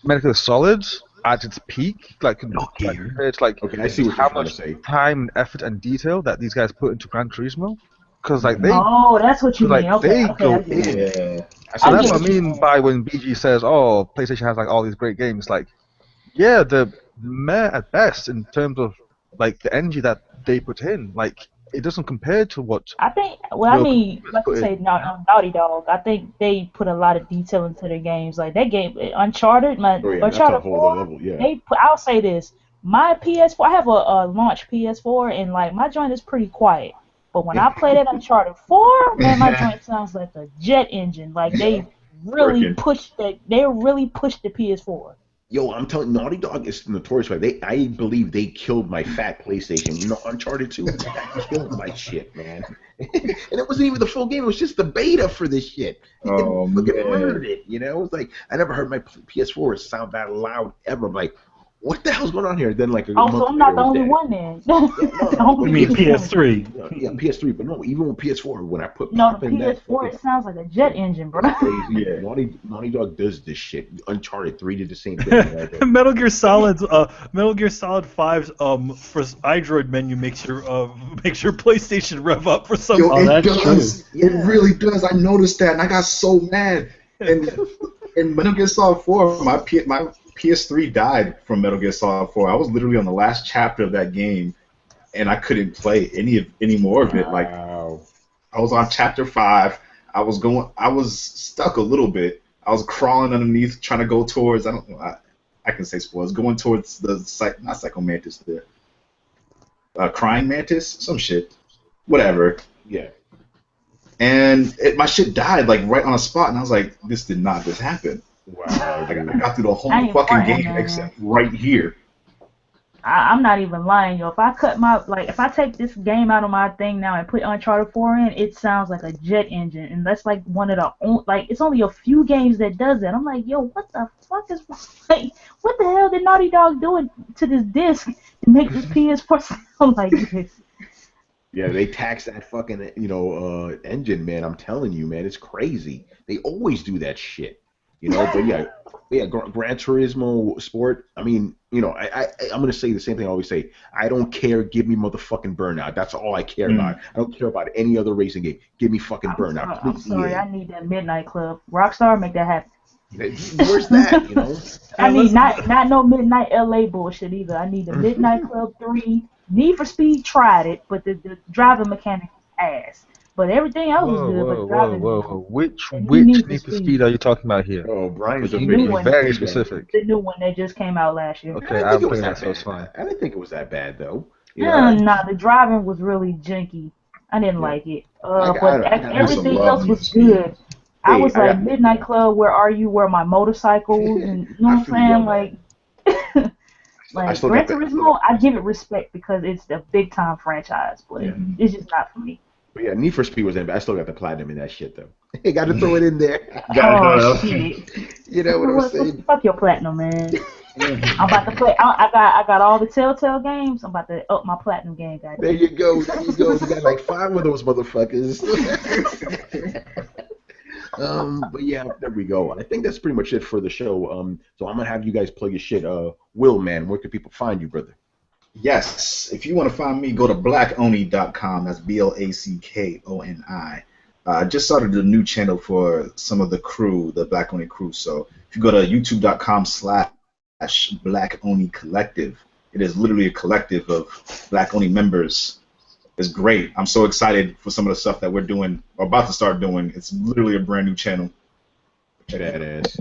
Metal Gear Solid at its peak, it's like I see what how you're trying to much say. time and effort and detail that these guys put into Gran Turismo, because like they that's what you mean. They go in. Yeah. So that's what I mean by when BG says, "Oh, PlayStation has like all these great games." Like, yeah, they're meh at best in terms of like the energy that they put in. Like, it doesn't compare to what. I think. Well, I mean, like you say, Naughty Dog. I think they put a lot of detail into their games. Like that game, Uncharted, Uncharted 4. Level, yeah. I'll say this: my PS4. I have a launch PS4, and like my joint is pretty quiet. But when I play that Uncharted 4, man, my joint sounds like a jet engine. Like they really pushed the PS4. Yo, I'm telling you, Naughty Dog is notorious for it. I believe they killed my fat PlayStation. You know, Uncharted 2, that killed my shit, man. And it wasn't even the full game. It was just the beta for this shit. Oh, Fucking man. murdered it, you know? It was like, I never heard my PS4 sound that loud ever. I'm like, what the hell's going on here? Then like a month So I'm not later, the only dead. one then. You mean PS3? Yeah, PS3, but no, even with PS4, when I put No, pop the in that, PS4 it sounds like a jet engine, bro. crazy. Yeah, Naughty Dog does this shit. Uncharted 3 did the same thing. Right? Metal Gear Solid 5's for iDroid menu makes your PlayStation rev up for some. Yo, that's does. It really does. I noticed that, and I got so mad. And in Metal Gear Solid 4, my PS3 died from Metal Gear Solid 4. I was literally on the last chapter of that game, and I couldn't play any more of it. Like I was on chapter 5. I was stuck a little bit. I was crawling underneath, trying to go towards. I can say spoilers. Going towards the not Psycho Mantis, the Crying Mantis, some shit, whatever. Yeah. And my shit died like right on a spot, and I was like, "This did not just happen." Wow. I got through the whole fucking game except right here. I'm not even lying, yo. If I take this game out of my thing now and put Uncharted 4 in, it sounds like a jet engine, and that's like one of the it's only a few games that does that. I'm like, yo, what the fuck is like? What the hell did Naughty Dog do to this disc to make this PS4 sound like this? Yeah, they tax that fucking engine, man. I'm telling you, man, it's crazy. They always do that shit. You know, but yeah, Gran Turismo Sport. I mean, I'm gonna say the same thing I always say. I don't care. Give me motherfucking Burnout. That's all I care about. I don't care about any other racing game. Give me fucking Burnout. I'm sorry. I need that Midnight Club. Rockstar, make that happen. Where's that? You know. I need not no Midnight LA bullshit either. I need the Midnight Club 3. Need for Speed tried it, but the driving mechanic was ass. But everything else was good. But driving. Which Need for Speed are you talking about here? Oh, Brian's a very specific. The new one that just came out last year. Okay, I think that so it's fine. I didn't think it was that bad though. Nah, the driving was really janky. I didn't like it. But everything else was good. I was like, Midnight Club, where are you? Where are my motorcycles? And you know what I'm saying? Like Gran Turismo, I give it respect because it's a big time franchise, but it's just not for me. But yeah, Need for Speed was in, but I still got the platinum in that shit though. You got to throw it in there. Shit. You know what I'm saying? Fuck your platinum, man. I'm about to play. I got all the Telltale games. I'm about to up my platinum game, guys. There you go. You got like 5 of those motherfuckers. But yeah, there we go. I think that's pretty much it for the show. So I'm gonna have you guys plug your shit. Will, man, where can people find you, brother? Yes, if you want to find me, go to blackoni.com. That's BLACKONI. I just started a new channel for some of the crew, the Black Oni crew. So if you go to youtube.com/Black Oni Collective, it is literally a collective of Black Oni members. It's great. I'm so excited for some of the stuff that we're doing, or about to start doing. It's literally a brand new channel. That is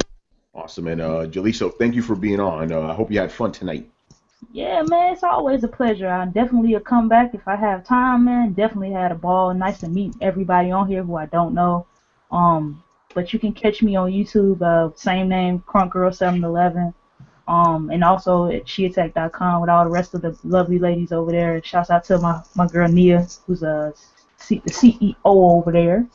awesome. And Jalisa, thank you for being on. I hope you had fun tonight. Yeah, man, it's always a pleasure. I definitely will come back if I have time, man. Definitely had a ball. Nice to meet everybody on here who I don't know. But you can catch me on YouTube, same name, Crunk Girl 711. And also at sheattack.com with all the rest of the lovely ladies over there. Shouts out to my girl Nia, who's the CEO over there.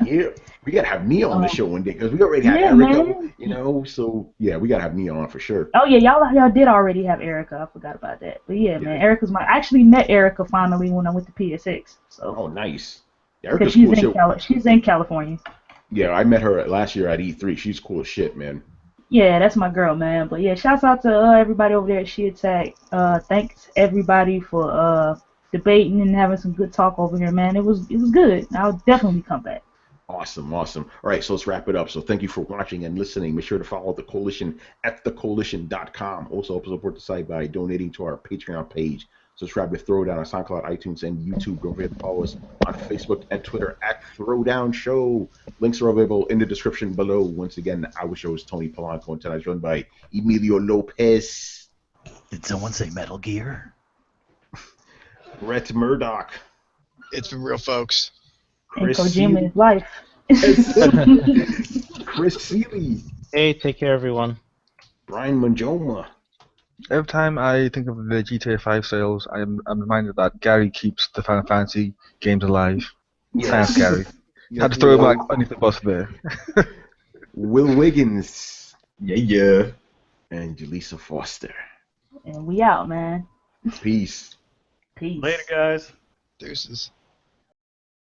Yeah, we gotta have Nia on the show one day because we already had Yeah, Erica, man. you know. So yeah, we gotta have Nia on for sure. Oh yeah, y'all did already have Erica. I forgot about that. But yeah, man, Erica's I actually met Erica finally when I went to PSX. So. Oh, nice. Because Erica's cool. she's in California. Yeah, I met her last year at E3. She's cool as shit, man. Yeah, that's my girl, man. But yeah, shouts out to everybody over there at She Attack. Thanks everybody for debating and having some good talk over here, man. It was good. I'll definitely come back. Awesome. All right, so let's wrap it up. So thank you for watching and listening. Make sure to follow the Coalition at thecoalition.com. Also, help support the site by donating to our Patreon page. Subscribe to Throwdown on SoundCloud, iTunes, and YouTube. Don't forget to follow us on Facebook and Twitter at Throwdown Show. Links are available in the description below. Once again, our show is Tony Polanco, and tonight's run by Emilio Lopez. Did someone say Metal Gear? Brett Murdock. It's been real, folks. And Kojima is life. Chris Seeley. Hey, take care, everyone. Brian Munjoma. Every time I think of the GTA 5 sales, I'm reminded that Gary keeps the Final Fantasy games alive. Yes. Thanks, Gary. Yes, Had to throw him back underneath the bus there. Will Wiggins. Yeah. And Jalisa Foster. And we out, man. Peace. Peace. Later, guys. Deuces.